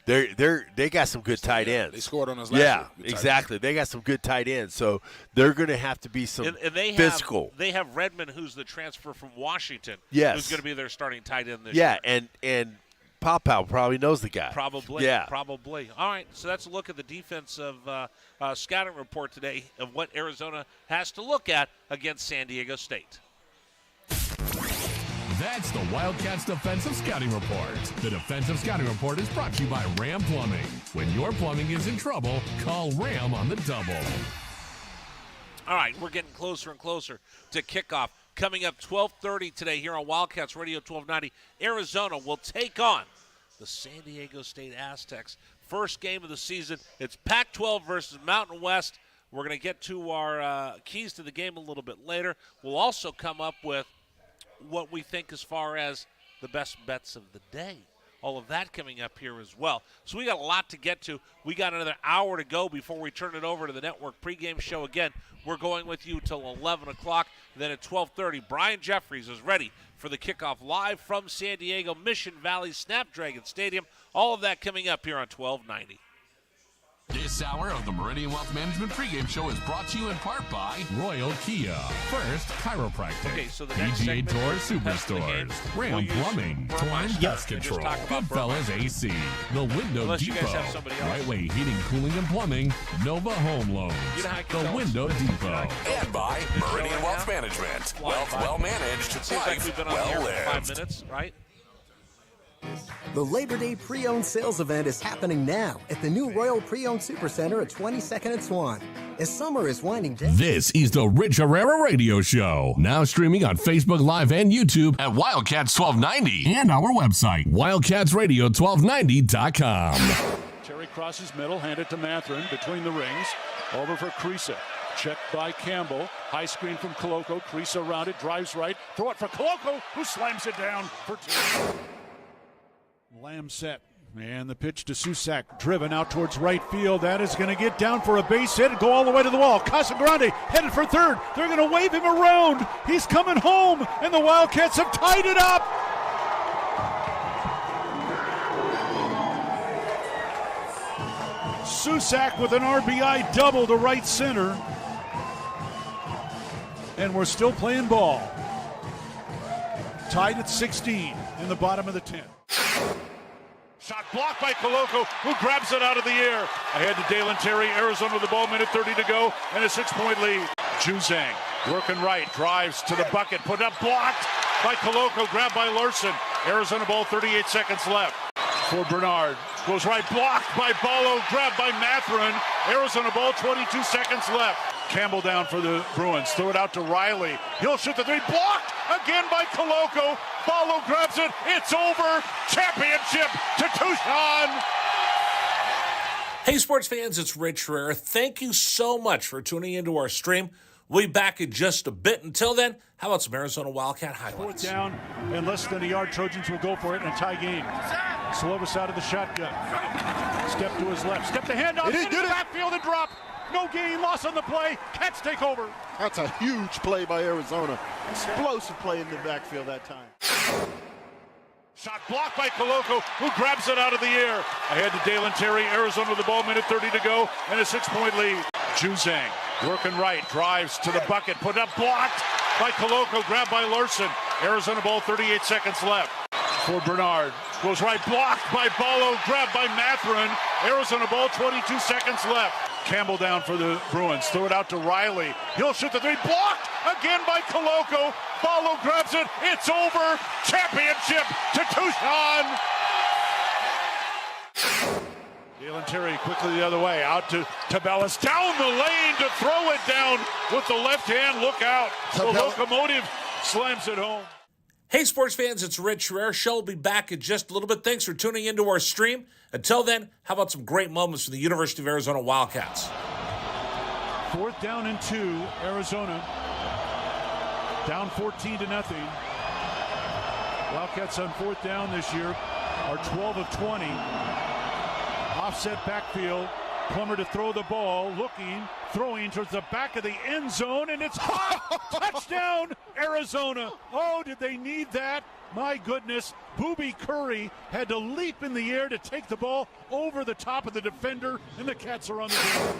Speaker 3: They got some good tight ends.
Speaker 1: They scored on us last year.
Speaker 3: Exactly. They got some good tight ends. So they're going to have to be some physical.
Speaker 8: They have Redmond, who's the transfer from Washington.
Speaker 3: Yes.
Speaker 8: Who's going to be their starting tight end this year.
Speaker 3: Yeah, and Pow probably knows the guy.
Speaker 8: Probably. All right, so that's a look at the defensive scouting report today of what Arizona has to look at against San Diego State.
Speaker 4: That's the Wildcats Defensive Scouting Report. The Defensive Scouting Report is brought to you by Ram Plumbing. When your plumbing is in trouble, call Ram on the double.
Speaker 8: All right, we're getting closer and closer to kickoff. Coming up 12:30 today here on Wildcats Radio 1290, Arizona will take on the San Diego State Aztecs. First game of the season. It's Pac-12 versus Mountain West. We're going to get to our keys to the game a little bit later. We'll also come up with what we think as far as the best bets of the day. All of that coming up here as well. So we got a lot to get to. We got another hour to go before we turn it over to the network pregame show again. We're going with you till 11 o'clock. Then at 12:30, Brian Jeffries is ready for the kickoff live from San Diego Mission Valley Snapdragon Stadium. All of that coming up here on 1290.
Speaker 4: This hour of the Meridian Wealth Management pregame show is brought to you in part by Royal Kia. First Chiropractic.
Speaker 8: Okay, so the next
Speaker 4: PGA Tour Superstores. Ram Plumbing. Torn Dust Control. Goodfellas AC. The Window Depot. Right Way Heating, Cooling, and Plumbing. Nova Home Loans. The Window Depot.
Speaker 12: And by Meridian Wealth Management. Wealth well managed.
Speaker 8: It seems like we've been on the air for 5 minutes, right?
Speaker 17: The Labor Day pre-owned sales event is happening now at the new Royal Pre-Owned Supercenter at 22nd and Swan. As summer is winding down.
Speaker 4: This is the Rich Herrera Radio Show. Now streaming on Facebook Live and YouTube at Wildcats 1290 and our website, wildcatsradio1290.com.
Speaker 6: Terry crosses middle, hand it to Matherin between the rings. Over for Krisa. Checked by Campbell. High screen from Koloko. Crease around it. Drives right. Throw it for Koloko, who slams it down for 2. Lamb set. And the pitch to Susak, driven out towards right field. That is going to get down for a base hit and go all the way to the wall. Casagrande headed for third. They're going to wave him around. He's coming home, and the Wildcats have tied it up. Susak with an RBI double to right center. And we're still playing ball. Tied at 16 in the bottom of the 10th. Shot blocked by Koloko, who grabs it out of the air. Ahead to Dalen Terry, Arizona with the ball, minute 30 to go, and a 6-point lead. Juzang working right, drives to the bucket, put up, blocked by Koloko, grabbed by Larson. Arizona ball, 38 seconds left. For Bernard, goes right, blocked by Ballo, grabbed by Matherin. Arizona ball, 22 seconds left. Campbell down for the Bruins, throw it out to Riley. He'll shoot the three, blocked again by Koloko. Ballo grabs it, it's over. Championship to Tucson.
Speaker 13: Hey, sports fans, it's Rich Herrera. Thank you so much for tuning into our stream. We'll be back in just a bit. Until then, how about some Arizona Wildcat highlights?
Speaker 6: 4th down and less than a yard. Trojans will go for it in a tie game. Slovis out of the shotgun. Step to his left. Step the handoff into the backfield and drop. No gain, loss on the play. Cats take over.
Speaker 7: That's a huge play by Arizona. Explosive play in the backfield that time.
Speaker 6: Shot blocked by Koloko, who grabs it out of the air. Ahead to Dalen Terry, Arizona with the ball, minute 30 to go, and a 6-point lead. Juzang working right, drives to the bucket, put up, blocked by Koloko, grabbed by Larson. Arizona ball, 38 seconds left. For Bernard, goes right, blocked by Ballo, grabbed by Matherin. Arizona ball, 22 seconds left. Campbell down for the Bruins, throw it out to Riley. He'll shoot the three, blocked again by Koloko. Ballo grabs it, it's over. Championship to Tucson. Dalen Terry quickly the other way, out to Tabellas, down the lane to throw it down with the left hand. Look out. The locomotive slams it home.
Speaker 13: Hey, sports fans, it's Rich Herrera. Show will be back in just a little bit. Thanks for tuning into our stream. Until then, how about some great moments from the University of Arizona Wildcats?
Speaker 6: 4th down and 2, Arizona. Down 14-0. Wildcats on 4th down this year are 12 of 20. Offset backfield. Plummer to throw the ball, looking, throwing towards the back of the end zone, and it's caught! Touchdown, Arizona! Oh, did they need that? My goodness, Booby Curry had to leap in the air to take the ball over the top of the defender, and the Cats are on the field.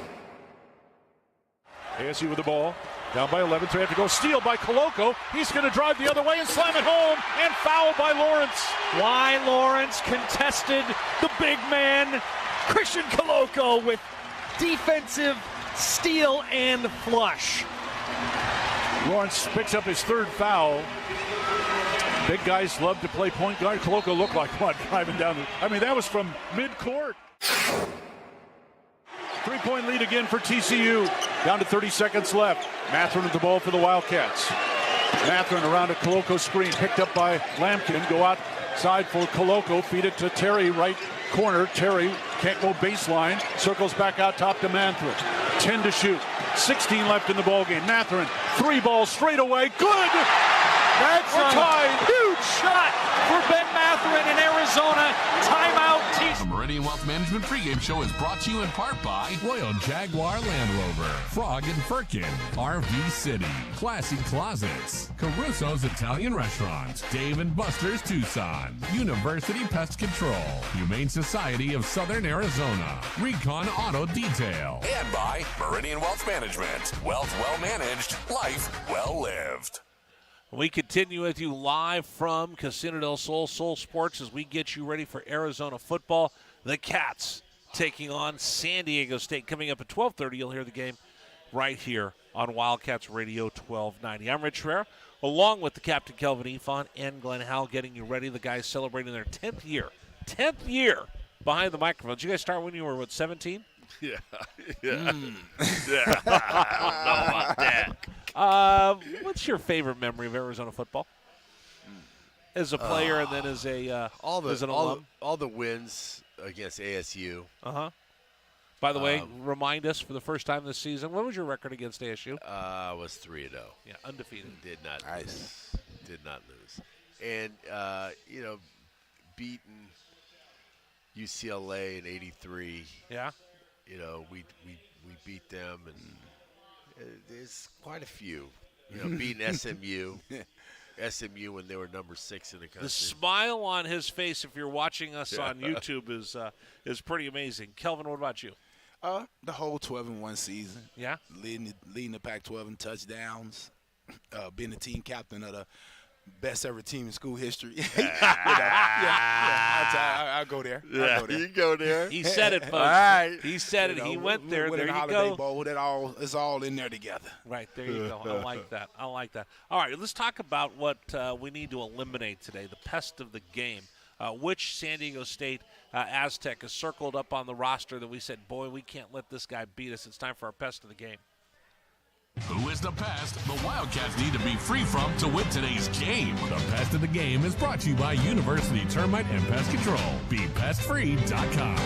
Speaker 6: ASU with the ball, down by 11, so they have to go. Steal by Koloko. He's going to drive the other way and slam it home, and foul by Lawrence.
Speaker 5: Why Lawrence contested the big man, Christian Koloko, with defensive steal and flush.
Speaker 6: Lawrence picks up his 3rd foul. Big guys love to play point guard. Koloko looked like one driving down. That was from mid-court. 3-point lead again for TCU. Down to 30 seconds left. Matherin with the ball for the Wildcats. Matherin around a Koloko screen, picked up by Lampkin. Go outside for Koloko. Feed it to Terry, right corner. Terry can't go baseline. Circles back out top to Matherin. 10 to shoot. 16 left in the ballgame. Matherin, 3 balls straight away. Good!
Speaker 5: That's a huge shot for Ben Matherin in Arizona. Timeout.
Speaker 4: The Meridian Wealth Management pregame show is brought to you in part by Royal Jaguar Land Rover, Frog and Firkin, RV City, Classy Closets, Caruso's Italian Restaurant, Dave & Buster's Tucson, University Pest Control, Humane Society of Southern Arizona, Recon Auto Detail,
Speaker 12: and by Meridian Wealth Management. Wealth well managed, life well lived.
Speaker 8: We continue with you live from Casino del Sol, Sol Sports, as we get you ready for Arizona football. The Cats taking on San Diego State. Coming up at 12:30, you'll hear the game right here on Wildcats Radio 1290. I'm Rich Herrera, along with the Captain Kelvin Efon and Glenn Howell, getting you ready. The guys celebrating their 10th year behind the microphone. Did you guys start when you were, 17?
Speaker 3: Yeah.
Speaker 8: I don't know about that. What's your favorite memory of Arizona football? As a player and then as an alum?
Speaker 3: All the wins against ASU.
Speaker 8: By the way, remind us for the first time this season, what was your record against ASU?
Speaker 3: Was 3-0.
Speaker 8: Yeah, undefeated.
Speaker 3: Did not lose. Did not lose. And, beaten UCLA in '83.
Speaker 8: Yeah.
Speaker 3: We beat them, and there's quite a few. Beating SMU. SMU when they were number 6 in the country.
Speaker 8: The smile on his face, if you're watching us on YouTube, is pretty amazing. Kelvin, what about you?
Speaker 1: The whole 12-1 season.
Speaker 8: Yeah.
Speaker 1: Leading the Pac-12 in touchdowns. Being the team captain of the best ever team in school history. I'll go there.
Speaker 3: Yeah, you go there.
Speaker 8: He said it, folks.
Speaker 3: All right.
Speaker 8: He said it. He went there. There you
Speaker 1: Holiday
Speaker 8: go.
Speaker 1: Bowl, it's all in there together.
Speaker 8: Right, there you go. I like that. I like that. All right, let's talk about what we need to eliminate today, the pest of the game. Which San Diego State Aztec is circled up on the roster that we said, boy, we can't let this guy beat us. It's time for our pest of the game.
Speaker 4: Who is the pest the Wildcats need to be free from to win today's game? The Pest of the Game is brought to you by University Termite and Pest Control. BePestFree.com.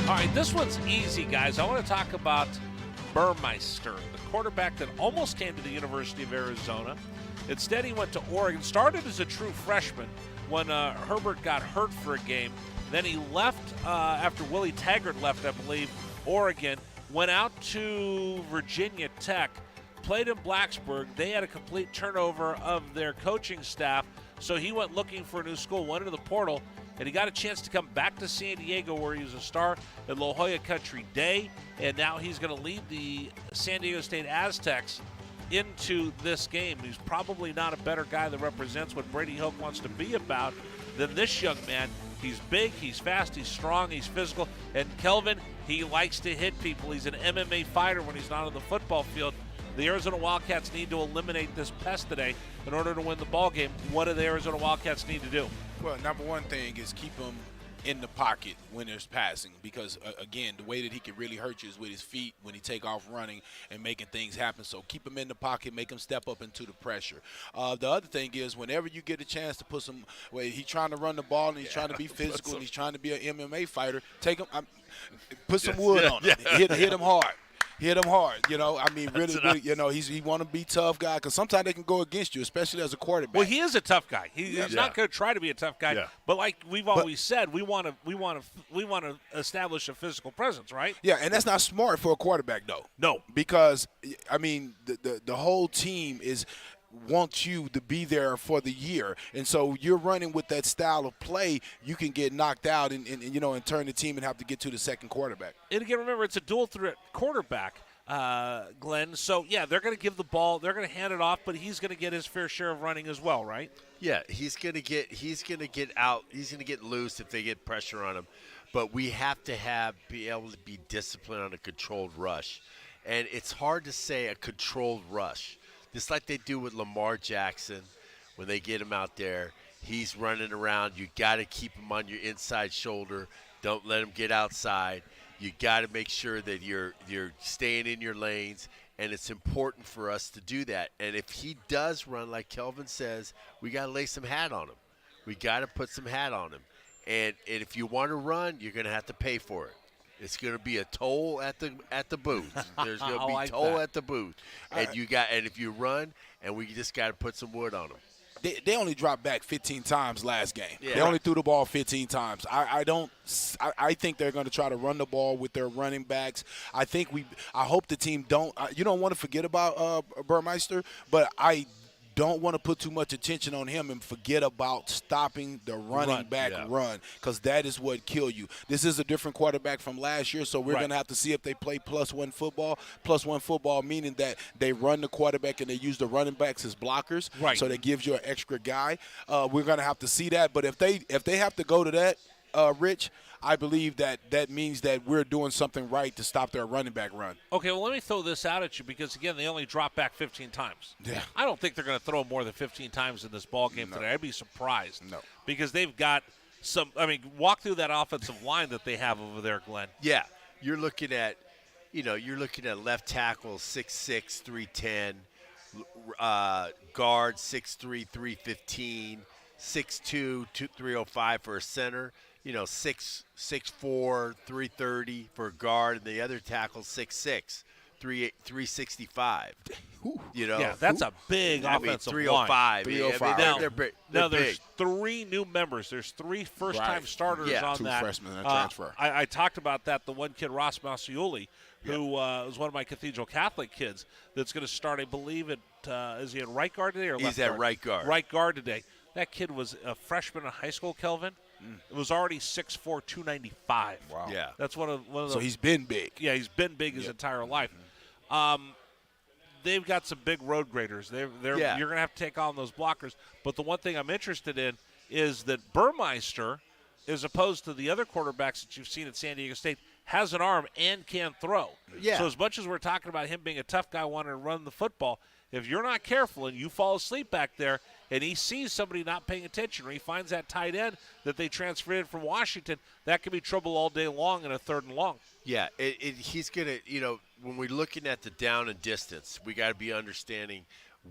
Speaker 8: All right, this one's easy, guys. I want to talk about Burmeister, the quarterback that almost came to the University of Arizona. Instead, he went to Oregon, started as a true freshman when Herbert got hurt for a game. Then he left after Willie Taggart left, I believe, Oregon. Went out to Virginia Tech, played in Blacksburg. They had a complete turnover of their coaching staff, so he went looking for a new school, went into the portal, and he got a chance to come back to San Diego where he was a star at La Jolla Country Day, and now he's going to lead the San Diego State Aztecs into this game. He's probably not a better guy that represents what Brady Hoke wants to be about than this young man. He's big, he's fast, he's strong, he's physical, and Kelvin, he likes to hit people. He's an MMA fighter when he's not on the football field. The Arizona Wildcats need to eliminate this pest today in order to win the ball game. What do the Arizona Wildcats need to do?
Speaker 1: Well, number one thing is keep him in the pocket when there's passing, because again, the way that he can really hurt you is with his feet when he take off running and making things happen. So keep him in the pocket, make him step up into the pressure. The other thing is whenever you get a chance to put some, he's trying to run the ball and he's trying to be physical and he's trying to be an MMA fighter, take him, put some wood on him, hit him hard. Hit him hard, really, he want to be tough guy, because sometimes they can go against you, especially as a quarterback.
Speaker 8: Well, he is a tough guy. He's not going to try to be a tough guy, but like we've always said, we want to establish a physical presence, right?
Speaker 1: Yeah, and that's not smart for a quarterback, though.
Speaker 8: No,
Speaker 1: because the whole team wants you to be there for the year, and so you're running with that style of play, you can get knocked out and turn the team and have to get to the second quarterback.
Speaker 8: And again, remember, it's a dual threat quarterback, Glenn. So yeah, they're going to give the ball, they're going to hand it off, but he's going to get his fair share of running as well, right?
Speaker 3: Yeah, he's going to get out, he's going to get loose if they get pressure on him. But we have to be able to be disciplined on a controlled rush, and it's hard to say a controlled rush. Just like they do with Lamar Jackson when they get him out there. He's running around. You got to keep him on your inside shoulder. Don't let him get outside. You got to make sure that you're staying in your lanes, and it's important for us to do that. And if he does run, like Kelvin says, we got to lay some hat on him. We got to put some hat on him. And if you want to run, you're going to have to pay for it. It's going to be a toll at the booth. There's going to be a toll at the booth, and if you run, and we just got to put some wood on them.
Speaker 1: They only dropped back 15 times last game. Yeah. They only threw the ball 15 times. I think they're going to try to run the ball with their running backs. I hope the team don't. You don't want to forget about Burmeister, but I don't want to put too much attention on him and forget about stopping the running back run, because that is what kills you. This is a different quarterback from last year, so we're going to have to see if they play +1 football. +1 football meaning that they run the quarterback and they use the running backs as blockers, so that gives you an extra guy. We're going to have to see that, but if they have to go to that, Rich, I believe that means that we're doing something right to stop their running back run.
Speaker 8: Okay, well, let me throw this out at you, because, again, they only dropped back 15 times.
Speaker 1: Yeah.
Speaker 8: I don't think they're going to throw more than 15 times in this ball game today. I'd be surprised.
Speaker 1: No.
Speaker 8: Because they've got walk through that offensive line that they have over there, Glenn.
Speaker 3: Yeah. You're looking at left tackle 6'6", 310, guard 6'3", 315, 6'2", 305 for a center. 6'4", 330 for a guard, and the other tackle 6'6", 365.
Speaker 8: Yeah, that's a big offensive
Speaker 3: 305.
Speaker 8: 305. Now
Speaker 3: they're
Speaker 8: there's 3 new members. There's 3 first-time starters on
Speaker 1: 2
Speaker 8: that.
Speaker 1: freshmen and a transfer.
Speaker 8: I talked about that. The one kid, Ross Masiuli, who was one of my Cathedral Catholic kids, that's going to start, I believe, is he at right guard today or left guard?
Speaker 3: He's at right guard.
Speaker 8: Right guard today. That kid was a freshman in high school, Kelvin. It was already 6'4", 295.
Speaker 1: Wow.
Speaker 3: Yeah.
Speaker 8: That's one of the.
Speaker 1: So he's been big.
Speaker 8: Yeah, he's been big his entire life. They've got some big road graders. You're going to have to take on those blockers. But the one thing I'm interested in is that Burmeister, as opposed to the other quarterbacks that you've seen at San Diego State, has an arm and can throw.
Speaker 3: Yeah.
Speaker 8: So as much as we're talking about him being a tough guy wanting to run the football, if you're not careful and you fall asleep back there and he sees somebody not paying attention or he finds that tight end that they transferred in from Washington, that could be trouble all day long in a 3rd and long.
Speaker 3: Yeah, he's going to, when we're looking at the down and distance, we got to be understanding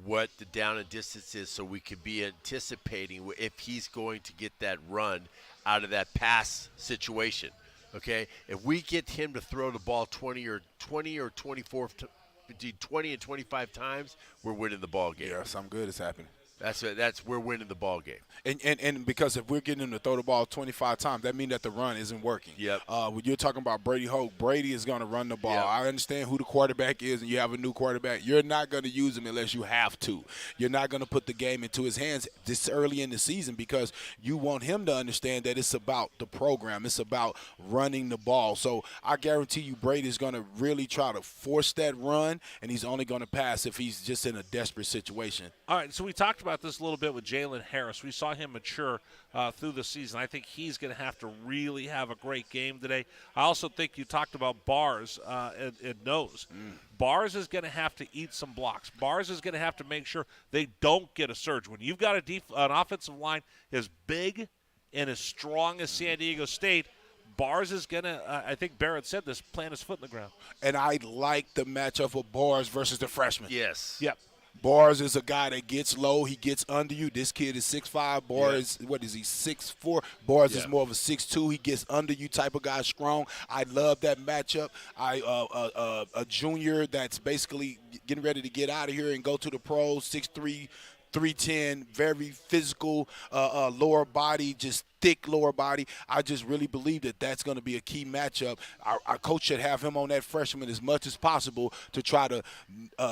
Speaker 3: what the down and distance is so we could be anticipating if he's going to get that run out of that pass situation. Okay? If we get him to throw the ball 20 or 24 between 20 and 25 times, we're winning the ball game.
Speaker 1: Yeah, something good is happening.
Speaker 3: We're winning the ball game.
Speaker 1: And because if we're getting him to throw the ball 25 times, that means that the run isn't working.
Speaker 3: Yep.
Speaker 1: When you're talking about Brady Hoke, Brady is going to run the ball.
Speaker 3: Yep.
Speaker 1: I understand who the quarterback is, and you have a new quarterback. You're not going to use him unless you have to. You're not going to put the game into his hands this early in the season because you want him to understand that it's about the program. It's about running the ball. So I guarantee you Brady's going to really try to force that run, and he's only going to pass if he's just in a desperate situation.
Speaker 8: All right, so we talked about this a little bit with Jalen Harris. We saw him mature through the season. I think he's going to have to really have a great game today. I also think you talked about Bars and Nose. Bars is going to have to eat some blocks. Bars is going to have to make sure they don't get a surge. When you've got an offensive line as big and as strong as San Diego State, Bars is going to, I think Barrett said this, plant his foot in the ground.
Speaker 1: And I like the matchup of Bars versus the freshman.
Speaker 3: Yes.
Speaker 8: Yep.
Speaker 1: Bars is a guy that gets low. He gets under you. This kid is 6'5". Bars, what is he, 6'4"? Bars is more of a 6'2". He gets under you type of guy, strong. I love that matchup. A junior that's basically getting ready to get out of here and go to the pros, 6'3", 310, very physical, lower body, just thick lower body. I just really believe that that's going to be a key matchup. Our coach should have him on that freshman as much as possible to try to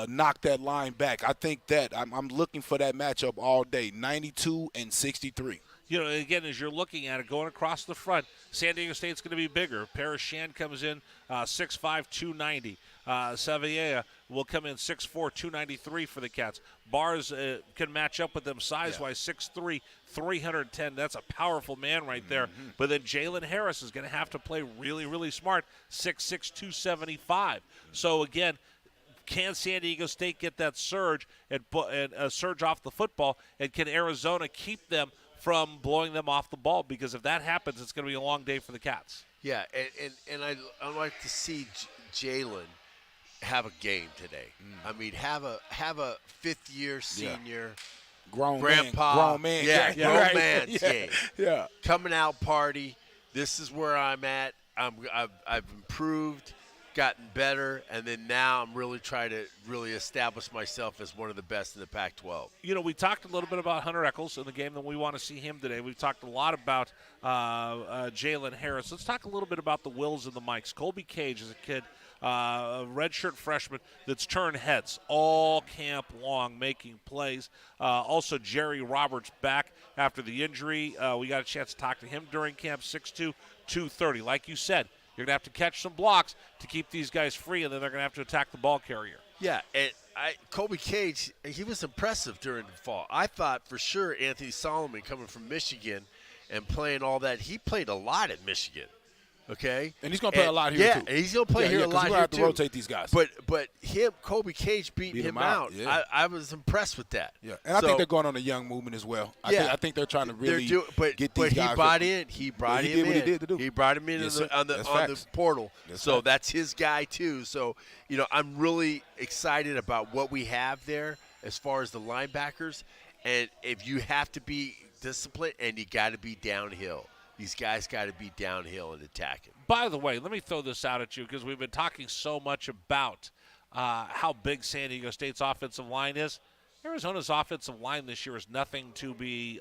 Speaker 1: knock that line back. I think that I'm looking for that matchup all day, 92 and 63.
Speaker 8: Again, as you're looking at it, going across the front, San Diego State's going to be bigger. Paris Shan comes in 6'5", 290. Savia will come in 6'4", 293 for the Cats. Bars can match up with them size-wise, 6'3", 310. That's a powerful man right there. But then Jalen Harris is going to have to play really, really smart, 6'6", 275. So, again, can San Diego State get that surge and surge off the football, and can Arizona keep them from blowing them off the ball? Because if that happens, it's going to be a long day for the Cats.
Speaker 3: Yeah, and I'd like to see Jalen have a game today. I mean, have a 5th-year senior,
Speaker 1: grown
Speaker 3: grandpa,
Speaker 1: man,
Speaker 3: grown man's game.
Speaker 1: Yeah,
Speaker 3: coming out party. This is where I'm at. I've improved, gotten better, and then now I'm really trying to really establish myself as one of the best in the Pac-12.
Speaker 8: We talked a little bit about Hunter Echols in the game that we want to see him today. We've talked a lot about Jalen Harris. Let's talk a little bit about the Wills and the Mikes. Colby Cage is a kid, a redshirt freshman that's turned heads all camp long, making plays. Also, Jerry Roberts back after the injury. We got a chance to talk to him during camp, 6'2", 230. Like you said, you're going to have to catch some blocks to keep these guys free, and then they're going to have to attack the ball carrier.
Speaker 3: Yeah, and Colby Cage, he was impressive during the fall. I thought for sure Anthony Solomon coming from Michigan and playing all that, he played a lot at Michigan. Okay,
Speaker 1: and he's going to play a lot here too.
Speaker 3: Yeah, he's going to play here a lot
Speaker 1: here too.
Speaker 3: We're
Speaker 1: have to rotate these guys.
Speaker 3: But Colby Cage beating him out.
Speaker 1: Yeah.
Speaker 3: I was impressed with that.
Speaker 1: Yeah, and I think they're going on a young movement as well. I think they're trying to really get these guys.
Speaker 3: He brought in. He brought him in.
Speaker 1: What he did to do.
Speaker 3: He brought him in on the portal. That's his guy too. So I'm really excited about what we have there as far as the linebackers. And if you have to be disciplined and you got to be downhill. these guys got to be downhill and attacking.
Speaker 8: By the way, let me throw this out at you because we've been talking so much about how big San Diego State's offensive line is. Arizona's offensive line this year is nothing to be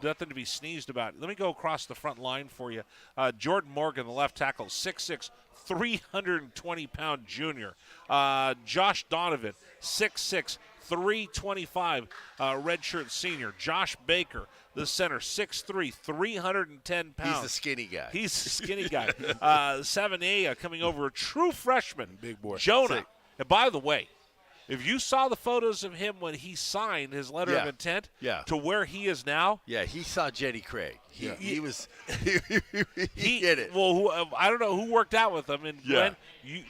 Speaker 8: nothing to be sneezed about. Let me go across the front line for you. Jordan Morgan, the left tackle, 6'6", 320-pound junior. Josh Donovan, 6'6", 325, redshirt senior. Josh Baker, the center, 6'3", 310 pounds.
Speaker 3: He's the skinny guy.
Speaker 8: He's the skinny guy. Savanea coming over, a true freshman.
Speaker 1: Big boy.
Speaker 8: Jonah. And by the way, if you saw the photos of him when he signed his letter of intent to where he is now.
Speaker 3: Yeah, he saw Jenny Craig. He did it.
Speaker 8: Well, I don't know who worked out with him. And when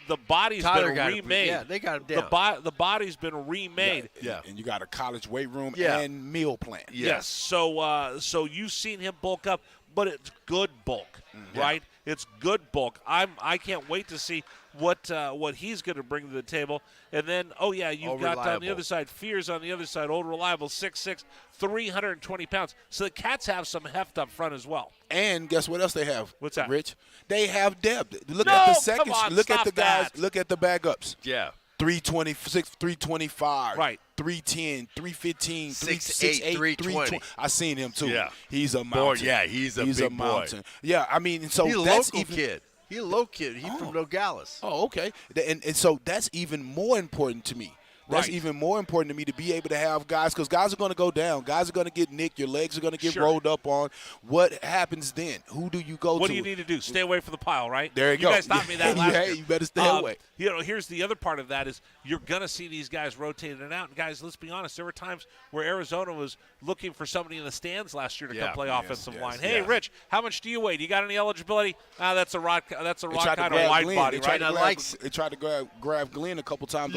Speaker 8: the body's
Speaker 3: Tyler
Speaker 8: been remade.
Speaker 3: Yeah, they got him down.
Speaker 8: The body's been remade.
Speaker 1: Yeah. And you got a college weight room and meal plan.
Speaker 8: Yes. So you've seen him bulk up, but it's good bulk, right? It's good bulk. I can't wait to see what he's going to bring to the table. And then, you've got on the other side, Fears on the other side, old reliable, 6'6", 320 pounds. So the Cats have some heft up front as well.
Speaker 1: And guess what else they have?
Speaker 8: What's that?
Speaker 1: Rich? They have depth. Look at the seconds. Look at the guys. Look at the backups.
Speaker 3: Yeah.
Speaker 1: 326, 325.
Speaker 8: Right.
Speaker 1: 310, 315,
Speaker 3: 6'8", 320.
Speaker 1: I seen him too.
Speaker 3: Yeah.
Speaker 1: He's a mountain.
Speaker 3: Boy, yeah, he's a big
Speaker 1: mountain.
Speaker 3: boy.
Speaker 1: Yeah, I mean, so
Speaker 3: he's
Speaker 1: that's
Speaker 3: a local kid. He's a local kid. He's from Nogales.
Speaker 1: Oh, okay. And so that's even more important to me. That's even more important to me to be able to have guys, because guys are going to go down. Guys are going to get nicked. Your legs are going to get rolled up on. What happens then? Who do you go to?
Speaker 8: What do you need to do? Stay away from the pile, right?
Speaker 1: There you go.
Speaker 8: You guys taught me that last year.
Speaker 1: You better stay away.
Speaker 8: Here's the other part of that is you're going to see these guys rotating it out. And, guys, let's be honest. There were times where Arizona was looking for somebody in the stands last year to come play offensive line. Hey, Rich, how much do you weigh? Do you got any eligibility? That's a rock kind of wide body, right?
Speaker 1: They tried to grab Glenn a couple times.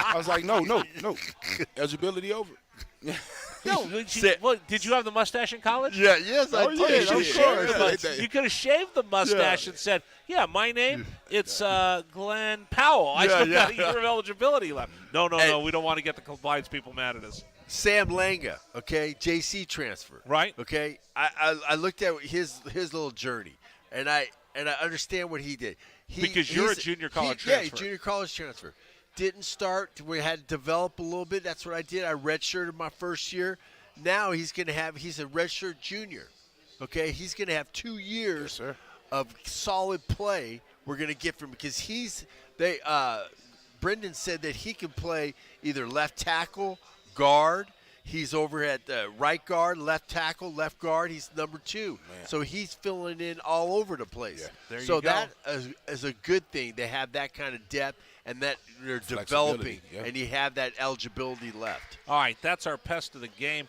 Speaker 1: I was like, no. Eligibility over.
Speaker 8: No, did you have the mustache in college?
Speaker 3: Yeah, yes, I did. Of course.
Speaker 8: You could have shaved the mustache and said, my name, it's Glenn Powell. I still got a year of eligibility left. No, we don't want to get the compliance people mad at us.
Speaker 3: Sam Langa, okay, JC transfer.
Speaker 8: Right.
Speaker 3: Okay, I looked at his little journey, and I understand what he did.
Speaker 8: Because you're a junior college transfer.
Speaker 3: Yeah, junior college transfer. Didn't start. We had to develop a little bit. That's what I did. I redshirted my first year. Now he's a redshirt junior. Okay, he's going to have 2 years of solid play we're going to get from him because Brendan said that he can play either left tackle, guard. He's over at right guard, left tackle, left guard. He's number 2. Man. So he's filling in all over the place. Yeah. So that is a good thing to have that kind of depth and that they're developing, and you have that eligibility left.
Speaker 8: All right, that's our pest of the game.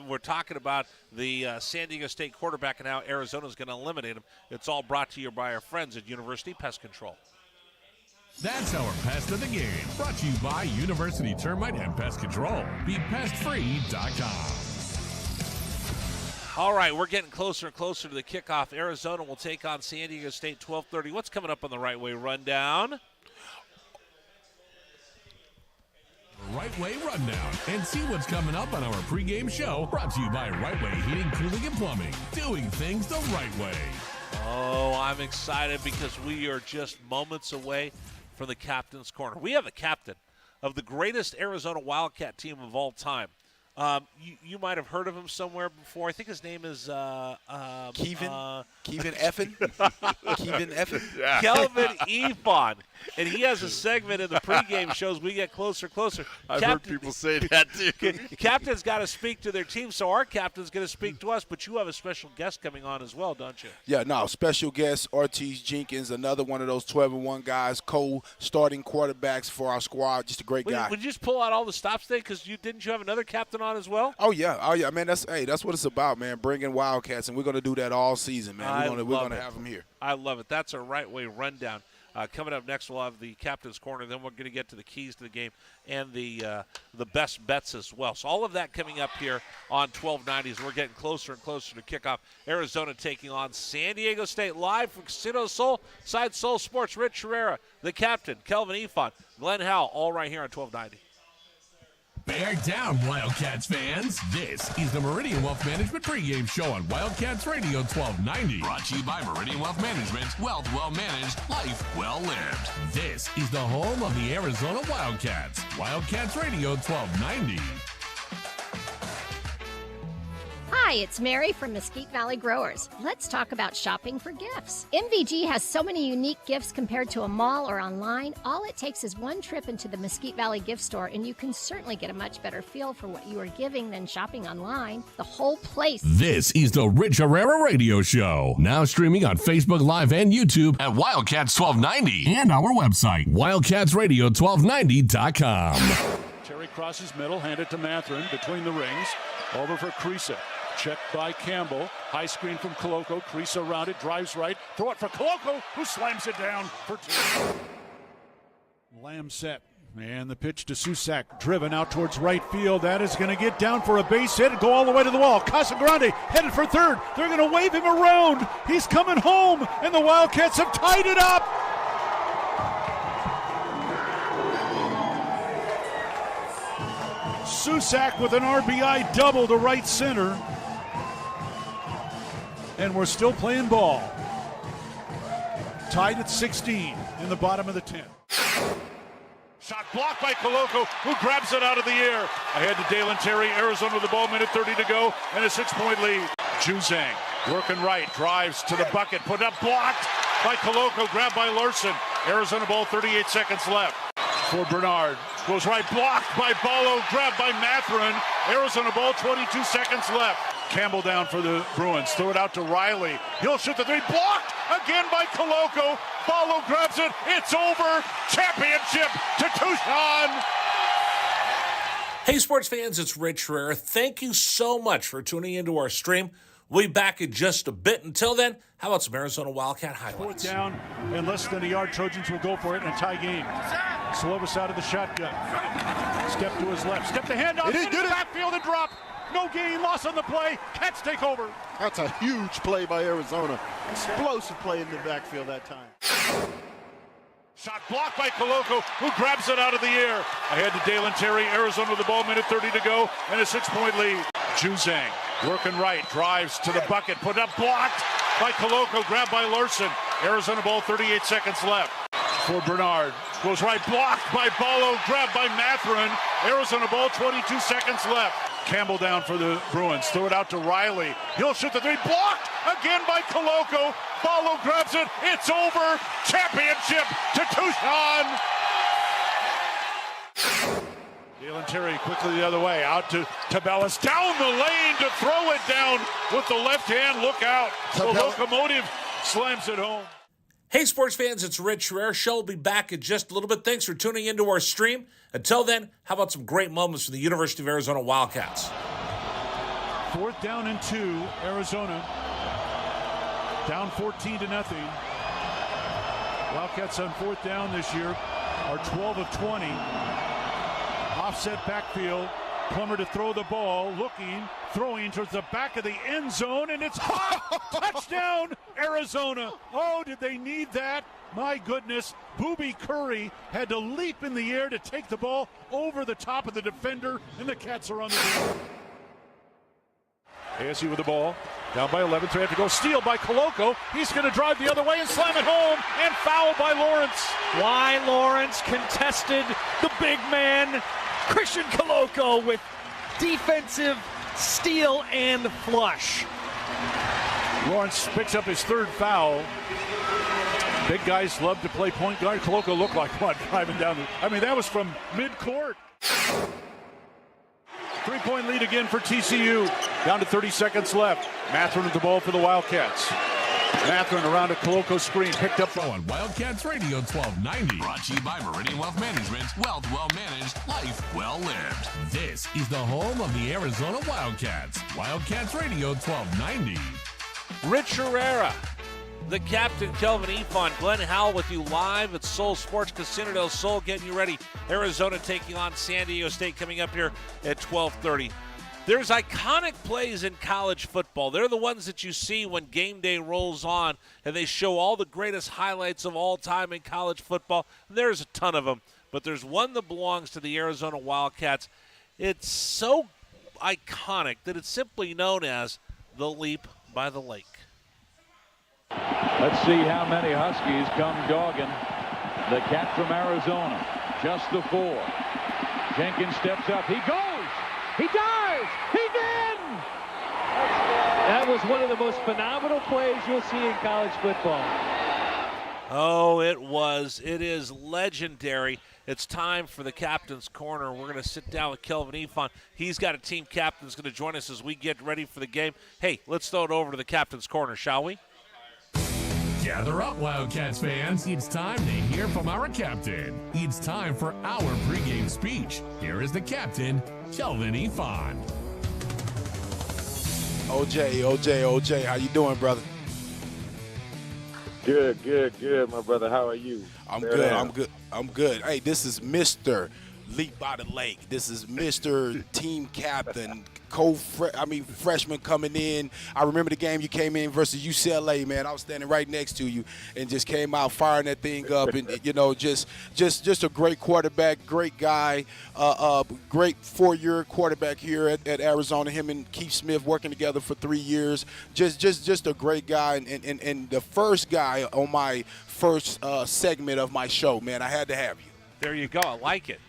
Speaker 8: We're talking about the San Diego State quarterback and how Arizona's going to eliminate him. It's all brought to you by our friends at University Pest Control.
Speaker 4: That's our pest of the game. Brought to you by University Termite and Pest Control. BePestFree.com.
Speaker 8: All right, we're getting closer and closer to the kickoff. Arizona will take on San Diego State 12:30. What's coming up on the Right Way Rundown?
Speaker 4: Right Way Rundown, and see what's coming up on our pregame show, brought to you by Right Way Heating, Cooling, and Plumbing. Doing things the right way.
Speaker 8: Oh, I'm excited because we are just moments away from the captain's corner. We have the captain of the greatest Arizona Wildcat team of all time. You might have heard of him somewhere before. I think his name is
Speaker 1: Kevin Effin. Kevin Effin.
Speaker 8: Yeah. Kelvin Efon. And he has a segment in the pregame shows. We get closer and closer.
Speaker 3: I've heard people say that too.
Speaker 8: Captain's got to speak to their team, so our captain's going to speak to us. But you have a special guest coming on as well, don't you?
Speaker 1: Yeah, no, special guest Ortiz Jenkins, another one of those 12-1 guys, co-starting quarterbacks for our squad. Just a great guy.
Speaker 8: Would you just pull out all the stops today? Because didn't you have another captain on as well?
Speaker 1: Oh yeah, man. That's what it's about, man. Bringing Wildcats, and we're going to do that all season, man. We're going to have them here.
Speaker 8: I love it. That's a Right Way Rundown. Coming up next, we'll have the captain's corner. Then we're going to get to the keys to the game and the best bets as well. So all of that coming up here on 1290 as we're getting closer and closer to kickoff. Arizona taking on San Diego State live from Casino Soul, Side Soul Sports. Rich Herrera, the captain, Kelvin Efon, Glenn Howell, all right here on 1290.
Speaker 4: Bear down, Wildcats fans. This is the Meridian Wealth Management pregame show on Wildcats Radio 1290. Brought to you by Meridian Wealth Management. Wealth well managed, life well lived. This is the home of the Arizona Wildcats. Wildcats Radio 1290.
Speaker 18: Hi, it's Mary from Mesquite Valley Growers. Let's talk about shopping for gifts. MVG has so many unique gifts compared to a mall or online. All it takes is one trip into the Mesquite Valley gift store, and you can certainly get a much better feel for what you are giving than shopping online. The whole place.
Speaker 4: This is the Rich Herrera Radio Show. Now streaming on Facebook Live and YouTube at Wildcats 1290 and our website, wildcatsradio1290.com.
Speaker 6: Terry crosses middle, handed to Matherin between the rings. Over for Creasa. Checked by Campbell. High screen from Koloko. Creasa around it. Drives right. Throw it for Koloko, who slams it down for two. Lamb set. And the pitch to Susak. Driven out towards right field. That is going to get down for a base hit and go all the way to the wall. Casagrande headed for third. They're going to wave him around. He's coming home. And the Wildcats have tied it up. Susak with an RBI double to right center. And we're still playing ball. Tied at 16 in the bottom of the 10th. Shot blocked by Koloko, who grabs it out of the air. Ahead to Dalen Terry, Arizona with the ball, minute 30 to go, and a 6-point lead. Juzang working right, drives to the bucket, put up, blocked by Koloko, grabbed by Larson. Arizona ball, 38 seconds left. For Bernard, goes right, blocked by Ballo, grabbed by Matherin. Arizona ball, 22 seconds left. Campbell down for the Bruins, throw it out to Riley. He'll shoot the three, blocked again by Koloko. Ballo grabs it, it's over. Championship to Tucson.
Speaker 13: Hey, sports fans, it's Rich Herrera. Thank you so much for tuning into our stream. We'll be back in just a bit. Until then, how about some Arizona Wildcat highlights?
Speaker 6: Fourth down and less than a yard. Trojans will go for it in a tie game. Slovis out of the shotgun. Step to his left. Step the handoff into the backfield and drop. No gain, loss on the play. Cats take over.
Speaker 7: That's a huge play by Arizona. Explosive play in the backfield that time.
Speaker 6: Shot blocked by Koloko, who grabs it out of the air. Ahead to Dalen Terry, Arizona with the ball, minute 30 to go, and a 6-point lead. Juzang working right, drives to the bucket, put up, blocked by Koloko, grabbed by Larson. Arizona ball, 38 seconds left. For Bernard, goes right, blocked by Ballo, grabbed by Matherin. Arizona ball, 22 seconds left. Campbell down for the Bruins, throw it out to Riley. He'll shoot the three, blocked again by Koloko. Ballo grabs it, it's over. Championship to Tucson. Dalen Terry quickly the other way, out to Tabellas, down the lane to throw it down with the left hand. Look out. The locomotive slams it home.
Speaker 13: Hey, sports fans, it's Rich Herrera. Show will be back in just a little bit. Thanks for tuning into our stream. Until then, how about some great moments from the University of Arizona Wildcats?
Speaker 6: Fourth down and 2, Arizona. Down 14-0. Wildcats on fourth down this year are 12 of 20. Offset backfield. Plummer to throw the ball, looking, throwing towards the back of the end zone, and it's caught. Touchdown, Arizona. Oh, did they need that? My goodness. Booby Curry had to leap in the air to take the ball over the top of the defender, and the Cats are on the board. ASU with the ball. Down by 11, 3 have to go. Steal by Koloko. He's going to drive the other way and slam it home, and foul by Lawrence.
Speaker 5: Why Lawrence contested the big man, Christian Koloko, with defensive steal and flush.
Speaker 6: Lawrence picks up his third foul. Big guys love to play point guard. Koloko looked like one driving down that was from mid-court. 3-point lead again for TCU. Down to 30 seconds left. Matherin with the ball for the Wildcats. Matherin around a Koloko screen, picked up
Speaker 4: on Wildcats Radio 1290. Brought to you by Meridian Wealth Management. Wealth well managed, life well lived. This is the home of the Arizona Wildcats. Wildcats Radio 1290.
Speaker 8: Rich Herrera, the captain, Kelvin Efon, Glenn Howell with you live at Sol Sports Casino del Sol, getting you ready. Arizona taking on San Diego State coming up here at 12:30. There's iconic plays in college football. They're the ones that you see when game day rolls on, and they show all the greatest highlights of all time in college football. There's a ton of them, but there's one that belongs to the Arizona Wildcats. It's so iconic that it's simply known as the Leap by the Lake.
Speaker 5: Let's see how many Huskies come dogging the cat from Arizona. Just the 4. Jenkins steps up. He goes. He dives. He's in.
Speaker 19: That was one of the most phenomenal plays you'll see in college football.
Speaker 8: Oh, it was. It is legendary. It's time for the Captain's Corner. We're going to sit down with Kelvin Efon. He's got a team captain that's going to join us as we get ready for the game. Hey, let's throw it over to the Captain's Corner, shall we?
Speaker 4: Gather up, Wildcats fans. It's time to hear from our captain. It's time for our pregame speech. Here is the captain, Kelvin Efon.
Speaker 1: OJ, how you doing, brother?
Speaker 20: Good, my brother. How are you?
Speaker 1: I'm good. Hey, this is Mr. Leap by the Lake. This is Mr. Team Captain, freshman coming in. I remember the game you came in versus UCLA, man. I was standing right next to you and just came out firing that thing up. And, just a great quarterback, great guy, great 4-year quarterback here at Arizona. Him and Keith Smith working together for 3 years. Just a great guy and the first guy on my first segment of my show, man. I had to have you.
Speaker 8: There you go. I like it.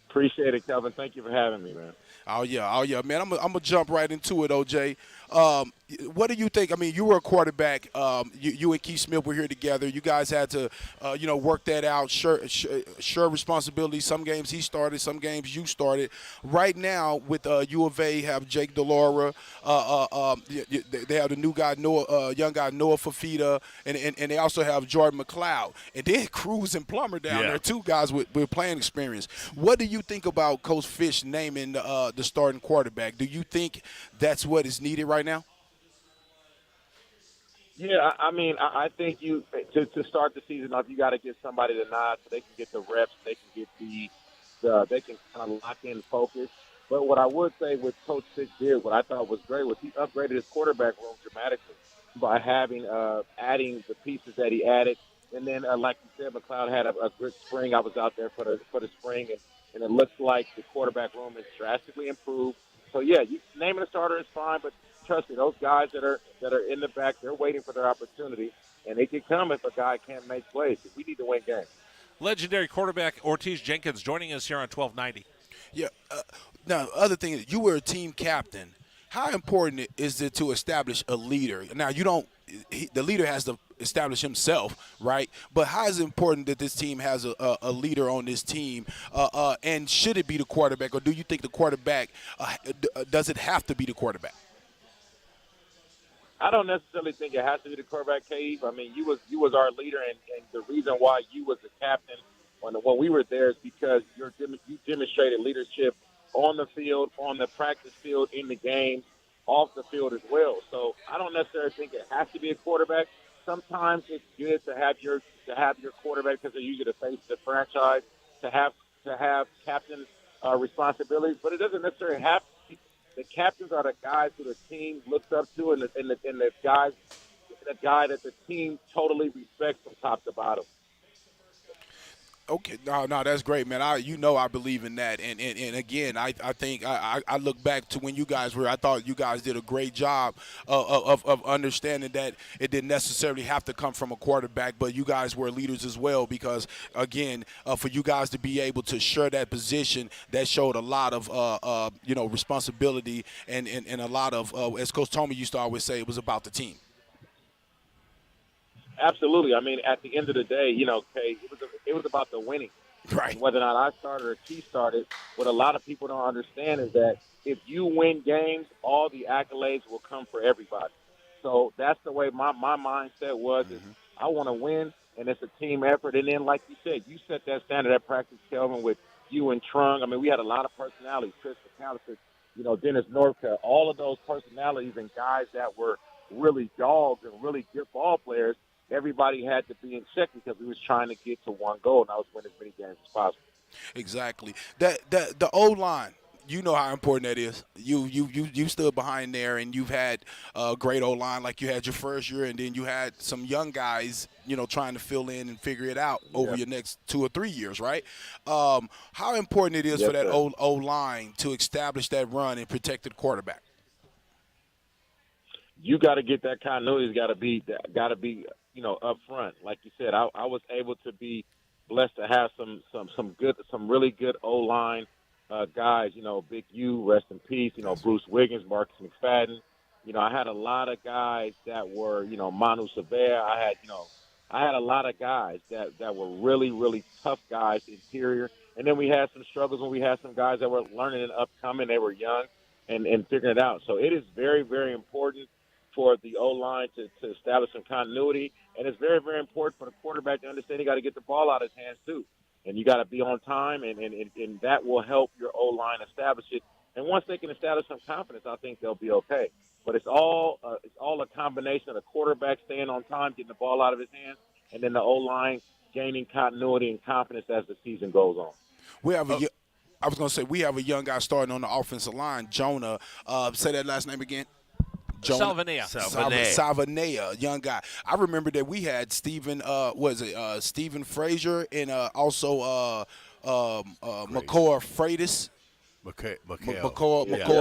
Speaker 20: Appreciate it, Kelvin. Thank you for having me, man.
Speaker 1: Oh yeah, man. I'm gonna jump right into it, OJ. What do you think? I mean, you were a quarterback. You and Keith Smith were here together. You guys had to, work that out. Share responsibility. Some games he started, some games you started. Right now, with U of A, have Jake Delora. They have the new guy, young guy Noah Fafita, and they also have Jordan McLeod. And then Cruz and Plummer down there, two guys with playing experience. What do you think about Coach Fish naming the starting quarterback? Do you think that's what is needed right now?
Speaker 20: Yeah, I mean, I think to start the season off, you got to get somebody to nod so they can get the reps, they can get they can kind of lock in focus. But what I would say what Coach Fish did, what I thought was great, was he upgraded his quarterback room dramatically by adding the pieces that he added. And then, like you said, McLeod had a good spring. I was out there for the spring, and it looks like the quarterback room is drastically improved. So yeah, naming a starter is fine, but trust me, those guys that are in the back, they're waiting for their opportunity, and they can come if a guy can't make plays. We need to win games.
Speaker 8: Legendary quarterback Ortiz Jenkins joining us here on 1290.
Speaker 1: Yeah. Now, other thing, you were a team captain. How important is it to establish a leader? Now, the leader has to establish himself, right? But how is it important that this team has a leader on this team? And should it be the quarterback, or do you think the quarterback does it have to be the quarterback?
Speaker 20: I don't necessarily think it has to be the quarterback, Cave. I mean, you was our leader, and the reason why you was the captain when we were there is because you demonstrated leadership on the field, on the practice field, in the game, off the field as well. So I don't necessarily think it has to be a quarterback. Sometimes it's good to have your quarterback, because they're usually the face of the franchise, to have captain responsibilities, but it doesn't necessarily have to. The captains are the guys who the team looks up to, and the guy that the team totally respects from top to bottom.
Speaker 1: Okay, no, that's great, man. I believe in that, and again, I think I look back to when you guys were. I thought you guys did a great job of understanding that it didn't necessarily have to come from a quarterback, but you guys were leaders as well. Because again, for you guys to be able to share that position, that showed a lot of responsibility and a lot of as Coach Tomey used to always say, it was about the team.
Speaker 20: Absolutely. I mean, at the end of the day, Kay, it was about the winning.
Speaker 1: Right.
Speaker 20: And whether or not I started or Keith started, what a lot of people don't understand is that if you win games, all the accolades will come for everybody. So that's the way my mindset was. Is I want to win, and it's a team effort. And then, like you said, you set that standard at practice, Kelvin, with you and Trung. I mean, we had a lot of personalities. Chris McAllister, Dennis Northcutt, all of those personalities and guys that were really dogs and really good ball players. Everybody had to be in check because we was trying to get to one goal, and I was winning as many games as possible.
Speaker 1: Exactly. The O-line, you know how important that is. You stood behind there, and you've had a great O-line like you had your first year, and then you had some young guys, trying to fill in and figure it out over your next 2 or 3 years, right? How important it is for that O-line to establish that run and protect the quarterback.
Speaker 20: You got to get that continuity. Got to be up front. Like you said, I was able to be blessed to have some really good O-line guys. Big U, rest in peace. Bruce Wiggins, Marcus McFadden. I had a lot of guys that were Manu Savea. I had a lot of guys that were really, really tough guys interior. And then we had some struggles when we had some guys that were learning and upcoming. They were young and figuring it out. So it is very, very important for the O-line to establish some continuity. And it's very, very important for the quarterback to understand he got to get the ball out of his hands too. And you got to be on time, and that will help your O-line establish it. And once they can establish some confidence, I think they'll be okay. But it's all a combination of the quarterback staying on time, getting the ball out of his hands, and then the O-line gaining continuity and confidence as the season goes on.
Speaker 1: I was going to say, we have a young guy starting on the offensive line, Jonah. Say that last name again.
Speaker 8: Salvanea,
Speaker 1: young guy. I remember that we had Stephen Frazier and also McCoy Freitas. McCoy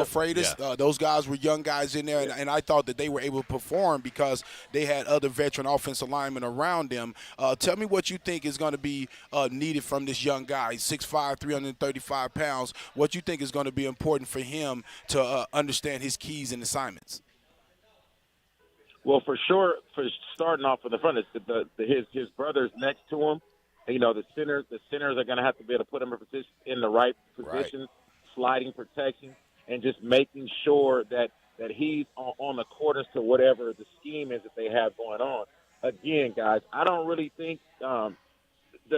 Speaker 1: Freitas.
Speaker 3: Yeah.
Speaker 1: Those guys were young guys in there, and I thought that they were able to perform because they had other veteran offensive linemen around them. Tell me what you think is going to be needed from this young guy. He's 6'5", 335 pounds. What you think is going to be important for him to understand his keys and assignments?
Speaker 20: Well, for sure, for starting off from the front, it's his brothers next to him. The centers are going to have to be able to put him in the right position, sliding protection, and just making sure that he's on accordance to whatever the scheme is that they have going on. Again, guys, I don't really think that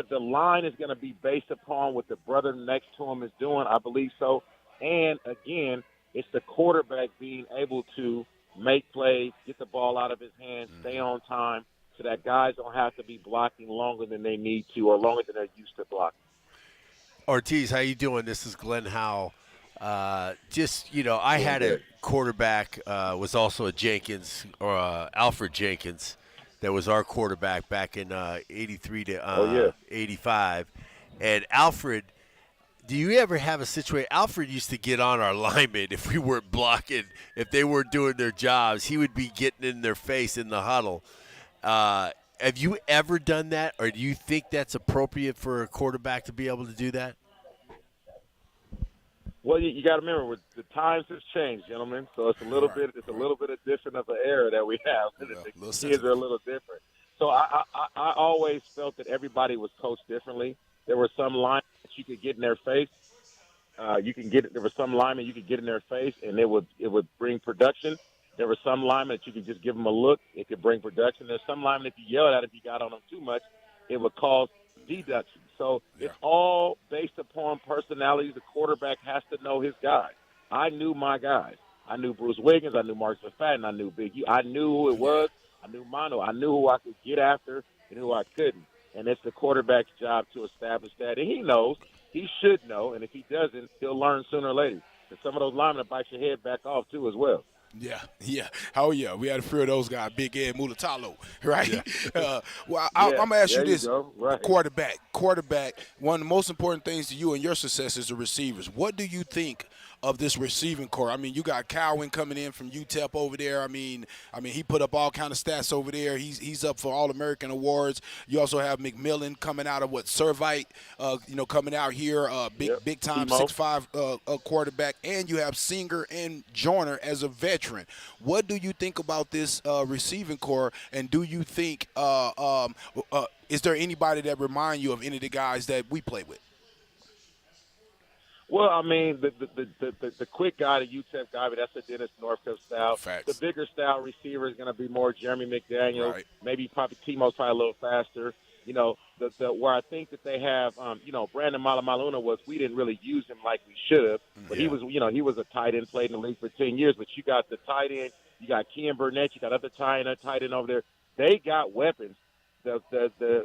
Speaker 20: the line is going to be based upon what the brother next to him is doing. I believe so. And, again, it's the quarterback being able to make plays, get the ball out of his hands, stay on time, so that guys don't have to be blocking longer than they need to or longer than they're used to blocking.
Speaker 3: Ortiz, how you doing? This is Glenn Howell. I had a quarterback, was also a Jenkins, or Alfred Jenkins, that was our quarterback back in 83 to 85. And Alfred, do you ever have a situation? Alfred used to get on our linemen if we weren't blocking, if they weren't doing their jobs. He would be getting in their face in the huddle. Have you ever done that, or do you think that's appropriate for a quarterback to be able to do that?
Speaker 20: Well, you got to remember, the times have changed, gentlemen. So it's a little bit of different of an era that we have. The kids are a little different. So I always felt that everybody was coached differently. There were some linemen that you could get in their face. There were some linemen you could get in their face, and it would bring production. There were some linemen that you could just give them a look. It could bring production. There's some linemen, if you yelled at, if you got on them too much, it would cause deduction. So it's all based upon personalities. The quarterback has to know his guys. I knew my guys. I knew Bruce Wiggins. I knew Marcus McFadden. I knew Big U. I knew who it was. I knew Mono. I knew who I could get after and who I couldn't. And it's the quarterback's job to establish that. And he knows. He should know. And if he doesn't, he'll learn sooner or later. And some of those linemen bite your head back off, too, as well.
Speaker 1: Yeah. Oh, yeah. We had a few of those guys, Big Ed Mulatalo, right? Yeah. I'm going to ask you this. Right. Quarterback, one of the most important things to you and your success is the receivers. What do you think of this receiving core? I mean, you got Cowan coming in from UTEP over there. I mean, he put up all kind of stats over there. He's up for All-American awards. You also have McMillan coming out of Servite, coming out here, big time 6'5" quarterback, and you have Singer and Joyner as a veteran. What do you think about this receiving core? And do you think is there anybody that remind you of any of the guys that we play with?
Speaker 20: Well, I mean, the quick guy, the UTEP guy, but that's a Dennis Northcutt style.
Speaker 1: Facts.
Speaker 20: The bigger style receiver is going to be more Jeremy McDaniel.
Speaker 1: Right.
Speaker 20: Maybe Timo's probably a little faster. Where I think that they have, Brandon Malamaluna we didn't really use him like we should have. But he was a tight end, played in the league for 10 years. But you got the tight end, you got Kean Burnett, you got other tight end over there. They got weapons. The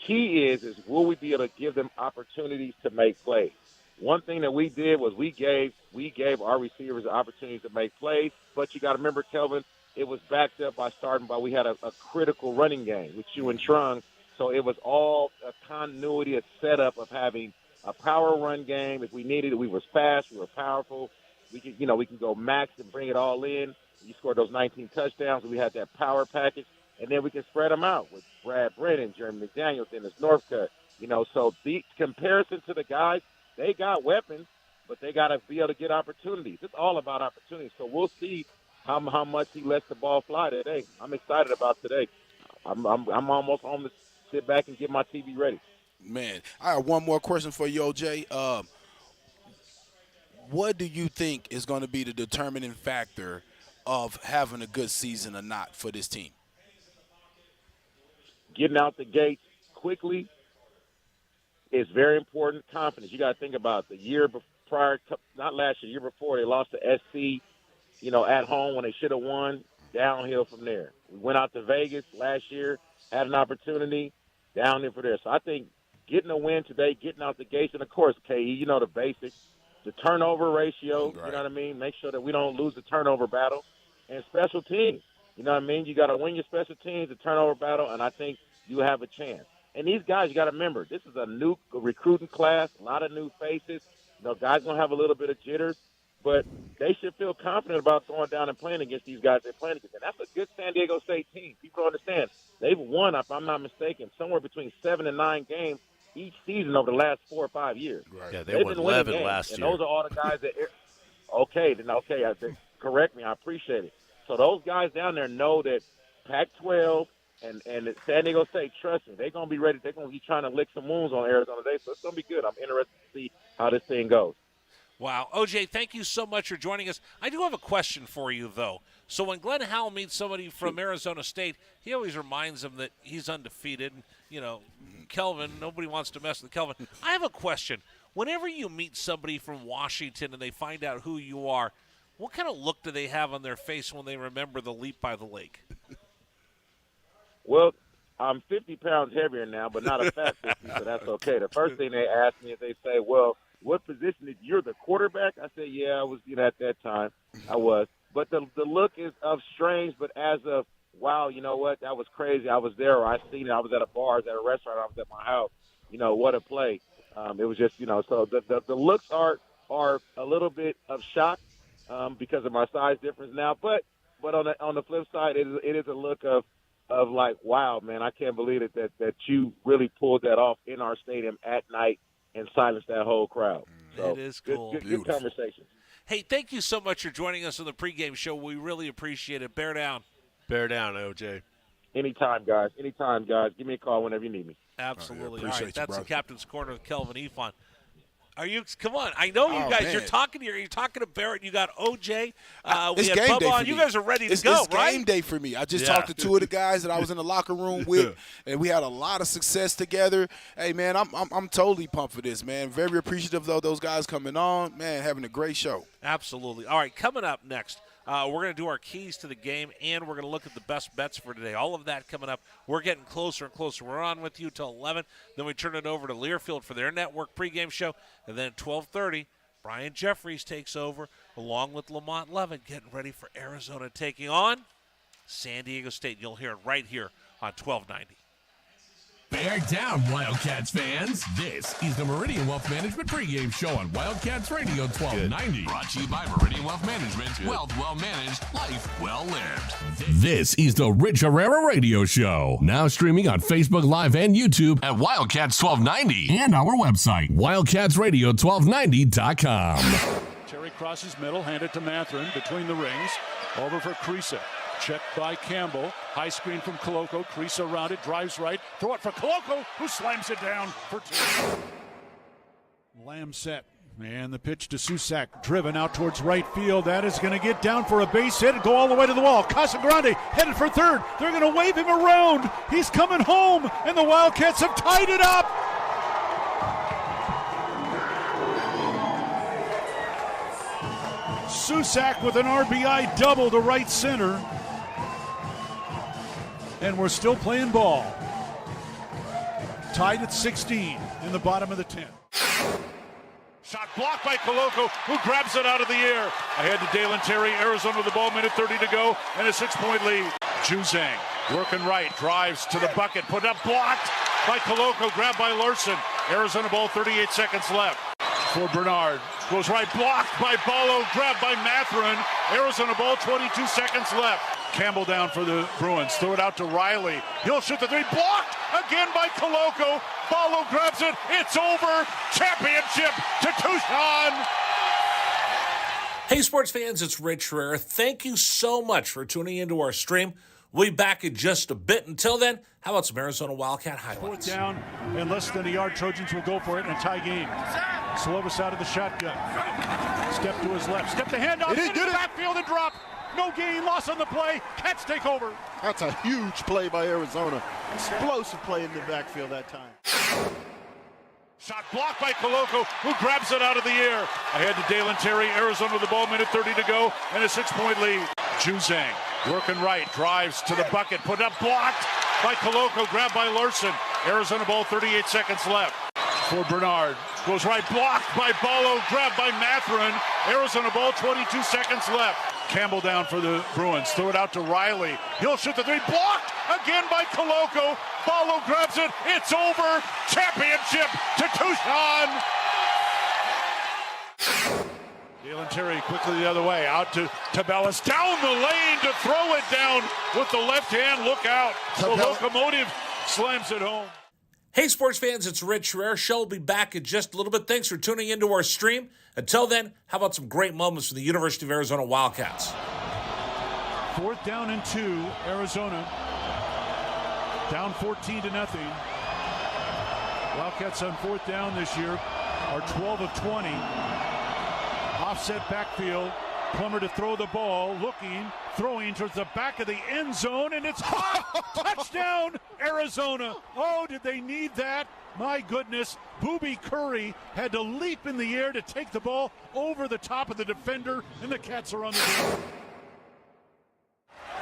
Speaker 20: key is will we be able to give them opportunities to make plays? one thing that we did was we gave our receivers the opportunity to make plays. But you got to remember, Kelvin, it was backed up by we had a critical running game with you and Trung. So it was all a continuity, a setup of having a power run game. If we needed it, we was fast, we were powerful. We can go max and bring it all in. You scored those 19 touchdowns. We had that power package, and then we can spread them out with Brad Brennan, Jeremy McDaniel, Dennis Northcutt. So the comparison to the guys, they got weapons, but they got to be able to get opportunities. It's all about opportunities. So we'll see how much he lets the ball fly today. I'm excited about today. I'm almost home to sit back and get my TV ready.
Speaker 1: Man, I have one more question for you, OJ. What do you think is going to be the determining factor of having a good season or not for this team?
Speaker 20: Getting out the gates quickly is very important. Confidence. You got to think about the year prior, not last year, year before, they lost to SC, at home when they should have won. Downhill from there. We went out to Vegas last year, had an opportunity, downhill from there. So I think getting a win today, getting out the gates, and of course, KE, the basics, the turnover ratio, right. You know what I mean? Make sure that we don't lose the turnover battle. And special teams, you know what I mean? You got to win your special teams, the turnover battle, and I think you have a chance. And these guys, you got to remember, this is a new recruiting class, a lot of new faces. Guys going to have a little bit of jitters, but they should feel confident about going down and playing against these guys they're playing against. And that's a good San Diego State team. People don't understand. They've won, if I'm not mistaken, somewhere between 7 and 9 games each season over the last 4 or 5 years.
Speaker 3: Right. Yeah, they won 11 last year.
Speaker 20: And those are all the guys that correct me. I appreciate it. So those guys down there know that Pac-12 and San Diego State, trust me, they're going to be ready. They're going to be trying to lick some wounds on Arizona today, so it's going to be good. I'm interested to see how this thing goes.
Speaker 8: Wow. OJ, thank you so much for joining us. I do have a question for you, though. So when Glenn Howell meets somebody from Arizona State, he always reminds them that he's undefeated. Kelvin, nobody wants to mess with Kelvin. I have a question. Whenever you meet somebody from Washington and they find out who you are, what kind of look do they have on their face when they remember the leap by the lake?
Speaker 20: Well, I'm 50 pounds heavier now, but not a fat 50, so that's okay. The first thing they ask me is they say, well, what position is you're the quarterback? I said, yeah, I was, at that time. I was. But the look is of strange, but as of, wow, you know what, that was crazy. I was there, or I seen it. I was at a bar, I was at a restaurant, I was at my house. What a play. It was just, so the looks are a little bit of shock because of my size difference now. But on the flip side, it is a look of like, wow, man, I can't believe it that you really pulled that off in our stadium at night and silenced that whole crowd. So
Speaker 8: it is cool.
Speaker 20: Good conversation.
Speaker 8: Hey, thank you so much for joining us on the pregame show. We really appreciate it. Bear down.
Speaker 3: Bear down, OJ.
Speaker 20: Anytime, guys. Give me a call whenever you need me.
Speaker 8: Absolutely. All right, that's the Captain's Corner with Kelvin Efon. Come on. I know you guys. Man. You're talking to Barrett. You got OJ. We have Bubba on. You guys are ready to go,
Speaker 1: it's
Speaker 8: right?
Speaker 1: It's game day for me. I just talked to 2 of the guys that I was in the locker room with, and we had a lot of success together. Hey, man, I'm totally pumped for this, man. Very appreciative of those guys coming on. Man, having a great show.
Speaker 8: Absolutely. All right, coming up next. We're going to do our keys to the game, and we're going to look at the best bets for today. All of that coming up. We're getting closer and closer. We're on with you till 11. Then we turn it over to Learfield for their network pregame show. And then at 12:30, Brian Jeffries takes over along with Lamont Levitt, getting ready for Arizona taking on San Diego State. You'll hear it right here on 1290.
Speaker 4: Bear down, Wildcats fans. This is the Meridian Wealth Management pregame show on Wildcats Radio 1290.
Speaker 12: Good. Brought to you by Meridian Wealth Management. Good. Wealth well managed, life well lived.
Speaker 4: This is the Rich Herrera Radio Show. Now streaming on Facebook Live and YouTube at Wildcats 1290 and our website, wildcatsradio1290.com.
Speaker 6: Terry crosses middle, handed to Matherin between the rings. Over for Creasa. Checked by Campbell. High screen from Koloko. Creasa around it. Drives right. Throw it for Koloko, who slams it down for 2. Lamb set. And the pitch to Susak. Driven out towards right field. That is going to get down for a base hit and go all the way to the wall. Casagrande headed for third. They're going to wave him around. He's coming home. And the Wildcats have tied it up. Susak with an RBI double to right center. And we're still playing ball. Tied at 16 in the bottom of the 10th. Shot blocked by Koloko, who grabs it out of the air. Ahead to Dalen Terry, Arizona with the ball, minute 30 to go, and a 6-point lead. Juzang working right, drives to the bucket, put up, blocked by Koloko, grabbed by Larson. Arizona ball, 38 seconds left. For Bernard, goes right, blocked by Ballo, grabbed by Mathurin. Arizona ball, 22 seconds left. Campbell down for the Bruins, throw it out to Riley. He'll shoot the three, blocked again by Koloko. Ballo grabs it, it's over. Championship to Tucson.
Speaker 13: Hey, sports fans, it's Rich Herrera. Thank you so much for tuning into our stream. We'll be back in just a bit. Until then, how about some Arizona Wildcat highlights?
Speaker 6: Fourth down and less than a yard. Trojans will go for it and tie game. Slovis out of the shotgun. Step to his left. Step the handoff into the backfield and drop. No gain, loss on the play. Cats take over.
Speaker 7: That's a huge play by Arizona. Explosive play in the backfield that time.
Speaker 6: Shot blocked by Koloko, who grabs it out of the air. Ahead to Dalen Terry, Arizona with the ball, minute 30 to go, and a 6-point lead. Juzang working right, drives to the bucket, put up, blocked by Koloko, grabbed by Larson. Arizona ball, 38 seconds left. For Bernard, goes right, blocked by Ballo, grabbed by Mathurin. Arizona ball, 22 seconds left. Campbell down for the Bruins, throw it out to Riley. He'll shoot the three, blocked again by Koloko. Ballo grabs it, it's over. Championship to Tucson. Dalen Terry quickly the other way, out to Tabellas, down the lane to throw it down with the left hand. Look out. The locomotive slams it home.
Speaker 13: Hey, sports fans, it's Rich Herrera. Show will be back in just a little bit. Thanks for tuning into our stream. Until then, how about some great moments from the University of Arizona Wildcats?
Speaker 6: Fourth down and 2, Arizona. Down 14-0. Wildcats on fourth down this year are 12 of 20. Offset backfield. Plummer to throw the ball, looking, throwing towards the back of the end zone, and it's caught! Touchdown, Arizona! Oh, did they need that? My goodness, Booby Curry had to leap in the air to take the ball over the top of the defender, and the Cats are on the board.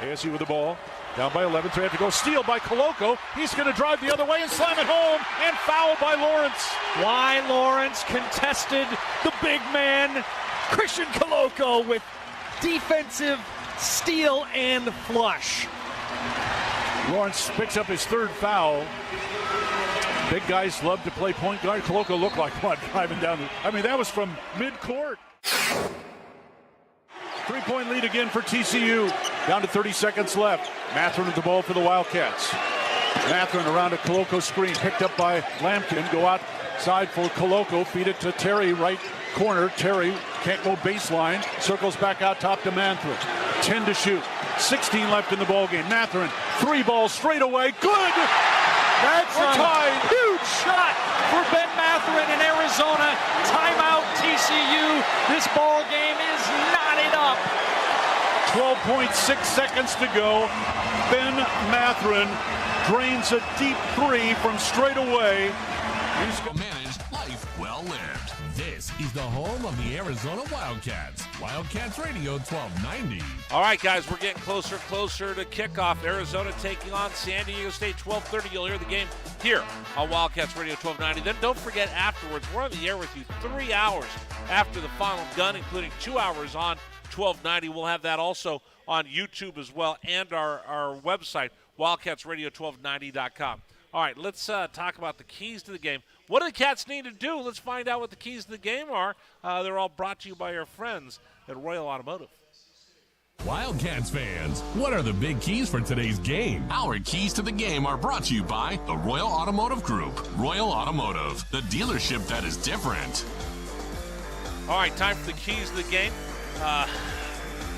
Speaker 6: ASU with the ball, down by 11, so they have to go. Steal by Koloko. He's going to drive the other way and slam it home, and foul by Lawrence.
Speaker 19: Why Lawrence contested the big man, Christian Koloko, with defensive steal and flush.
Speaker 6: Lawrence picks up his third foul. Big guys love to play point guard. Koloko looked like one driving down. That was from mid-court. 3-point lead again for TCU. Down to 30 seconds left. Mathurin with the ball for the Wildcats. Mathurin around a Koloko screen, picked up by Lampkin. Go outside for Koloko. Feed it to Terry, right corner. Terry can't go baseline. Circles back out top to Mathurin. 10 to shoot. 16 left in the ballgame. Mathurin, 3 balls straight away. Good!
Speaker 19: That's
Speaker 6: We're tied.
Speaker 19: Huge shot for Ben Mathurin in Arizona. Timeout TCU. This ball game is knotted up.
Speaker 6: 12.6 seconds to go. Ben Mathurin drains a deep 3 from straight away.
Speaker 4: He's managed, life well lived. This is the home of the Arizona Wildcats. Wildcats Radio 1290.
Speaker 8: All right, guys, we're getting closer to kickoff. Arizona taking on San Diego State, 12:30. You'll hear the game here on Wildcats Radio 1290. Then don't forget, afterwards, we're on the air with you 3 hours after the final gun, including 2 hours on 1290. We'll have that also on YouTube as well, and our website, wildcatsradio1290.com. All right, let's talk about the keys to the game. What do the Cats need to do? Let's find out what the keys to the game are. They're all brought to you by our friends at Royal Automotive.
Speaker 4: Wildcats fans, what are the big keys for today's game? Our keys to the game are brought to you by the Royal Automotive Group. Royal Automotive, the dealership that is different.
Speaker 8: All right, time for the keys to the game.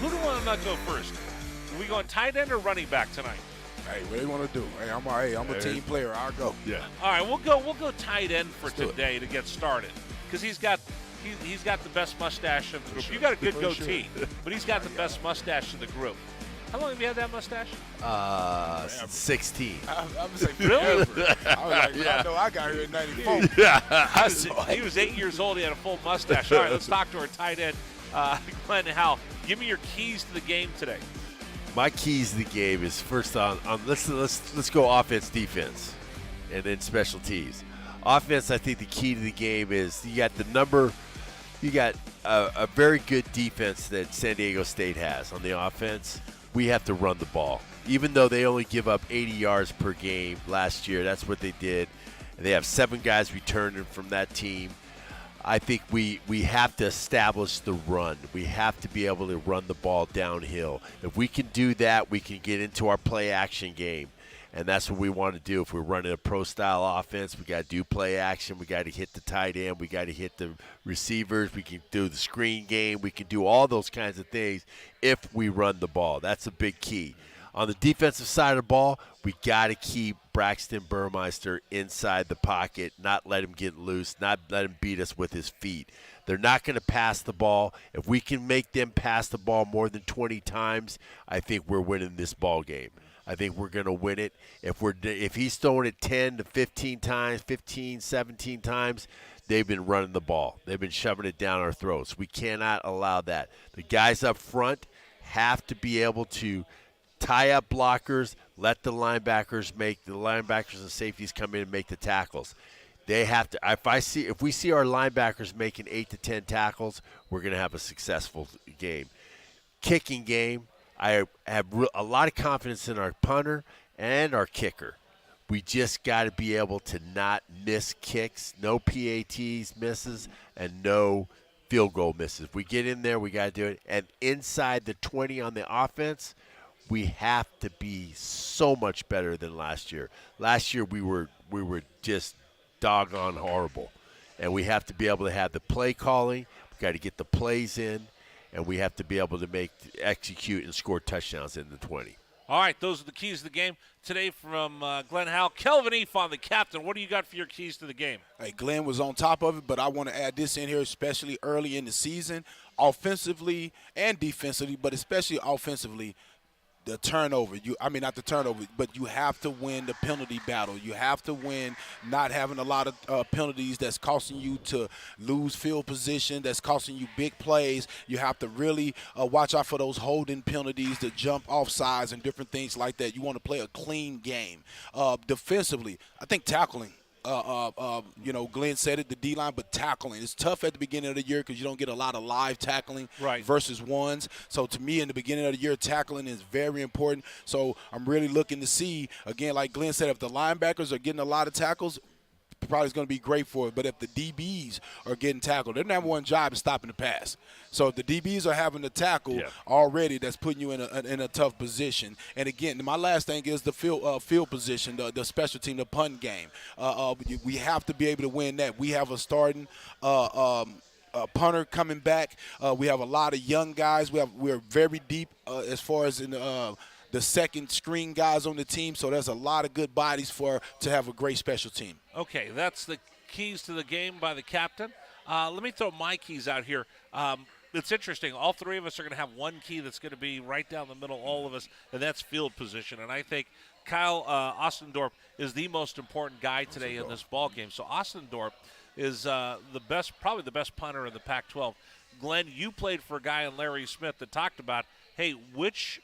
Speaker 8: Who do we want to go first? Are we going tight end or running back tonight?
Speaker 1: Hey, what do you want to do? Hey, I'm a team player. I'll go.
Speaker 6: Yeah.
Speaker 8: All right, we'll go tight end for today to get started, because he's got the best mustache of the group. You got a good goatee, but he's got the best mustache of the group. How long have you had that mustache?
Speaker 3: 16.
Speaker 1: I'm gonna say
Speaker 8: really?
Speaker 1: I was like, I know I got here in '94.
Speaker 3: Yeah.
Speaker 8: He was 8 years old. He had a full mustache. All right, let's talk to our tight end, Glenn Howell. Give me your keys to the game today.
Speaker 3: My keys to the game is first on let's go offense, defense, and then special teams. Offense, I think the key to the game is you got the number you got a very good defense that San Diego State has on the offense. We have to run the ball. Even though they only give up 80 yards per game last year, that's what they did. They have 7 guys returning from that team. I think we have to establish the run. We have to be able to run the ball downhill. If we can do that, we can get into our play-action game. And that's what we want to do. If we're running a pro-style offense, we got to do play action. We got to hit the tight end. We got to hit the receivers. We can do the screen game. We can do all those kinds of things if we run the ball. That's a big key. On the defensive side of the ball, we got to keep Braxton Burmeister inside the pocket, not let him get loose, not let him beat us with his feet. They're not going to pass the ball. If we can make them pass the ball more than 20 times, I think we're winning this ball game. I think we're going to win it. If he's throwing it 10 to 15 times, 15, 17 times, they've been running the ball. They've been shoving it down our throats. We cannot allow that. The guys up front have to be able to tie up blockers, let the linebackers and safeties come in and make the tackles. They have to. If we see our linebackers making 8 to 10 tackles, we're going to have a successful game. Kicking game. I have a lot of confidence in our punter and our kicker. We just got to be able to not miss kicks, no PATs misses, and no field goal misses. If we get in there, we got to do it. And inside the 20 on the offense, we have to be so much better than last year. Last year we were just doggone horrible, and we have to be able to have the play calling. We got to get the plays in. And we have to be able to execute and score touchdowns in the 20.
Speaker 8: All right, those are the keys to the game. Today from Glenn Howell, Kelvin Efon, the captain. What do you got for your keys to the game?
Speaker 1: Hey, Glenn was on top of it, but I want to add this in here, especially early in the season, offensively and defensively, but especially offensively. The turnover, not the turnover, but you have to win the penalty battle. You have to win not having a lot of penalties that's costing you to lose field position, that's costing you big plays. You have to really watch out for those holding penalties, the jump off sides and different things like that. You want to play a clean game. Defensively, I think tackling. Glenn said it, the D-line, but tackling. It's tough at the beginning of the year because you don't get a lot of live tackling versus ones. So, to me, in the beginning of the year, tackling is very important. So, I'm really looking to see, again, like Glenn said, if the linebackers are getting a lot of tackles, probably is going to be great for it. But if the DBs are getting tackled, their number one job is stopping the pass. So if the DBs are having to tackle already, that's putting you in a tough position. And again, my last thing is the field position, the special team, the punt game. We have to be able to win that. We have a starting punter coming back. We have a lot of young guys. We're very deep as far as in the second string guys on the team, so there's a lot of good bodies to have a great special team.
Speaker 8: Okay, that's the keys to the game by the captain. Let me throw my keys out here. It's interesting. All three of us are going to have one key that's going to be right down the middle, all of us, and that's field position. And I think Kyle Ostendorp is the most important guy today in this ball game. So Ostendorp is probably the best punter in the Pac-12. Glenn, you played for a guy in Larry Smith that talked about, hey, which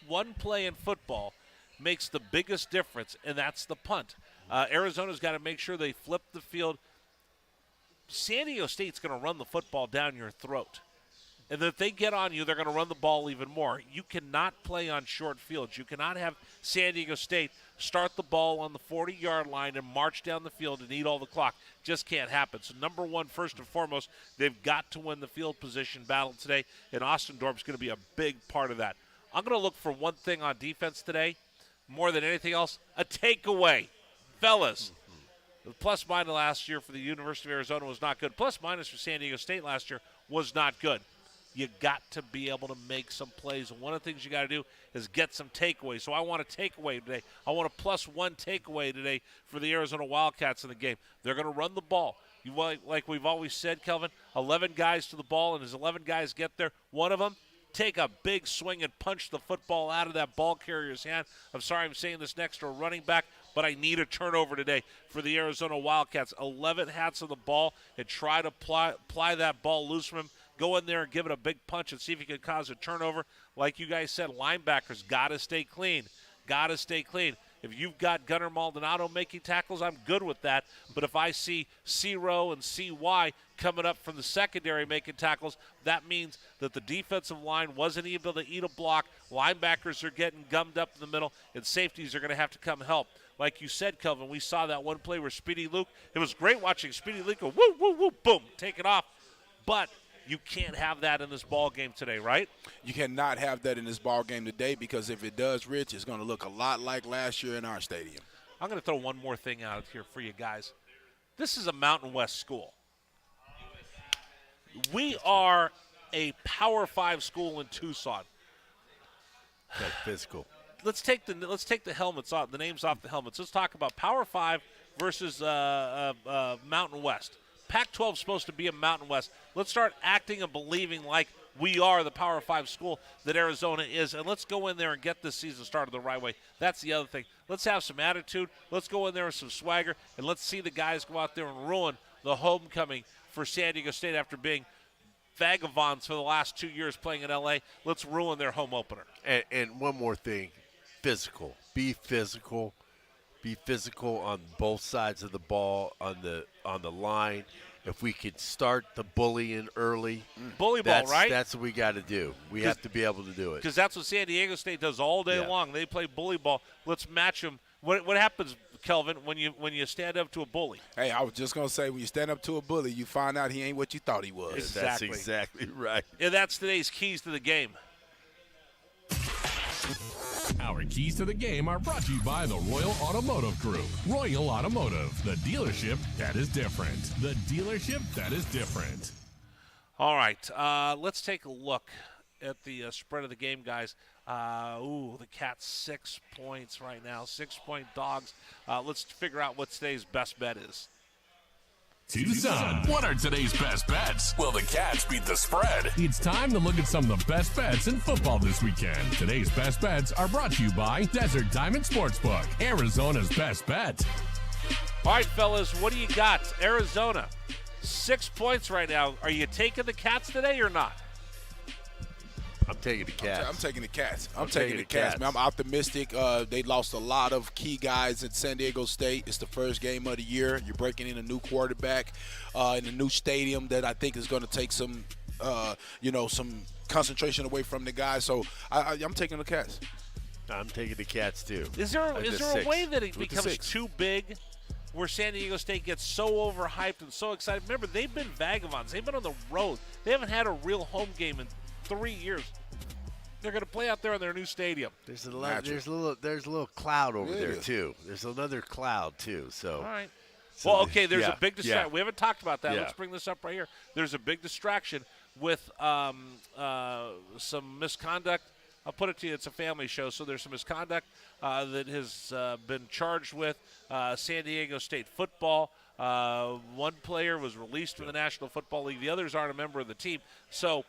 Speaker 8: one play in football makes the biggest difference, and that's the punt. Arizona's got to make sure they flip the field. San Diego State's going to run the football down your throat. And if they get on you, they're going to run the ball even more. You cannot play on short fields. You cannot have San Diego State start the ball on the 40-yard line and march down the field and eat all the clock. Just can't happen. So number one, first and foremost, they've got to win the field position battle today, and Ostendorp's going to be a big part of that. I'm going to look for one thing on defense today, more than anything else, a takeaway. Fellas, the plus-minus last year for the University of Arizona was not good. Plus-minus for San Diego State last year was not good. You got to be able to make some plays. And one of the things you got to do is get some takeaways. So I want a takeaway today. I want a +1 takeaway today for the Arizona Wildcats in the game. They're going to run the ball. Like we've always said, Kelvin, 11 guys to the ball, and as 11 guys get there, one of them take a big swing and punch the football out of that ball carrier's hand. I'm sorry I'm saying this next to a running back, but I need a turnover today for the Arizona Wildcats. 11 hats on the ball and try to ply that ball loose from him. Go in there and give it a big punch and see if you can cause a turnover. Like you guys said, linebackers got to stay clean. Got to stay clean. If you've got Gunnar Maldonado making tackles, I'm good with that. But if I see C-Row and C.Y. coming up from the secondary making tackles, that means that the defensive line wasn't able to eat a block. Linebackers are getting gummed up in the middle, and safeties are going to have to come help. Like you said, Kelvin, we saw that one play where Speedy Luke, it was great watching Speedy Luke go woo, woo, woo, boom, take it off. But you can't have that in this ball game today, right?
Speaker 1: You cannot have that in this ball game today, because if it does, Rich, it's going to look a lot like last year in our stadium.
Speaker 8: I'm going to throw one more thing out here for you guys. This is a Mountain West school. We are a Power 5 school in Tucson.
Speaker 3: That's physical.
Speaker 8: Let's take the helmets off, the names off the helmets. Let's talk about Power 5 versus Mountain West. Pac-12 is supposed to be a Mountain West. Let's start acting and believing like we are the Power 5 school that Arizona is, and let's go in there and get this season started the right way. That's the other thing. Let's have some attitude. Let's go in there with some swagger, and let's see the guys go out there and ruin the homecoming for San Diego State after being vagabonds for the last 2 years playing in L.A. Let's ruin their home opener.
Speaker 3: And one more thing, physical. Be physical. Be physical on both sides of the ball, on the line. If we could start the bullying early,
Speaker 8: bully ball, right?
Speaker 3: That's what we got to do. We have to be able to do it.
Speaker 8: Because that's what San Diego State does all day long. They play bully ball. Let's match them. What happens, Kelvin, when you stand up to a bully?
Speaker 1: Hey, I was just going to say, when you stand up to a bully, you find out he ain't what you thought he was.
Speaker 8: Exactly.
Speaker 3: That's exactly right.
Speaker 8: And that's today's keys to the game.
Speaker 4: Our keys to the game are brought to you by the Royal Automotive Group. Royal Automotive, the dealership that is different. The dealership that is different.
Speaker 8: All right, let's take a look at the spread of the game, guys. The Cats 6 points right now, 6-point dogs. Let's figure out what today's best bet is.
Speaker 4: Tucson. What are today's best bets?
Speaker 12: Will the Cats beat the spread?
Speaker 4: It's time to look at some of the best bets in football this weekend. Today's best bets are brought to you by Desert Diamond Sportsbook, Arizona's best bet.
Speaker 8: All right, fellas, what do you got? Arizona, 6 points right now. Are you taking the Cats today or not?
Speaker 3: I'm taking the Cats.
Speaker 1: I'm taking the Cats. I'm taking the Cats, man. I'm optimistic. They lost a lot of key guys at San Diego State. It's the first game of the year. You're breaking in a new quarterback in a new stadium that I think is going to take some concentration away from the guys. So I'm taking the Cats.
Speaker 3: I'm taking the Cats too.
Speaker 8: Is there a way that it becomes too big, where San Diego State gets so overhyped and so excited? Remember, they've been vagabonds. They've been on the road. They haven't had a real home game in 3 years. They're going to play out there in their new stadium.
Speaker 3: There's a little cloud over there too. There's another cloud too. So
Speaker 8: all right. Well, okay. There's a big distraction. We haven't talked about that. Let's bring this up right here. There's a big distraction with some misconduct. I'll put it to you. It's a family show, so there's some misconduct that has been charged with San Diego State football. One player was released from the National Football League. The others aren't a member of the team. So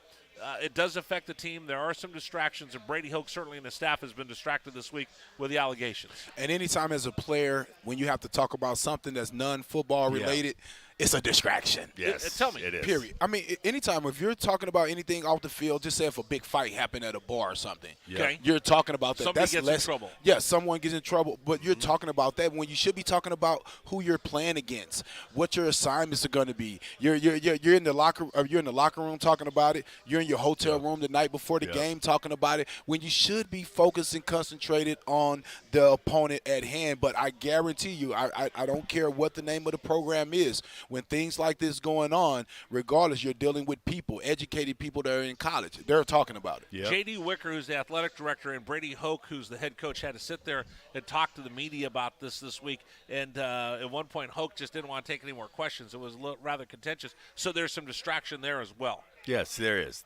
Speaker 8: it does affect the team. There are some distractions, and Brady Hoke certainly and his staff has been distracted this week with the allegations.
Speaker 1: And anytime as a player, when you have to talk about something that's non-football related, it's a distraction.
Speaker 3: Yes,
Speaker 8: tell me.
Speaker 3: It is.
Speaker 1: Period. I mean, anytime if you're talking about anything off the field, just say if a big fight happened at a bar or something.
Speaker 8: Okay.
Speaker 1: You're talking about that.
Speaker 8: Somebody
Speaker 1: That's
Speaker 8: gets
Speaker 1: less
Speaker 8: in trouble.
Speaker 1: Yeah, someone gets in trouble, but you're talking about that when you should be talking about who you're playing against, what your assignments are going to be. You're in the locker room talking about it. You're in your hotel room the night before the game talking about it, when you should be focused and concentrated on the opponent at hand. But I guarantee you, I don't care what the name of the program is, when things like this going on, regardless, you're dealing with people, educated people that are in college. They're talking about it.
Speaker 3: Yep.
Speaker 8: J.D. Wicker, who's the athletic director, and Brady Hoke, who's the head coach, had to sit there and talk to the media about this week. And at one point, Hoke just didn't want to take any more questions. It was rather contentious. So there's some distraction there as well.
Speaker 3: Yes, there is,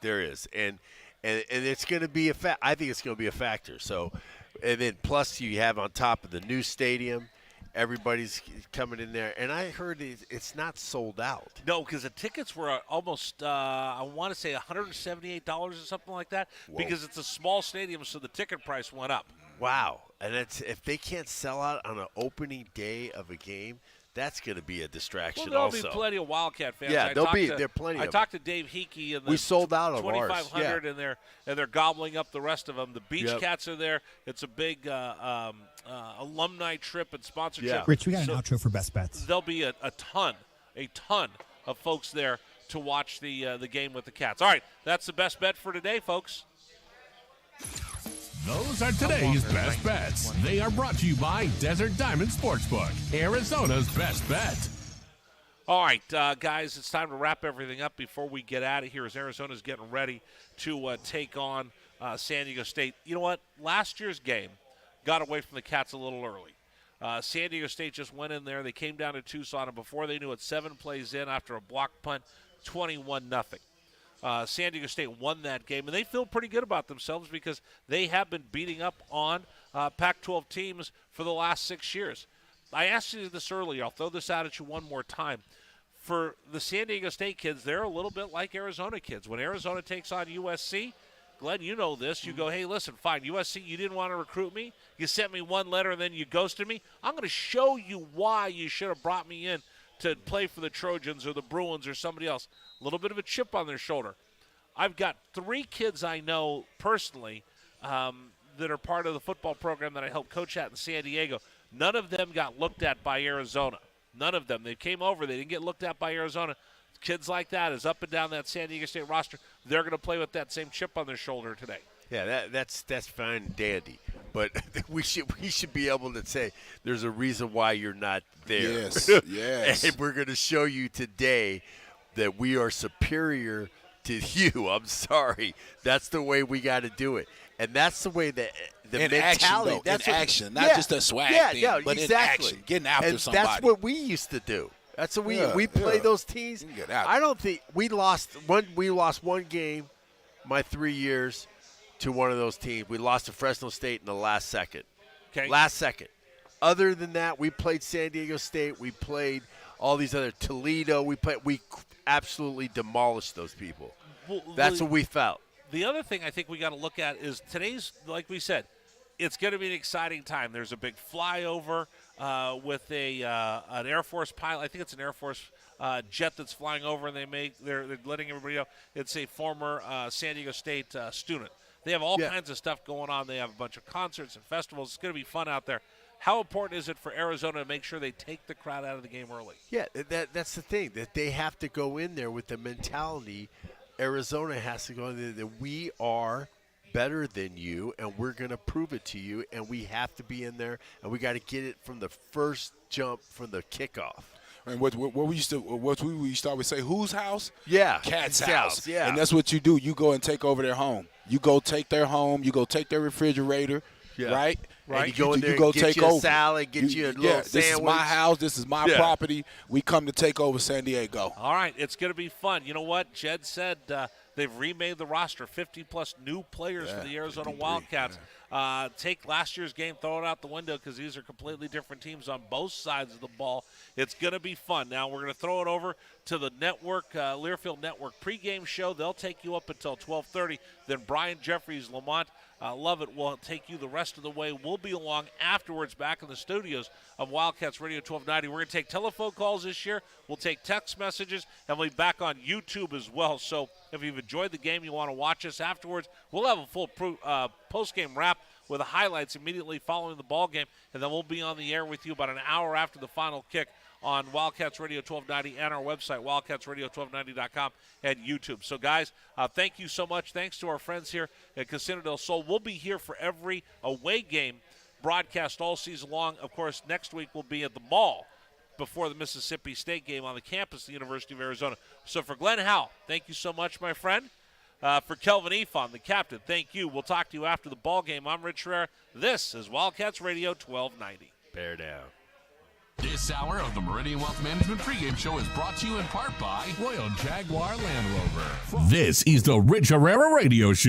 Speaker 3: and it's going to be I think it's going to be a factor. So, and then plus you have on top of the new stadium, everybody's coming in there, and I heard it's not sold out.
Speaker 8: No, because the tickets were almost, I want to say $178 or something like that.
Speaker 3: Whoa.
Speaker 8: Because it's a small stadium, so the ticket price went up.
Speaker 3: Wow, and if they can't sell out on an opening day of a game, That's going to be a distraction.
Speaker 8: Well, there'll
Speaker 3: also
Speaker 8: be plenty of Wildcat fans.
Speaker 3: Yeah, there are plenty.
Speaker 8: I talked to Dave Hickey, and
Speaker 3: we sold out of
Speaker 8: 2,500,
Speaker 3: ours.
Speaker 8: and they're gobbling up the rest of them. The Beach Cats are there. It's a big alumni trip and sponsorship.
Speaker 21: Yeah. Rich, we got an outro for Best Bets.
Speaker 8: There'll be a ton of folks there to watch the game with the Cats. All right, that's the best bet for today, folks.
Speaker 4: Those are today's best bets. They are brought to you by Desert Diamond Sportsbook, Arizona's best bet.
Speaker 8: All right, guys, it's time to wrap everything up before we get out of here as Arizona's getting ready to take on San Diego State. You know what? Last year's game got away from the Cats a little early. San Diego State just went in there. They came down to Tucson, and before they knew it, 7 plays in after a block punt, 21-0. San Diego State won that game, and they feel pretty good about themselves because they have been beating up on Pac-12 teams for the last 6 years. I asked you this earlier. I'll throw this out at you one more time. For the San Diego State kids, they're a little bit like Arizona kids. When Arizona takes on USC, Glenn, you know this. You go, hey, listen, fine, USC, you didn't want to recruit me. You sent me one letter, and then you ghosted me. I'm going to show you why you should have brought me in to play for the Trojans or the Bruins or somebody else. A little bit of a chip on their shoulder. I've got 3 kids I know personally that are part of the football program that I helped coach at in San Diego. None of them got looked at by Arizona. None of them. They came over. They didn't get looked at by Arizona. Kids like that is up and down that San Diego State roster. They're going to play with that same chip on their shoulder today.
Speaker 3: Yeah, that's fine and dandy. But we should be able to say there's a reason why you're not there.
Speaker 1: Yes.
Speaker 3: And we're going to show you today that we are superior to you. I'm sorry. That's the way we got to do it. And that's the way that the
Speaker 1: in
Speaker 3: mentality.
Speaker 1: Action, that's in action, not just a swag thing, but
Speaker 3: exactly.
Speaker 1: in action, getting after somebody.
Speaker 3: That's what we used to do. That's what we play those teams. I don't think we lost one game my 3 years to one of those teams. We lost to Fresno State in the last second.
Speaker 8: Okay.
Speaker 3: Last second. Other than that, we played San Diego State. We played all these other Toledo. We absolutely demolished those people. That's what we felt.
Speaker 8: The other thing I think we got to look at is today's, like we said, it's going to be an exciting time. There's a big flyover with an Air Force pilot. I think it's an Air Force jet that's flying over, and they're letting everybody know it's a former San Diego State student. They have all kinds of stuff going on. They have a bunch of concerts and festivals. It's going to be fun out there. How important is it for Arizona to make sure they take the crowd out of the game early?
Speaker 3: Yeah, that's the thing, that they have to go in there with the mentality. Arizona has to go in there that we are better than you, and we're going to prove it to you, and we have to be in there, and we got to get it from the first jump from the kickoff.
Speaker 1: And what we used to always say, whose house?
Speaker 3: Yeah,
Speaker 1: Cat's house.
Speaker 3: Yeah,
Speaker 1: and that's what you do. You go and take over their home. You go take their home. You go take their refrigerator. Yeah. Right.
Speaker 3: And you go in there, and get you a salad, get you a little sandwich.
Speaker 1: This is my house. This is my property. We come to take over San Diego.
Speaker 8: All right, it's going to be fun. You know what? Jed said they've remade the roster, 50-plus new players for the Arizona Wildcats. Take last year's game, throw it out the window because these are completely different teams on both sides of the ball. It's going to be fun. Now we're going to throw it over to the network, Learfield Network pregame show. They'll take you up until 12:30. Then Brian Jeffries, Lamont Lovett will take you the rest of the way. We'll be along afterwards back in the studios of Wildcats Radio 1290. We're going to take telephone calls this year. We'll take text messages, and we'll be back on YouTube as well. So if you've enjoyed the game, you want to watch us afterwards, we'll have a full post-game wrap with the highlights immediately following the ball game, and then we'll be on the air with you about an hour after the final kick on Wildcats Radio 1290 and our website, wildcatsradio1290.com and YouTube. So, guys, thank you so much. Thanks to our friends here at Casino del Sol. We'll be here for every away game broadcast all season long. Of course, next week we'll be at the mall before the Mississippi State game on the campus of the University of Arizona. So, for Glenn Howell, thank you so much, my friend. For Kelvin Efon, the captain, thank you. We'll talk to you after the ball game. I'm Rich Herrera. This is Wildcats Radio 1290.
Speaker 3: Bear down.
Speaker 4: This hour of the Meridian Wealth Management pregame show is brought to you in part by Royal Jaguar Land Rover. This is the Rich Herrera Radio Show.